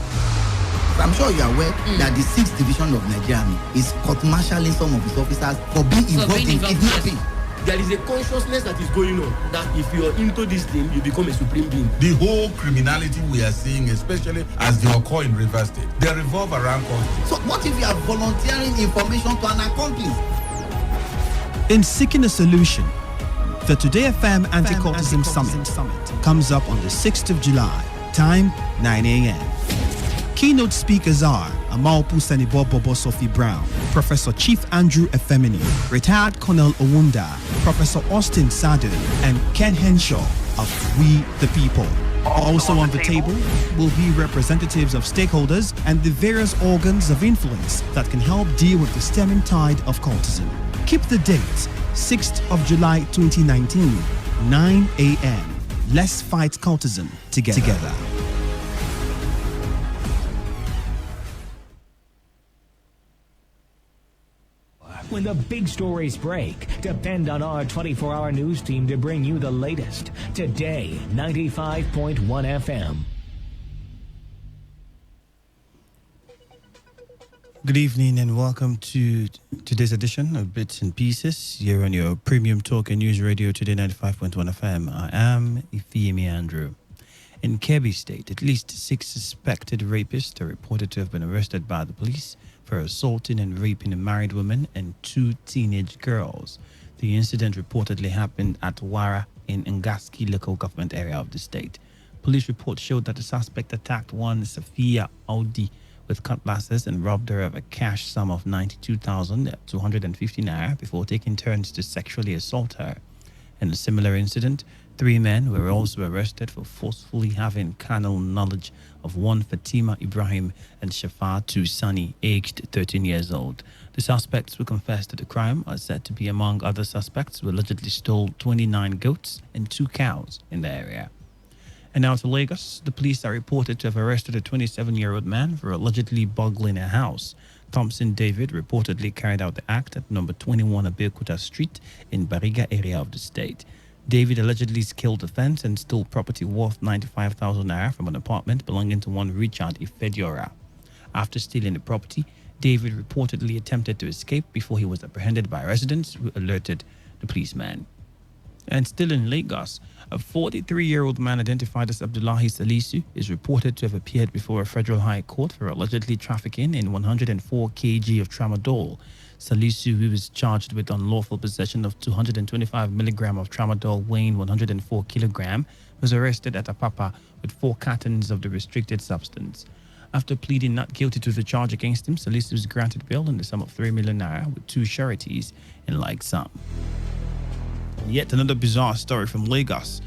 I'm sure you are aware that the 6th Division of Nigeria Army is court-martialing some of its officers for being involved in kidnapping. There is a consciousness that is going on that if you're into this thing, you become a supreme being. The whole criminality we are seeing, especially as they occur in River State, they revolve around culture. So what if you are volunteering information to an accomplice? In seeking a solution, the Today FM Anti-Cultism Summit comes up on the 6th of July, time 9 a.m. Keynote speakers are Amalpu Senibo Bobo Sophie Brown, Professor Chief Andrew Efemini, Retired Colonel Owunda, Professor Austin Sadden, and Ken Henshaw of We the People. Also on the table will be representatives of stakeholders and the various organs of influence that can help deal with the stemming tide of cultism. Keep the date, 6th of July 2019, 9 a.m. Let's fight cultism together. When the big stories break, depend on our 24-hour news team to bring you the latest. Today, 95.1 FM. Good evening and welcome to today's edition of Bits and Pieces here on your premium talk and news radio Today 95.1 FM. I am Ifeemi Andrew. In Kebbi State, at least 6 suspected rapists are reported to have been arrested by the police for assaulting and raping a married woman and 2 teenage girls. The incident reportedly happened at Wara in Ngaski local government area of the state. Police reports showed that the suspect attacked one Safia Audi with cutlasses and robbed her of a cash sum of 92,250 naira before taking turns to sexually assault her. In a similar incident, 3 men were also arrested for forcefully having carnal knowledge of one Fatima Ibrahim and Shafa Sani, aged 13 years old. The suspects who confessed to the crime are said to be among other suspects who allegedly stole 29 goats and 2 cows in the area. And now to Lagos, the police are reported to have arrested a 27-year-old man for allegedly burgling a house. Thompson David reportedly carried out the act at number 21 Abeokuta Street in Bariga area of the state. David allegedly scaled the fence and stole property worth 95,000 naira from an apartment belonging to one Richard Ifediora. After stealing the property, David reportedly attempted to escape before he was apprehended by residents who alerted the policeman. And still in Lagos, a 43-year-old man identified as Abdullahi Salisu is reported to have appeared before a federal high court for allegedly trafficking in 104 kg of tramadol. Salisu, who is charged with unlawful possession of 225 milligram of tramadol weighing 104 kilogram, was arrested at Apapa with 4 cartons of the restricted substance. After pleading not guilty to the charge against him, Salisu was granted bail in the sum of 3 million naira with 2 sureties in like sum. Yet another bizarre story from Lagos.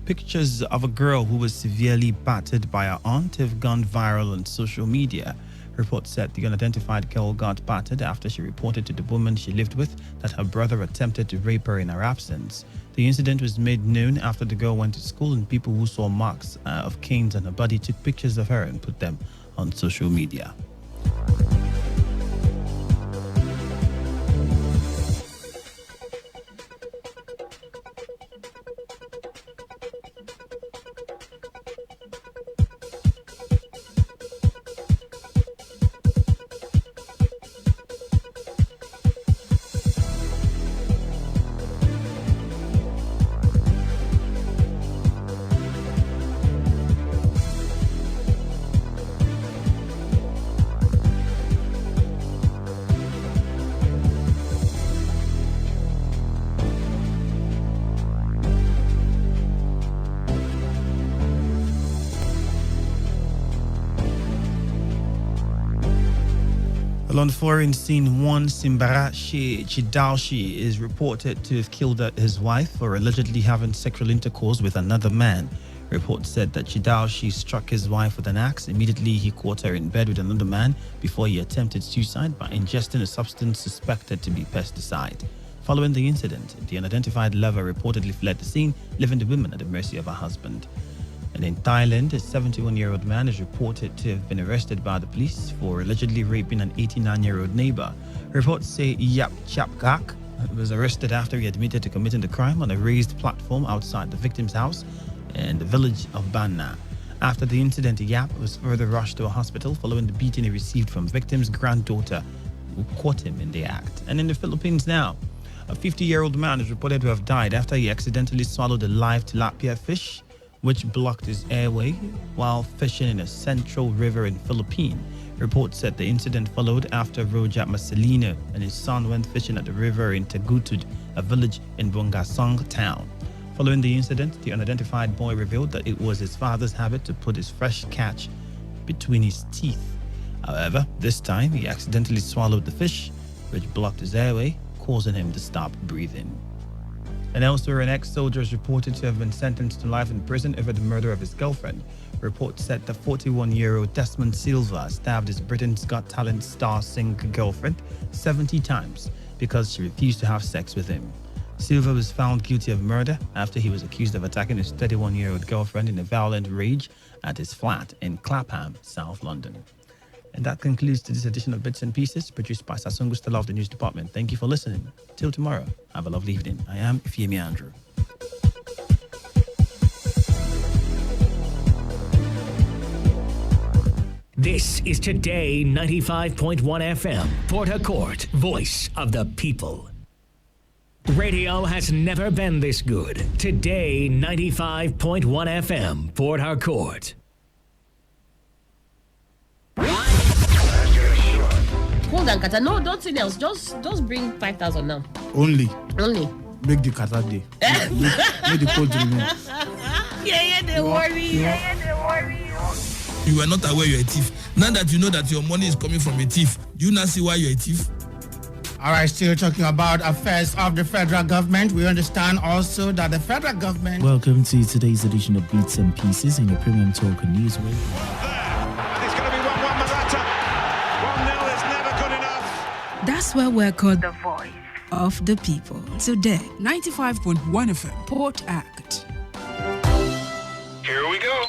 Pictures of a girl who was severely battered by her aunt have gone viral on social media. Reports said the unidentified girl got battered after she reported to the woman she lived with that her brother attempted to rape her in her absence. The incident was made known after the girl went to school and people who saw marks of canes on her body took pictures of her and put them on social media. On the foreign scene, one Simbarashi Chidalshi is reported to have killed his wife for allegedly having sexual intercourse with another man. Reports said that Chidalshi struck his wife with an axe. Immediately, he caught her in bed with another man before he attempted suicide by ingesting a substance suspected to be pesticide. Following the incident, the unidentified lover reportedly fled the scene, leaving the woman at the mercy of her husband. And in Thailand, a 71-year-old man is reported to have been arrested by the police for allegedly raping an 89-year-old neighbor. Reports say Yap Chapkak was arrested after he admitted to committing the crime on a raised platform outside the victim's house in the village of Banna. After the incident, Yap was further rushed to a hospital following the beating he received from victim's granddaughter, who caught him in the act. And in the Philippines now, a 50-year-old man is reported to have died after he accidentally swallowed a live tilapia fish, which blocked his airway while fishing in a central river in Philippines. Reports said the incident followed after Roja Marcelino and his son went fishing at the river in Tagutud, a village in Bungasong town. Following the incident, the unidentified boy revealed that it was his father's habit to put his fresh catch between his teeth. However, this time he accidentally swallowed the fish, which blocked his airway, causing him to stop breathing. And elsewhere, an ex-soldier is reported to have been sentenced to life in prison over the murder of his girlfriend. Reports said the 41-year-old Desmond Silva stabbed his Britain's Got Talent star singer girlfriend 70 times because she refused to have sex with him. Silva was found guilty of murder after he was accused of attacking his 31-year-old girlfriend in a violent rage at his flat in Clapham, South London. And that concludes this edition of Bits and Pieces, produced by Sasungu Stella of the News Department. Thank you for listening. Till tomorrow, have a lovely evening. I am Ifeemi Andrew. This is Today 95.1 FM, Port Harcourt, voice of the people. Radio has never been this good. Today 95.1 FM, Port Harcourt. Hold on, Kata. No, don't say else. Just bring 5,000 now. Only. Make the Kata day. Make the code remain. They worry. You were not aware you're a thief. Now that you know that your money is coming from a thief, do you not see why you're a thief? All right, still talking about affairs of the federal government. We understand also that the federal government... Welcome to today's edition of Beats and Pieces in your premium talk and news radio. That's why we're called the voice of the people. Today, 95.1 FM, Port Act. Here we go.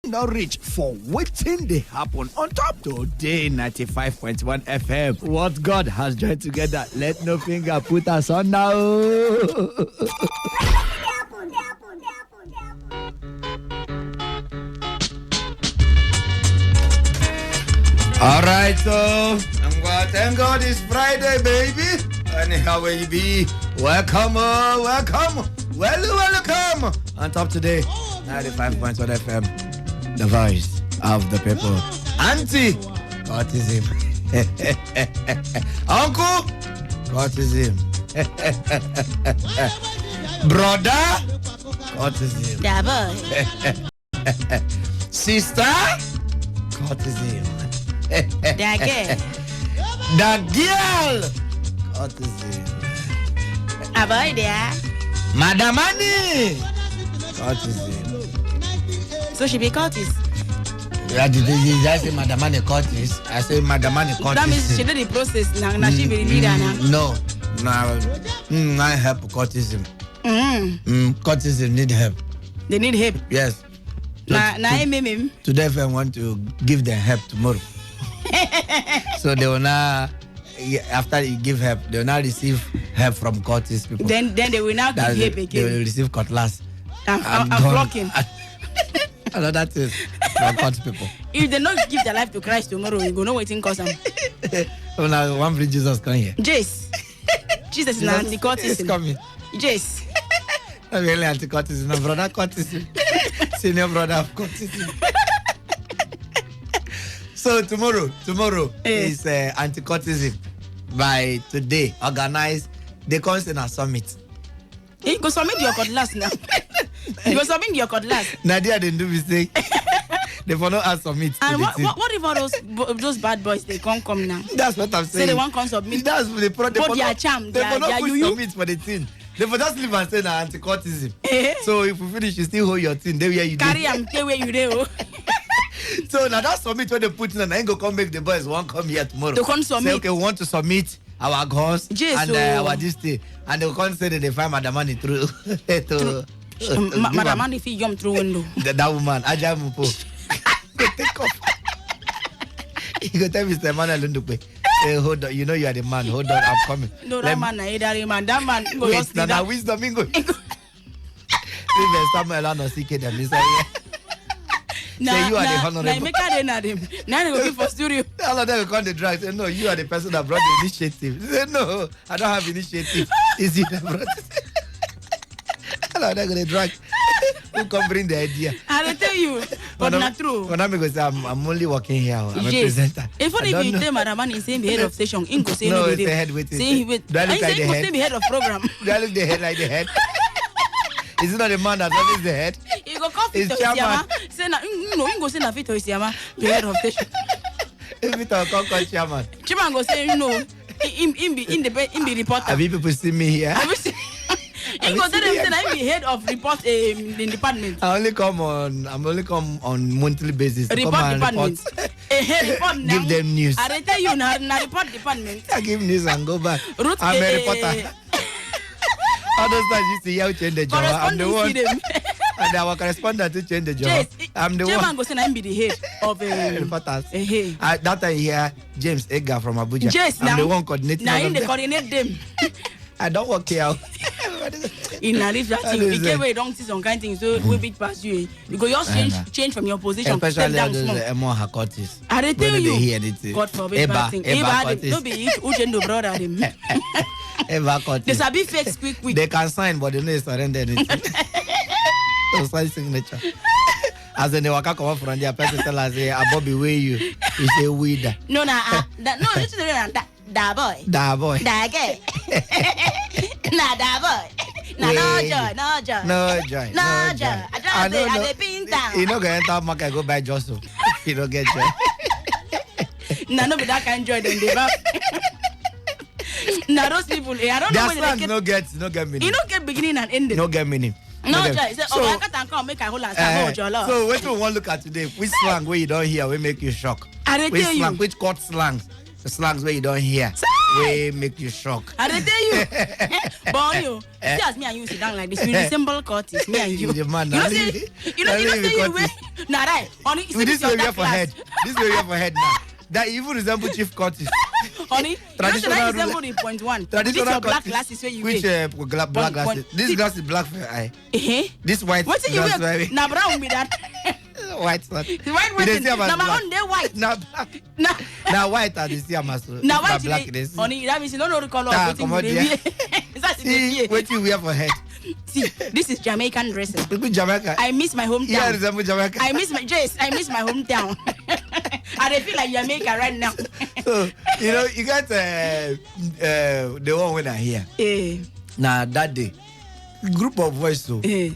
Now reach for waiting they happen on top Today 95.1 FM. What God has joined together, let no finger put us on now. All right, so thank God it's Friday, baby. Anyhow, where you be? Welcome. Welcome on top today 95.1 FM. The voice of the people. Auntie, courtism. Uncle, courtism. Brother, courtism. Yeah, boy. Sister, courtism. That girl. The girl, courtism. Avoid there. Madam Annie, courtism. So she be Curtis. Did I say Madam Annie Curtis? I say Madam Annie Curtis. That means she did the process now. She be the leader now. No, I help courtism. Courtism need help. They need help. Yes. Today, if I want to give them help tomorrow, so they will now. After you give help, they will now receive help from courtis people. Then they will now give help again. They will receive cutlass. I'm flocking. Another thing from court people. If they not give their life to Christ tomorrow, you go know waiting cause them. Oh, now one bring Jesus come here. Jesus is an anti-courtis. Coming. Jesus. Not really anti-courtism, no brother courtism. Senior brother of courtism. So tomorrow is anti-courtism by today. Organized. They come in a summit. You go submit your cutlass now. You go submit your cutlass. Nadia didn't do mistake. They follow us submit. And what if all those bad boys they come now? That's what I'm saying. Say they won't come submit. That's the product. But they are charmed. They will not put submit for the thing. They will just leave and say na anti-courtism. So if we finish, you still hold your thing. They where you carry am stay where you dey. So now that submit when they put in, and I ain't go come make the boys won't come here tomorrow. They can't submit. Say okay, we want to submit our guns and our this thing, and they can't say that they find Madam Annie through. Madam Annie fit jump through window. That woman, Aja Mupo. Go take off. You go tell Mr. Emmanuel Lundupe. Say, hold on, you know you are the man. Hold on, I'm coming. No, that man, that man. Wait, now wisdom, Ingo. Leave Samuel and CK them. Say you are the honorable. Now make them. Now they go be for studio. All of them will come the drag. Say no, you are the person that brought the initiative. Say no, I don't have initiative. It's you that brought it. All of them go the drag. Who come bring the idea? I tell you, but not true. When I'm going to say I'm only working here. I'm a presenter. If only you tell Madam Annie say be head of station, Ingo say no. It's the head with it. Say wait. Do I look like the head? Say be head of program. Do I look the head like the head? Is it not the man that's always the head? You go come to Isiama. Say na no, Ingo say na fit to Isiama be head of station. If it all come chairman. Chairman go say no. In be reporter. Have you people seen me here? Ingo tell them say I be head of report in department. I'm only come on monthly basis. Report department. Report now. Give them news. I tell you na report department. I give news and go back. I'm a reporter. All those times you see how change the job. I'm the one. And our correspondent to change the job. Yes, I'm the Chairman one. Go say I be the head of reporters. That time here, James Edgar from Abuja. Yes, I'm the one coordinating. Now they coordinate them. I don't work here. In a life that thing, you get where you don't see some kind of things, so we big past you. You go just change from your position. Especially those more Hakotis. I tell you, God forbid bad thing. Don't be Uchendo brother them. There's a big fake quick. They can sign, but they don't surrender anything. Don't sign signature. As in the waka come up from their person tell us, "I Bobby way you say weed." No, this is the da boy. Da boy. Da gay. Nah, da boy. Nah, no joy. I don't pin down. You know, go enter market, go buy Joseph. You don't get joy. Nah, no be that kind of joy then they back. Now those people, I don't know when they get. No get meaning. You don't get beginning and ending. No get meaning. No joy. So I can't come make a whole lot of joy. So what we want to look at today? Which slang where you don't hear will make you shock? Which slang? Which court slangs? The slangs where you don't hear will make you shock. I tell you. But you, see as me and you sit down like this, we resemble courtis, me and you. The man, you know say you way. Nah, right. Honey, this way we have for head. This way we have for head now. That even resemble Chief Curtis. Honey, traditional resemble the point one. Traditional black glasses where you which black glasses? This glass is black for your eye. This white glass. What you wear? Now brown be that. White not. White one. Now my own they white. Now black. Now white are the same as now white black. Honey, that means you don't know the color of what you wear for head. See, this is Jamaican dressing. Jamaica. I miss my hometown. Yeah, resemble Jamaica. I miss my hometown. I feel like Jamaica right now. So, you got the one when I hear. Now, that day, group of boys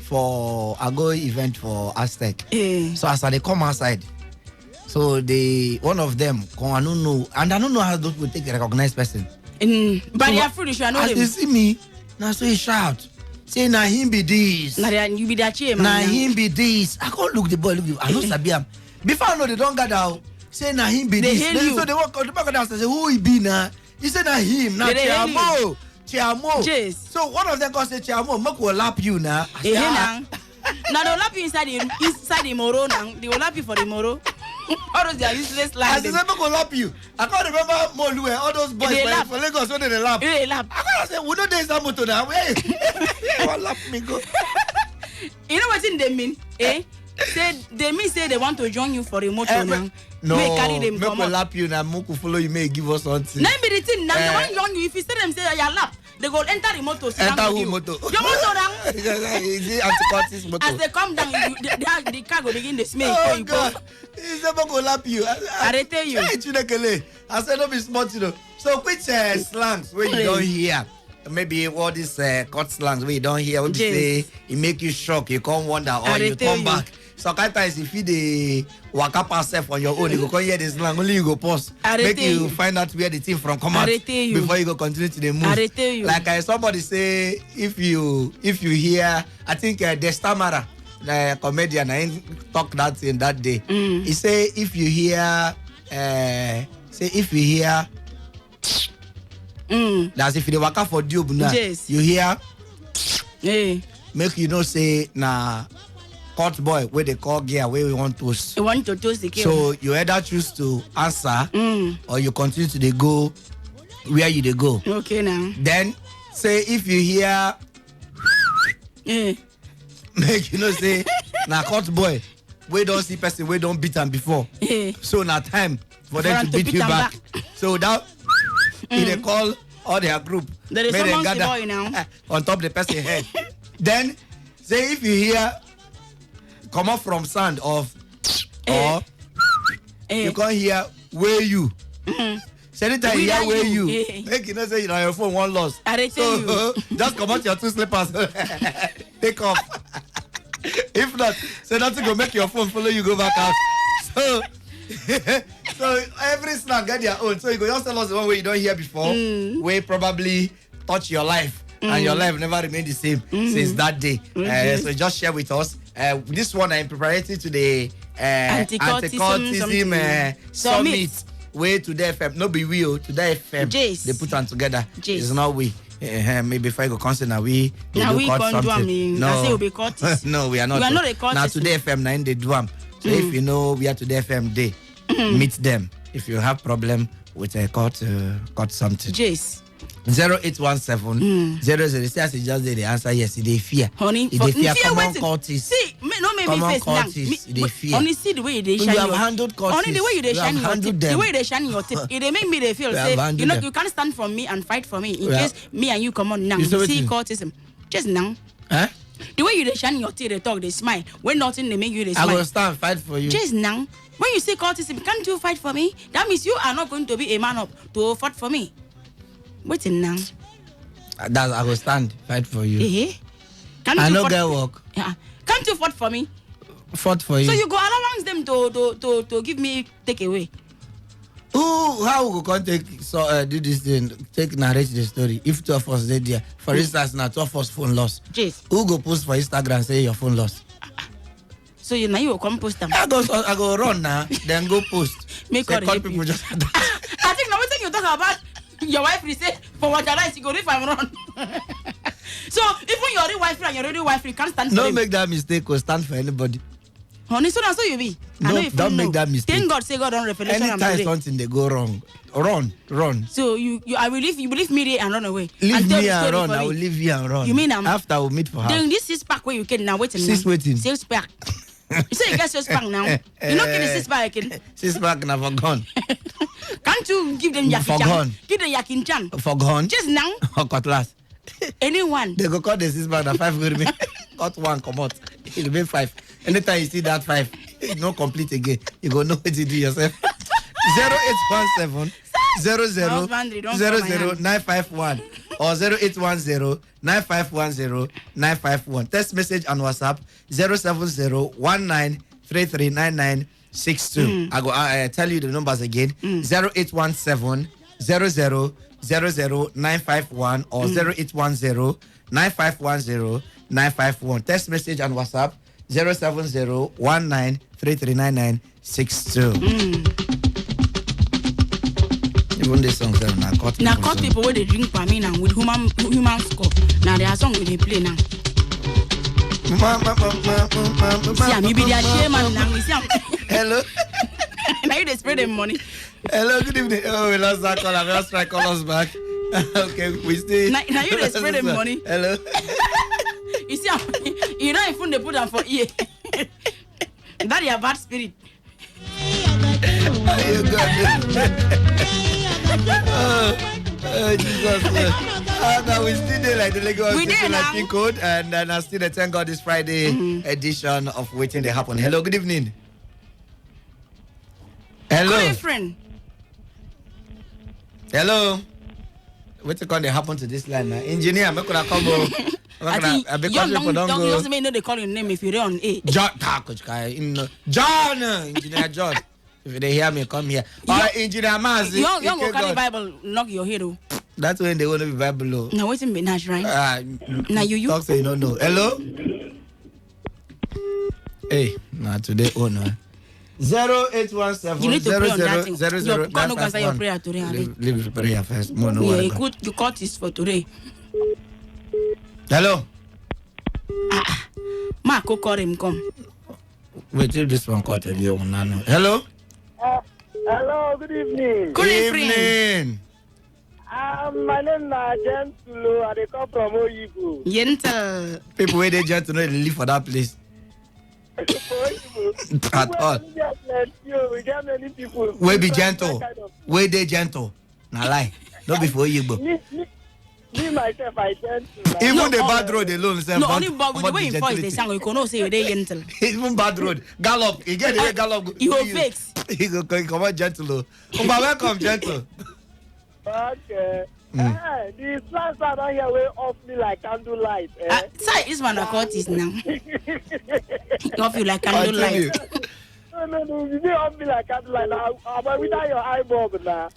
for a go event for Aztec. So, as they come outside, so one of them, I don't know how those people take a recognized person. But they are foolish, I know them. As they see me, now so he shout. Say, na him be this. Nah, you be that chair, man. Na him be this. I can't look the boy, I know Sabiam. Before I know they don't gather out. Say, na him be this. So they walk out the back of the house and say, who he be now? He said, na him. Na Chiamo. Yes. So one of them can say, Chiamo, Mok will lap you now. Now they'll lap you inside the moro now. They will lap you for the moro. All those are useless lines. I said, Mok will lap you. I can't remember Molu, all those boys for Lagos when they lap. They lap. I can't say, we don't dance that motor now. Hey, what lap me go? You know what they mean? They say they want to join you for a motor now. No, may carry them make will lap you now. Moku follow you, may give us something. Now be the thing. Now they want join you. If you say them say you lap, they go enter the motor. Enter who motor? Your motor now. Is it anti-cortis motor? As they come down, the car go begin to smell. Oh God! He's never gonna lap you. I tell you. I said don't be smart, So which slangs where you don't hear? Maybe all these cut slangs where you don't hear. What you say? It make you shock. You can't wonder or you come back. So sometimes if you the waka pass on your own, you go hear this slang. Only you go pause. Make you find out where the thing from come out before you go continue to the move. Like somebody say, if you hear, I think Destamara, the comedian, I ain't talk that thing that day. He say if you hear, that's if you waka for Diob now, you hear, make you know say na. Hot boy where they call gear where we want toast. You want to toast the game. So you either choose to answer or you continue to go where you go. Okay now. Then say if you hear make you know say na hot boy we don't see person we don't beat them before. So now time for them to beat you back. So that they call all their group. There is someone boy now on top the person head. Then say if you hear come up from sound of or you can't hear where you. So anytime you hear where you, make you know say you on your phone one loss. So just come out your two slippers. Take off. If not, say nothing go make your phone follow you go back out. So every slang get their own. So you go just tell us the one way you don't hear before, where probably touch your life. And your life never remained the same since that day. So just share with us. This one I'm preparatory to the anti-cultism summit. Way Today FM, no be we Today FM. They put them together. It's not we. Maybe if I go constant now we can't do no. I say we'll be cultists. No, we are not. We are not a cultist. Now Today FM 9 they do them. So if you know we are Today FM day, meet them. If you have problem with a cut something. 0817 00. See, as you just did the answer, yes, they fear. Honey, they fear common cultists. See, no, maybe face now. They fear. Only see the way they shine. You have handled cultists. Only the way you shine your teeth. The way they shine your teeth. It make me they feel say, you can't stand for me and fight for me in case me and you come on now. You see cultism. Just now. Huh? The way you shine your teeth, they talk, they smile. When nothing, they make you they smile. I will stand fight for you. Just now. When you say cultism, can't you fight for me? That means you are not going to be a man up to fight for me. Waiting now. That I will stand fight for you. Can't I you no get work. Yeah. Can't you fight for me? Fight for you. So you go allowance them to give me take away. How we can take do this thing? Take narrate the story. If 2 of us did there, for instance, now 2 of us phone lost. Who go post for Instagram say your phone lost? So you will come post them. I go run now, then go post. Make all call people just. I think now what thing you talk about. Your wife will say, for what I you go if I'm wrong. So, even your real wife and your real wife, you can't stand for Don't him. make that mistake or stand for anybody. Honey, so that's how you be. No, don't make that mistake. Thank God, say God on revelation. Anytime something they go wrong, run. So, you leave me there and run away. Leave me and run. I will leave you and run. You mean after we'll meet for her. Then this 6-pack where you can now waiting. 6-pack. You say you get 6-pack now. You don't get the 6-pack again. 6-pack now for gone. Can't you give them yakin chan? Give them yakin chan. For gone? Just now. Cutlass. Anyone. They go call the 6 bag, 5 go remain. Cut 1, come out. It remain 5. Anytime you see that 5, it's not complete again. You go know what to do yourself. 0817 00 951 or 0810 9510 951. Text message and WhatsApp 07019339962. I tell you the numbers again. 0817 00 951 or 0810 9510 951. Text message and WhatsApp 07019339962. Even this song now cut people where they drink for me now with human score. Now there are songs they play now. See, I'm be their chairman now. Hello. Now you they spread them money. Hello, good evening. Oh, we lost that call. Let's try call us back. Okay, we stay. Now you they spread them money. Hello. You see, you know if they put them for ear. That is a bad spirit. You got oh, Jesus. Now we still there like the Lagos City code, and I still thank God this Friday edition of Waiting They Happen. Hello, good evening. Hello. Good friend. Hello. What's going to happen to this line now? Engineer, I'm not going to come over. I don't know they call your name if you're on A. John, Engineer John. If they hear me, come here. Engineer Mazi. You don't carry Bible, knock your head. That's when they want to be Bible low. No, wait a minute, right? Now you. Talk so you don't know. Hello? Hey, not today, oh no. 0817 you need to pray on that thing. 00 You can't answer your prayer today. Leave the prayer first. You cut this for today. Hello? Marco call him, come. Wait till this one cut you. Hello? Hello, good evening. Good evening. My name is Gentle. I come from Oyibo. Gentle. People where they gentle know they live for that place. At all. We get many people. Where be gentle? Where they gentle? Nah lie. Don't be for Oyibo. Me myself, I gentle. Even the bad road alone. No, only but with the way you voice the song, you can say you're gentle. Even bad road. Gallop. You get the way gallop. You will fix. You go come on gentle. Welcome gentle. Okay. The plants are not here way off me like candlelight. Sorry, this one I caught is now. Off you like candlelight. No, you didn't off me like candlelight. I'm without your eye bulb now.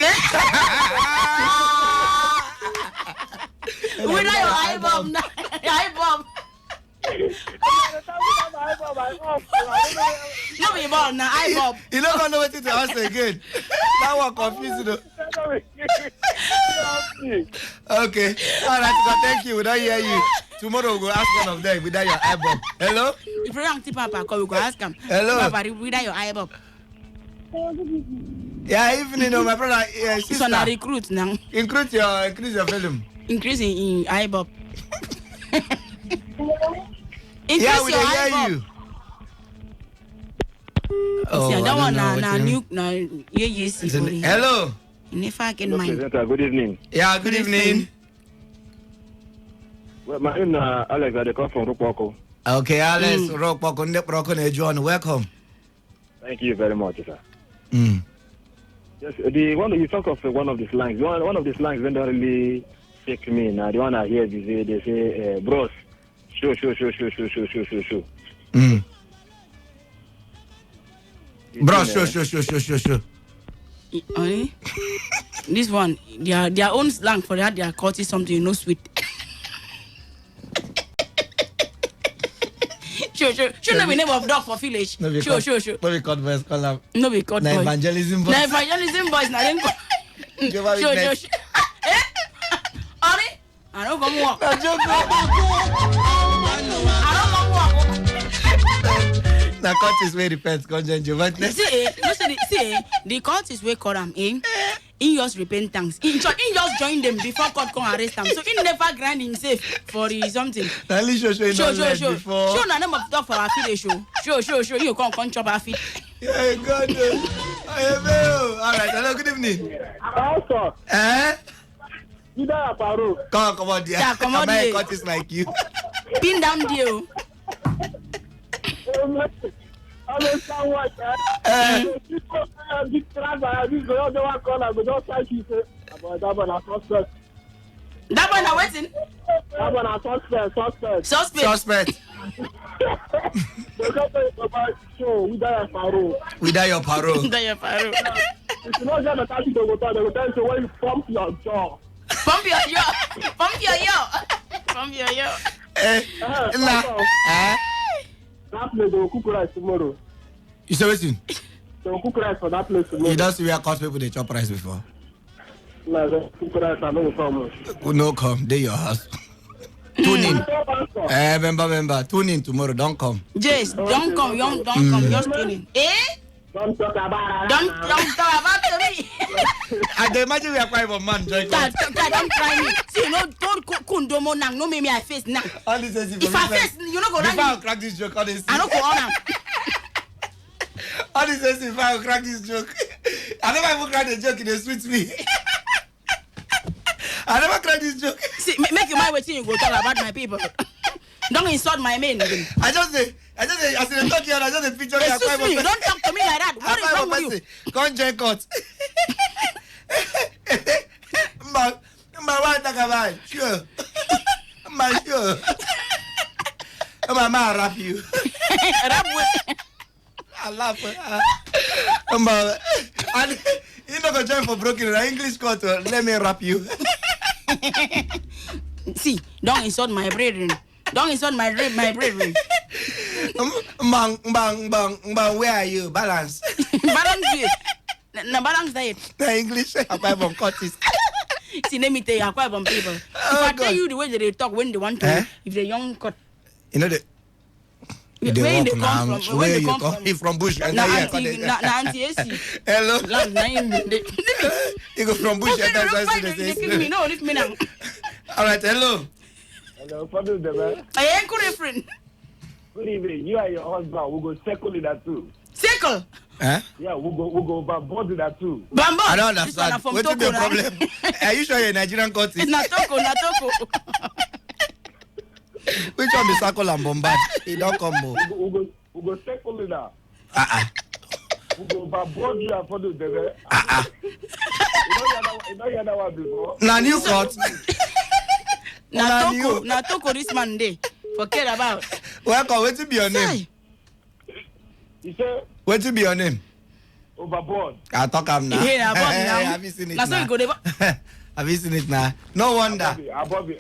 Without your eye bulb now. Eye bulb. No, be bulb now. Eye bulb. You don't know what to ask again. That one confused you. Okay. All right, so thank you. We don't hear you. Tomorrow we'll ask one of them without your eye bulb. Hello? If you don't tip Papa, we go ask him. Hello? Papa, without your eye bulb. Yeah, evening, my brother. This one I recruit now. Increase your film. Increasing in eye bulb. Yeah, we hear you. Oh, that one now new yes. Hello. Never can mind. Good evening. Yeah, good evening. Well, my name is Alex. I come from Rokpoko. Okay, Alex, Rokpoko, John, welcome. Thank you very much, sir. Yes, you talk of one of the slangs. One of the slangs when they really take me now. The one I hear they say, bros, show. Bro, show. This one, their own slang for that, they are called it something no sweet. Sure. No be name of dog for village. Sure. No be called boys, call them. No be called boys. Evangelism boys. Evangelism boys, na them. Sure. Ari, I don't come walk. I don't come walk. The court is where repent, conscience, see, the court is where call them in just repentance. In just join them before court come arrest them. So he never grant himself for something. Show. Show na name of dog for our feed show. Show. You come chop our feet. Yeah, God. All right. Hello. Good evening. Also. You don't have paro. Come on, dear. Yeah, come on, My dear. cut is like you. Pin down deal. I don't know what. This class, this girl, they want to call. I go just like you say. That one, I suspect. That one, I waiting. That one, I suspect. Suspect. They don't say about show. We die at paro. Without your paro. Without your paro. If you don't get the taxi, they will tell you when you pump your jaw. Pump your yo. Pump your yo. Pump your yo. That place, they will cook rice tomorrow. You say listen. They will cook rice for that place tomorrow. You don't see where cost people they chop rice before. No, they cook rice, I know come. No come, they your house. Tune in. Remember. Tune in tomorrow. Don't come. Jace, don't come. Don't come. Just tune in. Don't talk about it. Don't talk about me. I can imagine we are quite a man. Don't try me. See, don't kundomo nang. No, me I face now. If I face, you know go down. If I crack this joke, honestly. I don't go on. Honestly, if I crack this joke, I never even crack the joke. It sweets me. I never crack this joke. See, make your mind waiting. You go talk about my people. Don't insult my men. I just say, as in talk here, I just picture you. Excuse me, don't talk to me like that. What is wrong with you? Come join court. Why talk about? Sure. Sure. Mama, rap you. Rap with. I laugh. And you not gonna join for broken English court. Let me rap you. See, don't insult my brethren. Don't insult my brethren. Bang, where are you? Balance. Balance it. Balance diet. The English, I from Curtis. See, let me tell you, I quite from people. If I tell you the way that they talk when they want to, if they're young cut. You know the. Where they come from? Where they come from? He from Bush. Na auntie AC. Hello. You go from Bush. Me no, leave me now. All right, hello. Hello, what is the man? I ain't good friend. Good evening. You and your husband, we'll go circle in that too. Circle? Yeah, we'll go overboard in that too. Bamboo? I don't understand. What's the problem? Are you sure you're a Nigerian country? It's not Toko. Which one be circle and bombard? He don't come more. We'll go circle in that. We'll go overboard you and follow the man. You know you that one before? Now new court. Na Toko this Monday. Forget about. Welcome. What to be your name? You say? What to be your name? Overboard. I talk am now. Yeah, now. Have you seen it now? Have you seen it now? No wonder. Bobby,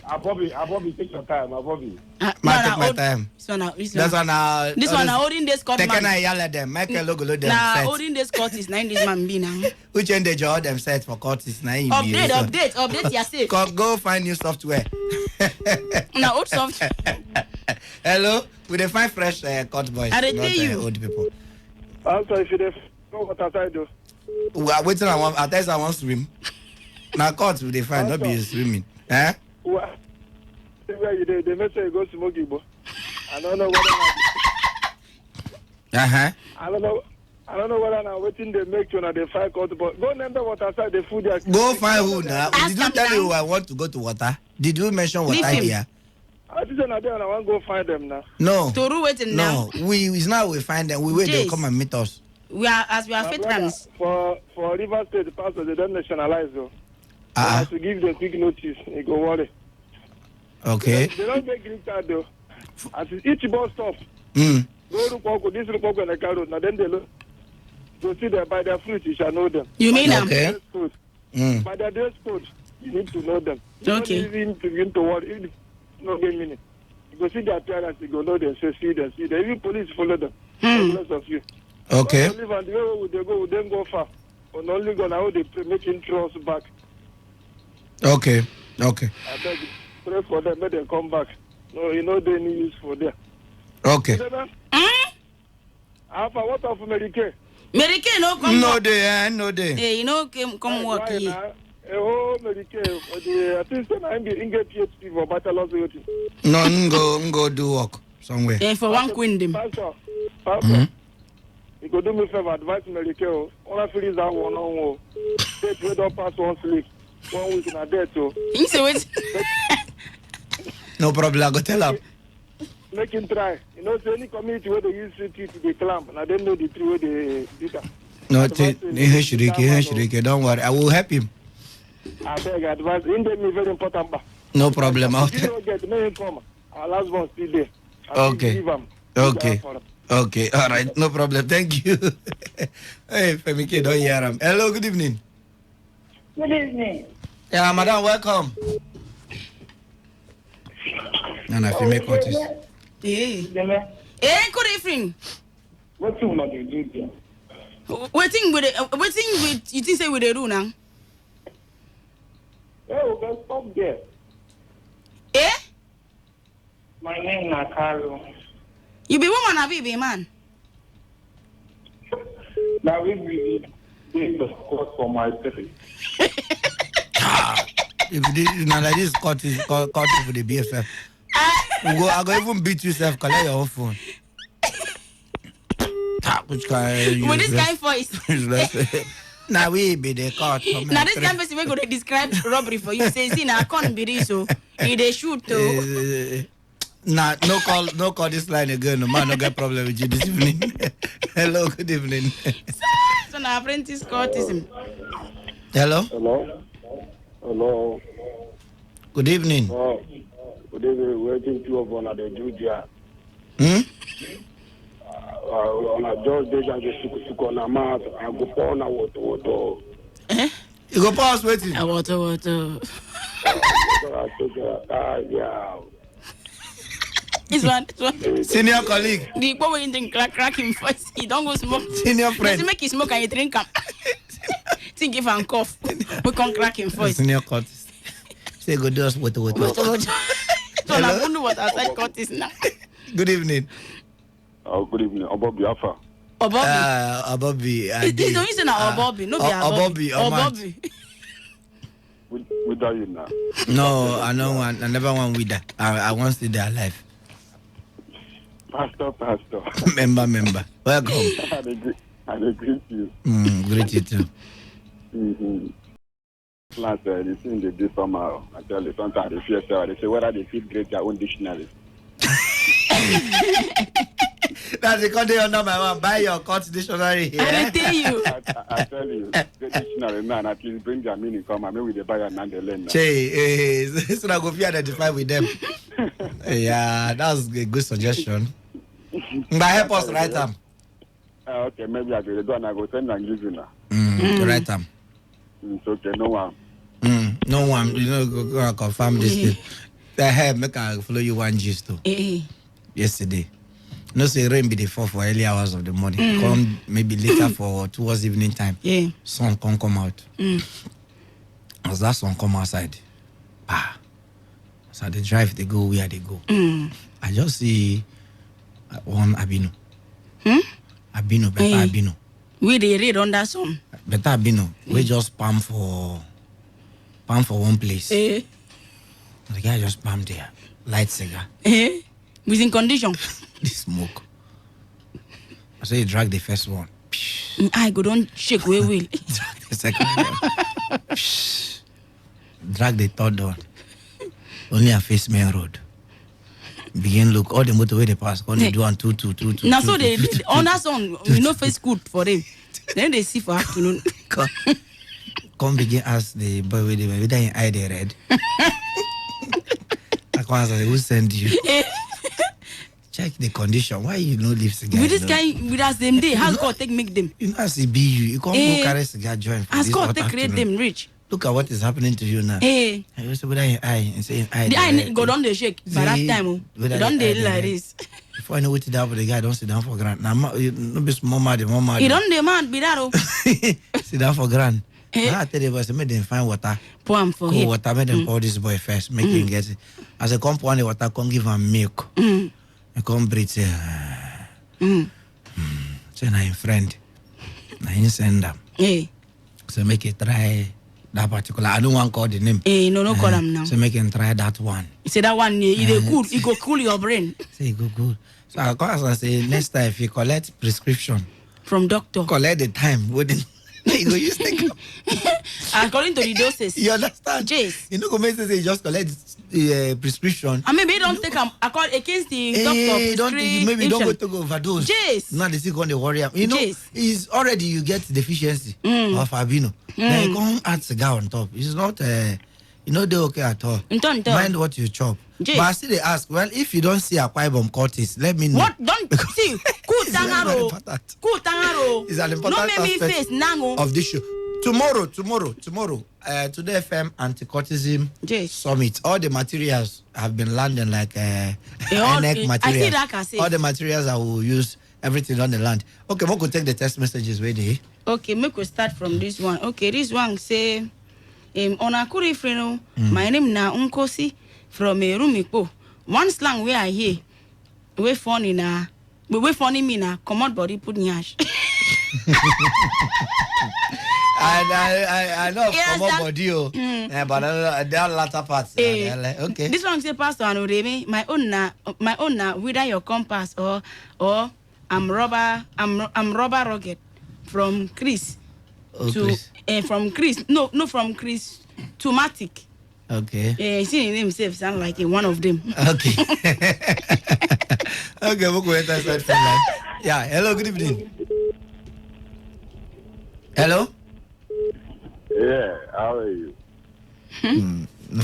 take your time, Bobby. Take my time. This one now holding this court. Take an yell at them. Michael logo them. Now holding this court is 9 days man be now. Which end they draw them set for court is 9. Update yourself. Go find new software. Now old software. Hello, we dey find fresh court boys. I tell you. Old people. I'm sorry if you know what I do. We are waiting. I want swim. Now court we dey find, not be swimming. Well, where you they may say go smoke you, but I don't know whether. I don't know whether now waiting they make you or they find court, but go name them what aside the food. Go find who now? Did you tell you I want to go to water? Did you mention water here? I didn't know I want to go find them now. No. Toru waiting now. It's now we find them. We wait they come and meet us. We are veterans. For River State, the pastor they don't nationalize though. To give them quick notice, they go worry. Okay. They don't make green card though. As each bus stop. Go to Poko, this to Poko and the car road. Now then they look. Go see them by their fruit, you shall know them. You mean them? Okay. By their dress code, you need to know them. Okay. You don't even begin to worry. No game meaning. You go see their appearance, you go know them, say see them. Even police follow them. Lots of you. Okay. Live and the way they go, we don't go far. But only go now they make intros back. Okay. I beg you, pray for them, make them come back. No, you know they need use for them. Okay. Alpha, what of Medicaid? Medicaid no come. No day. Hey, you know come work here. Oh, Medicaid. I think I'm getting PhD for bachelor's degree. No, go do work somewhere. For one queen them. Pastor. You go do me favor, advise Medicaid. Wanna finish that one on. Take don't pass one sleep. 1 week in a day, so. You say what? No problem, I go tell him. Make him try. You know, so any community where they use tree to the clamp, and I don't know the tree where they did that. No, don't worry, I will help him. I beg advice. In them is very important. No problem. If you don't get no income, our last one still there. Okay. Okay. All right. No problem. Thank you. Hey, Femike, don't hear him. Hello. Good evening. Good evening. Yeah, madam, welcome. Nana, Femike Curtis. Hey, good evening. What's the matter with you? Waiting with you think say with the rule now? Oh, let's stop there. Eh? My name is Nakaro. You be woman or be man? Now we be the court for my city. If this now like this court for the BFF. I go even beat yourself. Collect your own phone. Which kind? With this kind voice. Now we be the court. Now this kind person we go to describe robbery for you. Say, see, now I can't be this so. He they shoot too. Nah, no call this line again. No man, no get problem with you this evening. Hello, good evening. So now apprentice courtism. Hello. Hello. Good evening. Good evening. Waiting to up on the Georgia. On a George Deja, the Sukona Mat, I go pour na water. You go pass waiting. Water. Yeah. This one. Senior colleague. The boy in the cracking voice. He don't go smoke. Senior friend. Does make you smoke and you drink up. Think if I'm cough. We can't crack him voice. Senior Curtis. Say go do us water. So now wonder what outside Curtis now. Good evening. Good evening. Obobi Alpha. Obobi. It's don't say now Obobi. No be Obobi. With that you now. No, I don't want. I never want with that. I want to stay there alive. Pastor. Member. Welcome. I agree with you. Greet you too. Last, they seem they do somehow. I tell you, sometimes they fear so. They say whether they feel great their own dictionary. That's because they under my one. Buy your court dictionary here. I tell you. I tell you, the dictionary man at least bring their meaning come and maybe they buy and they learn. So I go be identify with them. Yeah, that's a good suggestion. But help us write them. Okay, maybe I will do and I go send and give you now. Write them. It's okay, no one. No one, go confirm this thing. Make I follow you one gist too. Yesterday. No say rain be the fall for early hours of the morning. Come maybe later for towards evening time. Yeah. Sun can't come out. As that sun come outside, so they drive, they go where they go. I just see one Abino. Abino, better Abino. We they read on that song. Better Abino. We just palm for one place. The guy just palm there. Light cigar. Within condition. The smoke. So he drag the first one. I go don't shake we will. Drag the second one. Drag the third one. Only a face main road. Begin look all the motorway they pass. Only do one two. Now so they on that song, we know face good for them. Then they see for afternoon. Come begin ask the boy where they eye they red. I can't say who send you. Check the condition. Why you no leave cigar? With this guy, with us them day, how God take make them? You know as he be you can't go carry cigar join. As God take create them rich. Look at what is happening to you now. I used to put your eye and say eye. The eye go down the shake by that time. Don't they like this? Before I know what to do, the guy don't sit down for grand. Now no be small mad. He don't demand be that. Sit down for grand. I tell you, boys, make them find water. Pour him for him. Water, make them pour this boy first. Make him get it. As I come pour the water, come give him milk. I come breathe. Say, now him friend. Now him send them. So make it try that particular. I don't want to call the name. No call him now. So make him try that one. He say that one, it cool. It go cool your brain. Say it go good. So I say next time if you collect prescription from doctor, collect the time. You go use the cup. According to the doses. You understand? Jace. You know, go make say just collect the prescription. And maybe you don't take them against the doctor. Maybe you don't go to go overdose. Jace. Now they still going to worry. You know, it's already you get deficiency of albino. Then you come add cigar on top. It's not, you know, they're okay at all. Mind what you chop. But I still they ask, well, if you don't see a Quibom cortis, let me know. What? Don't see. Kutangaro. It's an important aspect of this show. Tomorrow, Today FM Anti-Cortism Summit. All the materials have been landing like NEC materials. All the materials I will use, everything on the land. Okay, we could take the text messages ready. Okay, we could start from this one. Okay, this one say, on a kuri freno, my name na Unkosi from Rumiko. One slang where I hear, we funny na, we funny me na, commode body put nyash. I know from body, but there are latter parts. Okay. This one say, Pastor Anureme, my own na, whether your compass or I'm rubber rugged from Chris to from Chris. No, from Chris to Matic. Okay. See himself sound like one of them. Okay. Okay, we'll go ahead and start. Yeah. Hello. Good evening. Hello. Yeah, how are you?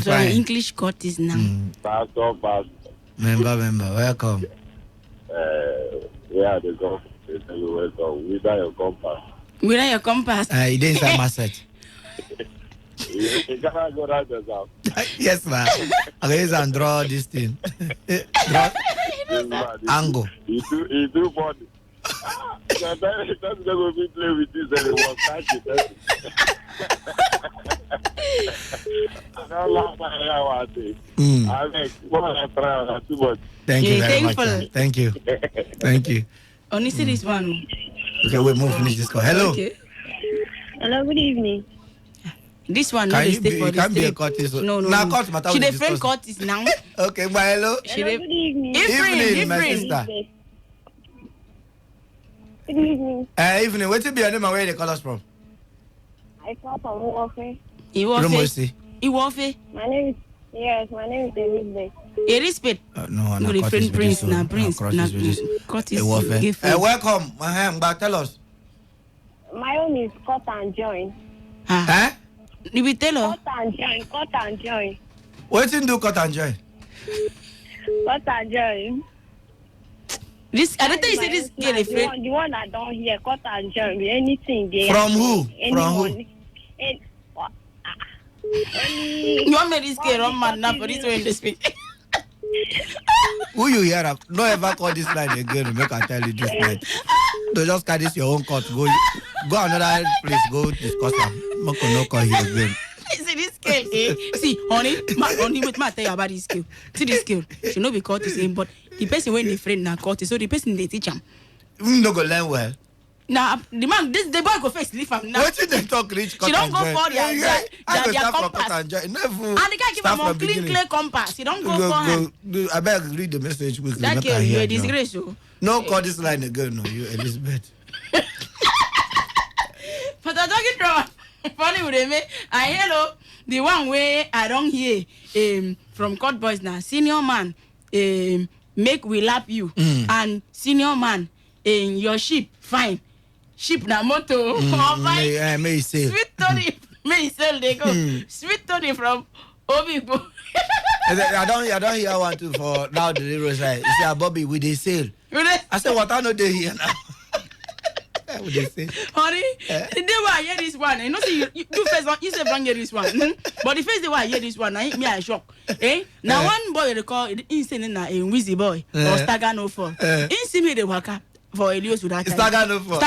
So English court is now. Pastor. Member, welcome. Yeah, the golf. Welcome. Without your compass. Without your compass. You didn't say my set. You cannot go right yourself. Yes, ma'am. Okay, use and draw this thing. Draw angle. He do funny. Sometimes that's going to play with this and it was catching. I don't laugh at how I say. I make one I try too much. Thank you very much. Thank you. Thank you. Only see this one. Okay, we'll move finish this call. Hello. Okay. Hello, good evening. This one not stay for can't be a the Curtis. No. Court She the friend Curtis now. Okay, bye. Hello. Hello, good evening. Evening, my sister. Good evening. Evening. What be your name and where they call us from? I call from Iwofe. Iwofe. My name is Elizabeth. Elizabeth. No, I'm not different Prince. Now Prince. Curtis. Welcome. Tell us. My own is Cut and Join. Huh? You will tell her. Cut and Join. What you do, Cut and Join? Cut and Join. This I don't think you say this girl is friend. The one that don't hear Cut and Join. Anything there. From who? From who? You want me this girl on man now for this way in the speak. Who you hear? Don't ever call this line again. Make I tell you this night. Don't just carry this your own court. Go another place. Go discuss them. No call here again. See this girl, See, honey, wait, tell you about this girl. See this girl. She no be caught the same, but the person when they friend na caught so the person they teach him. No go learn well. Now the man, the boy go face leave him now. What did they talk rich? She don't go for their compass. And the guy give him a clean clay compass. He don't go for him. I beg read the message quickly. That girl, you a disgrace. No call this line again. No, you Elizabeth. But I'm talking from funny with me. Hello, the one way I don't hear from court boys now. Senior man, make we lap you, and senior man, your ship fine. Ship na moto. May say. Sweet Tony, may sell they go. Sweet Tony from Obibo. I don't hear one too for now the little side. You say Bobby with the sale. I said what I know they hear now. What they say? Honey, the day why I hear this one, you know, see you first one, you say bring hear this one. But the first day why I hear this one, I shock. Now one boy they call insane in a Wizzy boy or Stagger no fall. See me they work up. For Elios with that time. Stagger no for.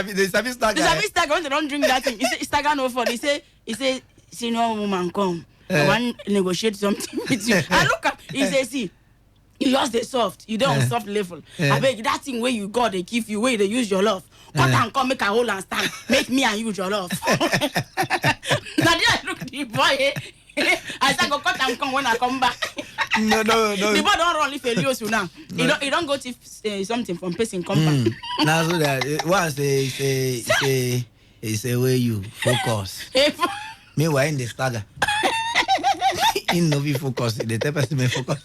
They sabi Stagger when they don't drink that thing. It's Stagger no for. They say senior woman come. I want to negotiate something with you. And look up. He says, see, you just the soft. You don't on soft level. I beg that thing where you got they give you where they use your love. Cut and come make a hole and stand. Make me and use your love. Now I look the boy. I said go cut and come when I come back. No. The boy don't run if Elios now. He don't go to something from person come back. Now so that once they He say, where you focus. Meanwhile, in the stagger. In no be focus. The type of person focus.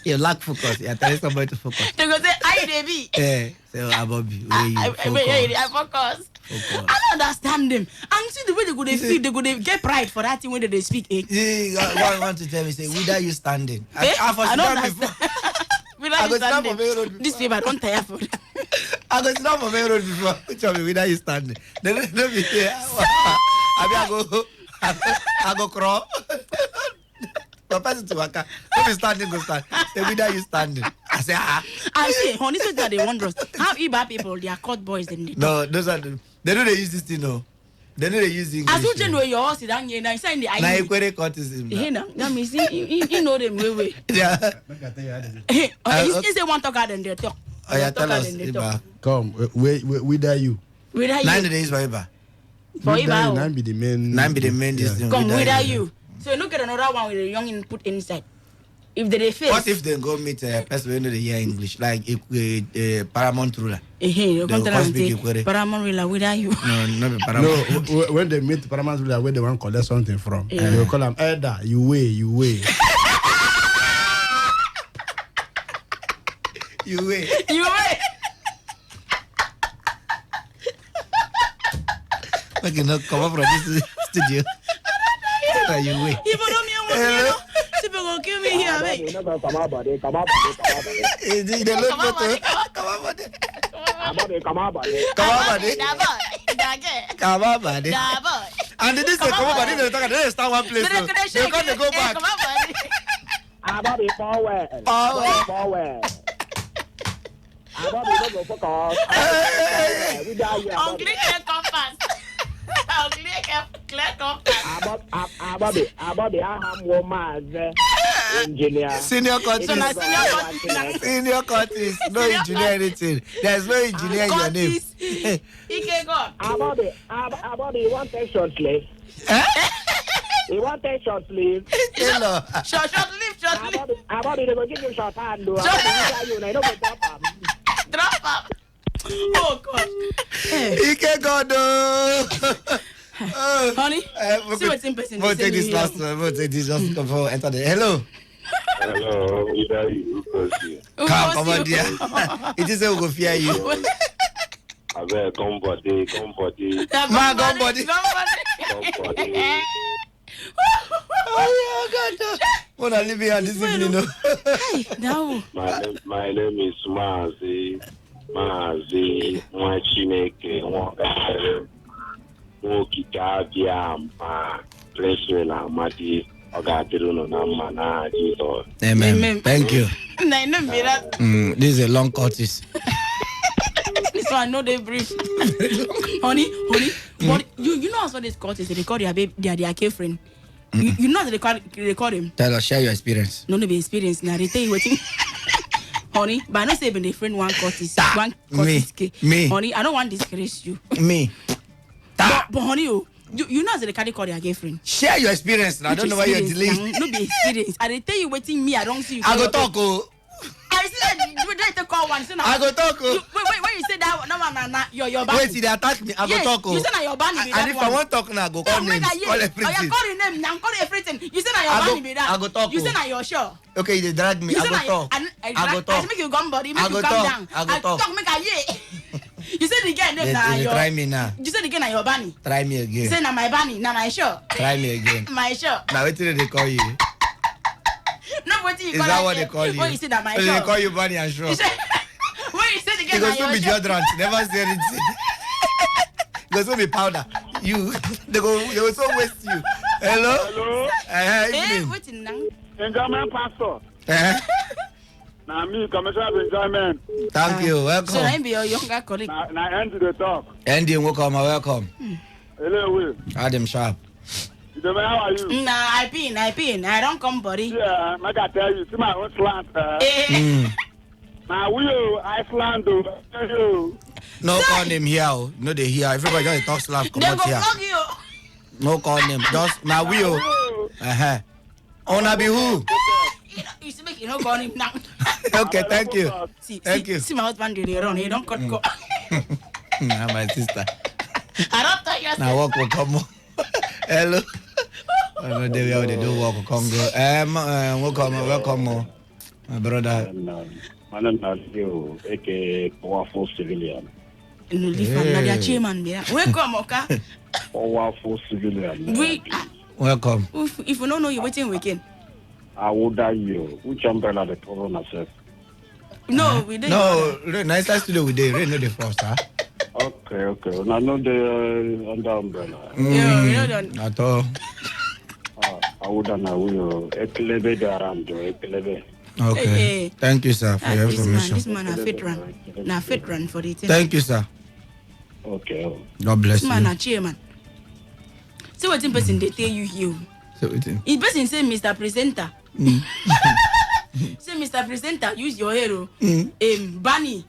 You lack focus. You tell somebody to focus. They go say, I baby. Yeah. Say, Bobby, where you focus. I focus. I don't understand them. And see the way they go they feel, they go they get pride for that thing when they speak. I want to tell me, say, whether you standing. I don't understand. I go stand for main road. This paper don't tire for. I go stand for main road before. Tell me whether you standing. Then let me say, I go crawl. The person to waka. If you standing, go stand. Say whether you standing. I say I say, honey, so that they wonder how Iba people they are court boys them. No, those are they know they use this thing. No, they know they use English. As you know your horse down here now, say in the eye. Now you query courtism. Hey, now that means he know them way. Yeah. He say one talk and they talk. Oh yeah, tell us, Iba. Come, where you? 9 days for Iba. For Iba, 9 be the main. 9 be the main. This thing. Come, where are you? So you look at another one with a young input inside. If they face. What if they go meet a person who know they hear English, like a Paramount ruler? Paramount ruler, where are you? No, not Paramount. No, when they meet Paramount ruler, where they want to collect something from, they will call them Elder. You weigh. You weigh. Okay, now come up from this studio. You weigh. Hello. People gonna kill me here, mate. Come on, buddy. Come on, buddy. And this is come on, buddy. They start one place. They got to go back. Come on, buddy. Forward. Go focus. Uncle compass. Senior Curtis. No engineer anything. There's no engineer in your name. Abadi, one take short sleeve. He want take short sleeve. Short sleeve. Abadi, they go give you short hand. Drop him. Oh God. He can't go no. Honey, see what's in person. We'll take this last one. We'll take this just before enter the hello. Hello, either you come on, dear. It is a go fear you. I bet come body. Man, come body. Oh God! Wanna leave me on this evening? No. My name is Mazi Mwachineke Mwakasere Mwokikabia Ma Preswela Mati Ogatiruno Namana Jesus. Amen. Thank you. This is a long curtis. This one, no, they brief. honey. But you know also this curtis, they record their baby, their girlfriend. You know they record him. Tell us, share your experience. No, be experience. Now they tell you what. Honey, but I don't say when friend one curtis. Me. Honey, I don't want to disgrace you. Me. But honey, you know they carry call their girlfriend. Share your experience. I don't know why you're delaying. No be experience. I tell you waiting me. I don't see you. I go talk. I said you try to call one. I go talk. Wait. When you say that, no, your band. Wait, they attack me. I go talk. You say your band. And if I want to talk now, I go call names. Call everything. I call your name. Now call everything. You say your band be that. I go talk. You say your show. Okay, they drag me. I go talk. I go talk. I make you come body. Make you come down. I go talk. Make a yeah. You said again, you try me now. You said again, your bunny. Try me again. Say na my bunny, na my show. Try me again. My show. Now what did they call you? No, what you call? Is that what they call you? What you say that my show? They call you bunny and show. What you said again? It goes to be deodorant. Never say anything. It goes to be powder. They will so waste you. Hello. Hey, what's in now? Benjamin Pastor. Now me, Commissioner Benjamin. Thank you. Welcome. So I be your younger colleague. Now end the talk. Andy, welcome. Hello, Adam Sharp. How are you? Nah, I been. I don't come, buddy. Yeah, I gotta tell you, see my own slant. Now we Iceland, no call name here. No, they here. Everybody just talk slang. Come out here. No call name. Just now we Ona be who? You should make you no call him now. Okay, thank you. Thank you. See my husband really run. He don't cut. My sister. I don't thought you Now walk will come. Hello. No, they do walk will come. Welcome, my brother. My name is you, aka powerful civilian. No, the chairman there. Welcome, okay. Powerful civilian. Welcome. If you don't know, you're waiting weekend. I will die you. Which umbrella the corona says? No, we didn't. No, nice studio we did. Rain no the first, huh? Okay. I know the under umbrella. Yeah, at all. I would know. Ekelebe the around you. Ekelebe. Okay. Thank you, sir, for your information. This man a fit run. Na fit run for the thing. Thank you, sir. Okay. God bless you. This man a chairman. See what in person they tell you here. So what in? In person say Mr. Presenter. Say Mr. Presenter, use your hero. Bunny,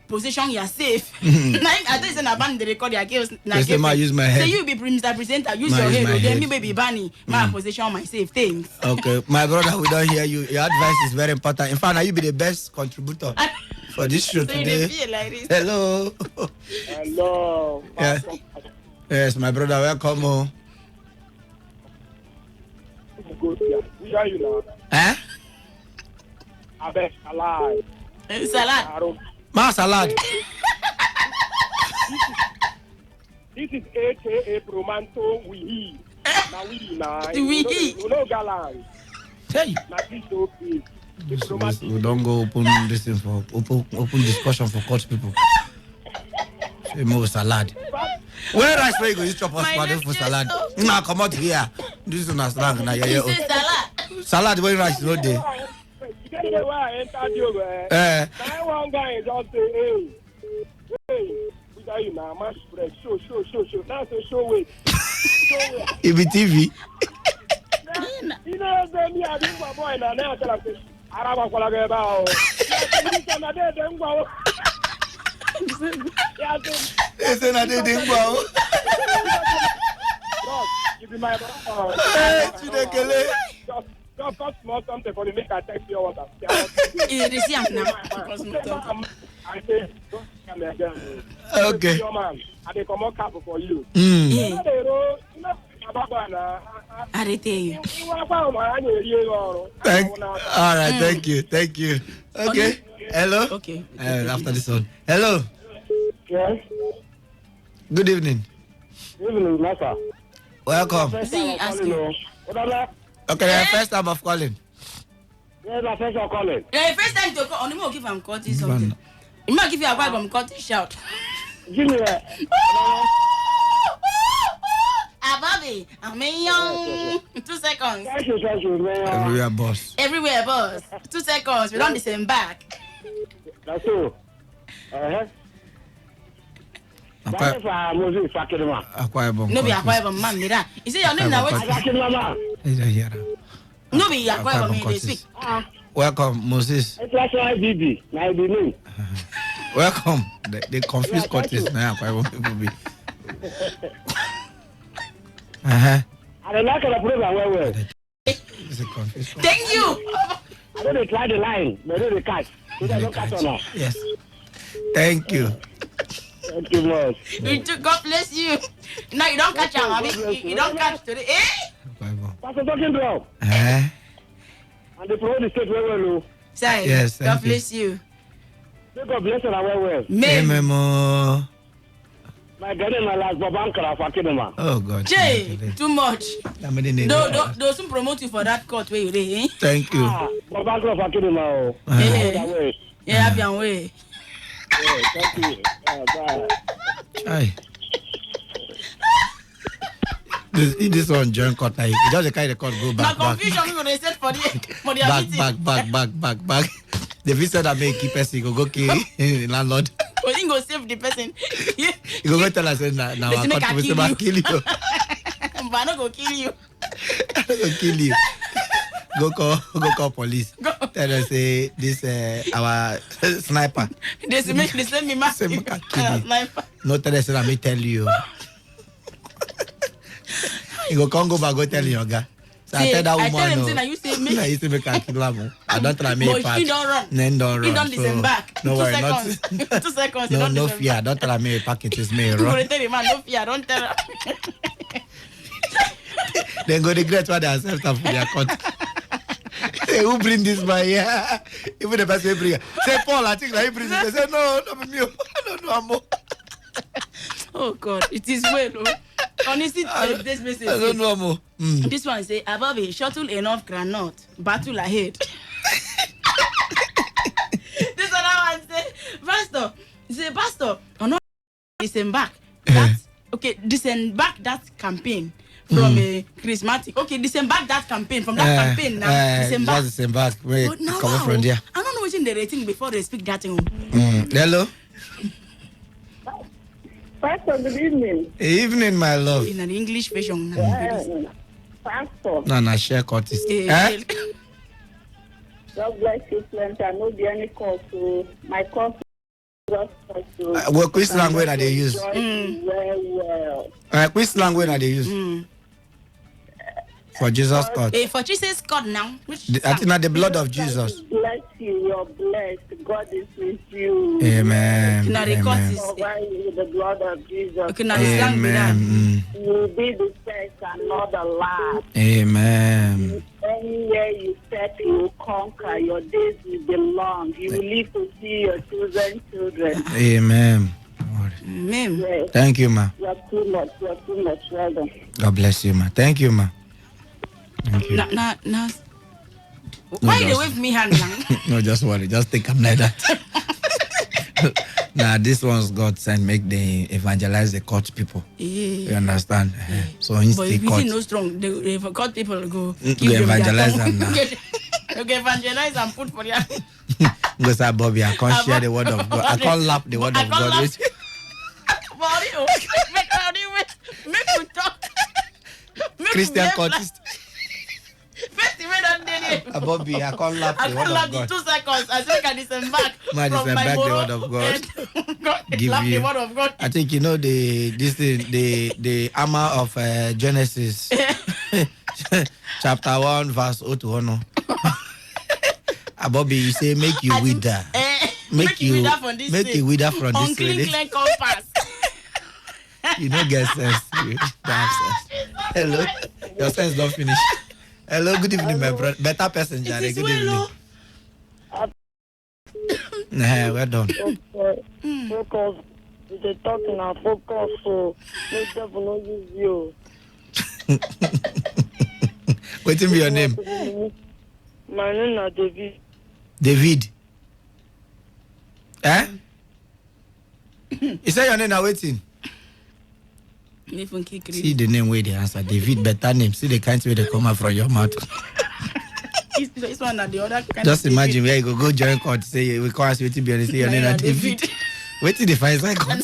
position you are safe. I don't say na Bunny they record your girls. I use my head. Say you be Mr. Presenter, use your hero. Then me baby Bunny, my position my safe. Thanks. Okay, my brother, we don't hear you. Your advice is very important. In fact, now you be the best contributor for this show today. Hello. Hello. Yes, my brother, welcome. Who are you now? Eh? I bet alive. Salad. Ma salad. This is AKA Promanto We. Now we. You know Galan. Hey. Now this okay. We don't go open this thing for open discussion for court people. Say more salad. Where rice where you go use chop us for salad? Nah, come out here. This is not slang. Nah, yeah. Salad where rice no day. You get where I entered you, man. One guy just say, hey, we got you now, mash bread. Show. Now say show weight. It be TV. You know, me I do my boy now. Now tell us, Araba kola geba. You na dey dem gba. Ese na dey dem gba. You be my brother. Hey, Chidekele. Just small something for the make I text you what I'm I say, don't come again. Okay. I dey come cap for you. All right, thank you. Okay. Hello? Okay. After this one. Hello? Yes. Good evening. Good evening, master. Welcome. Okay, first time of calling. Yes, my first time calling. First time to call. Only give him cut something. You might give you a vibe from cut shout. Give me that. Bobby, I'm young. 2 seconds. Thank you, man. Everywhere, boss. 2 seconds. We don't disembark. That's all. No be Akwa man, mira. You say your name now. No be Akwa man, they speak. Welcome, Moses. It's like IBB. Now be me. Welcome. They confuse Curtis now. Akwa people be. I don't like the program well. Thank you. I don't try the line, but they catch. So they don't catch on us. Yes. Thank you. Thank you much. God bless you. No, you don't catch him. You don't catch today. Pastor talking drum. And the program is well. Say, yes, God bless you. May God bless you well. Amen. My God, my last Babankara for Kinema. Oh God. Jay, too much. Those who promote you for that court where you there. Thank you. Babankara for Kinema. Yeah, have your way. Thank you. Bye. Hi. This one join court like just carry the court go back. Now confusion we gonna set for the back. The visitor that make keep person go kill landlord. But he go save the person. You go tell us that now I can't kill you. But I no go kill you. I no go kill you. Go call police. Tell them say this our sniper. They say me massive sniper. No tell them say I may tell you. You go back go tell your guy. So I tell that woman, I tell him, no. say, now you say, make. I used to make a kilo. I don't try me But part. he don't run. Then don't run. He don't disembark. No 2 worry, seconds. 2 seconds. No fear. Don't tell me pack it is me. You Run. go tell him, man, no fear. Don't tell her. Then go regret what they accept for their court. Say, who bring this by here? Even the person bring it. Say, Paul, I think that he brings it. They say, no, me. No, more. Oh, God. It is well, oh. Honestly, this message. I don't know more. This one say, above a shuttle enough granite, battle ahead. This other one say, Pastor, Pastor, or not disembark. That's okay, disembark that campaign from a charismatic. Okay, disembark that campaign from that campaign now. Disembark. Just disembark. Wait, now, come from there. I don't know what's in the rating before they speak that thing. Hello? Pastor, good evening. Evening, my love. In an English version. Pastor. No, share courtist. God bless you, plenty. I know the any call to my course. Which language are they use? Well. Which language are they use? For Jesus God. For Jesus God now. I think that the blood of Jesus. Bless you. You're blessed. God is with you. Amen. Amen. With the blood of Jesus. Okay, now Amen. You will be the first and not the last. Amen. Anywhere you step, you will conquer. Your days will be long. You will live to see your children. Amen. Amen. Yes. Thank you, ma. You are too much. Well done. God bless you, ma. Thank you, ma. Thank you. Now. Why they wave me hand now? No, just worry. Just think I'm like that. Nah, this one's God sent. Make they evangelize the court people. Yeah. You understand? Yeah. So instead, but if you see no strong, the court people go evangelize them now. Okay, evangelize and put for their. Go say, Bobby, I can't share the word of God. I can't lap the word of God. Make you talk. Christian courtist. First, you made on the Bobby, I can't lap the word of God. 2 seconds. I think I disembark. Disembark the word of God. Give you. The word of God. I think you know the armor of Genesis, chapter 1, verse 0 to 1. Bobby, you say make you wither. Make you wither from this way. Unclean compass. You don't get sense. You don't have sense. Hello, your sense don't finish. Hello, good evening, my brother. Better person, Jare. Good evening. Well done. Focus. They're talking and focus, so no devil no use you. What's your name? My name is David. David. You say your name now waiting. See the name where they answer. David, better name. See the kind way they come out from your mouth. This one and the other kind. Just imagine where you go join court. Say we call us waiting be honest. Your name is David. Waiting the fine side court.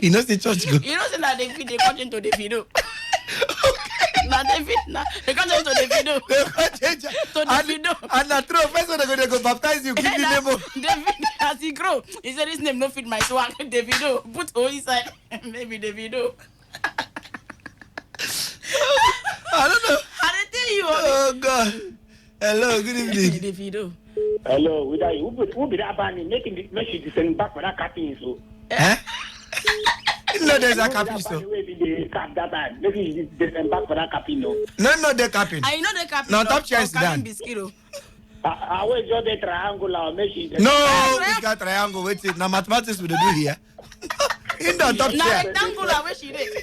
You know the church go. You know say that David they cut into the video. Now David, they cut into the video. They cut into the video. And na true. First one they go baptize you. Give the name. David, as he grow, he said his name no fit my swag. Davido, put O inside. Maybe Davido. I don't know. I didn't tell you. Oh God. Hello, good evening. Davido. Hello, who be that band making the message to send back for that capping so? No, there's a capping so. Maybe send back for that capping no. No, the capping. I know the capping. No, top chance done. I will draw the triangle message. No, it's got triangle. Wait it. Now mathematics will do here. In the top share. Rectangular, where she did.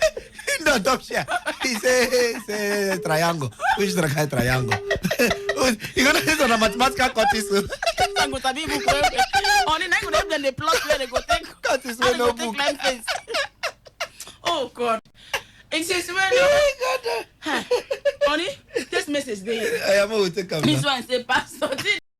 In the top share. He say triangle. Which triangle? You gonna use on a mathematical courtesy. Only now go them the plot where they go take. Courtesy with no book. Oh God. It's just when honey, this message there. I am going to take this one say pastor.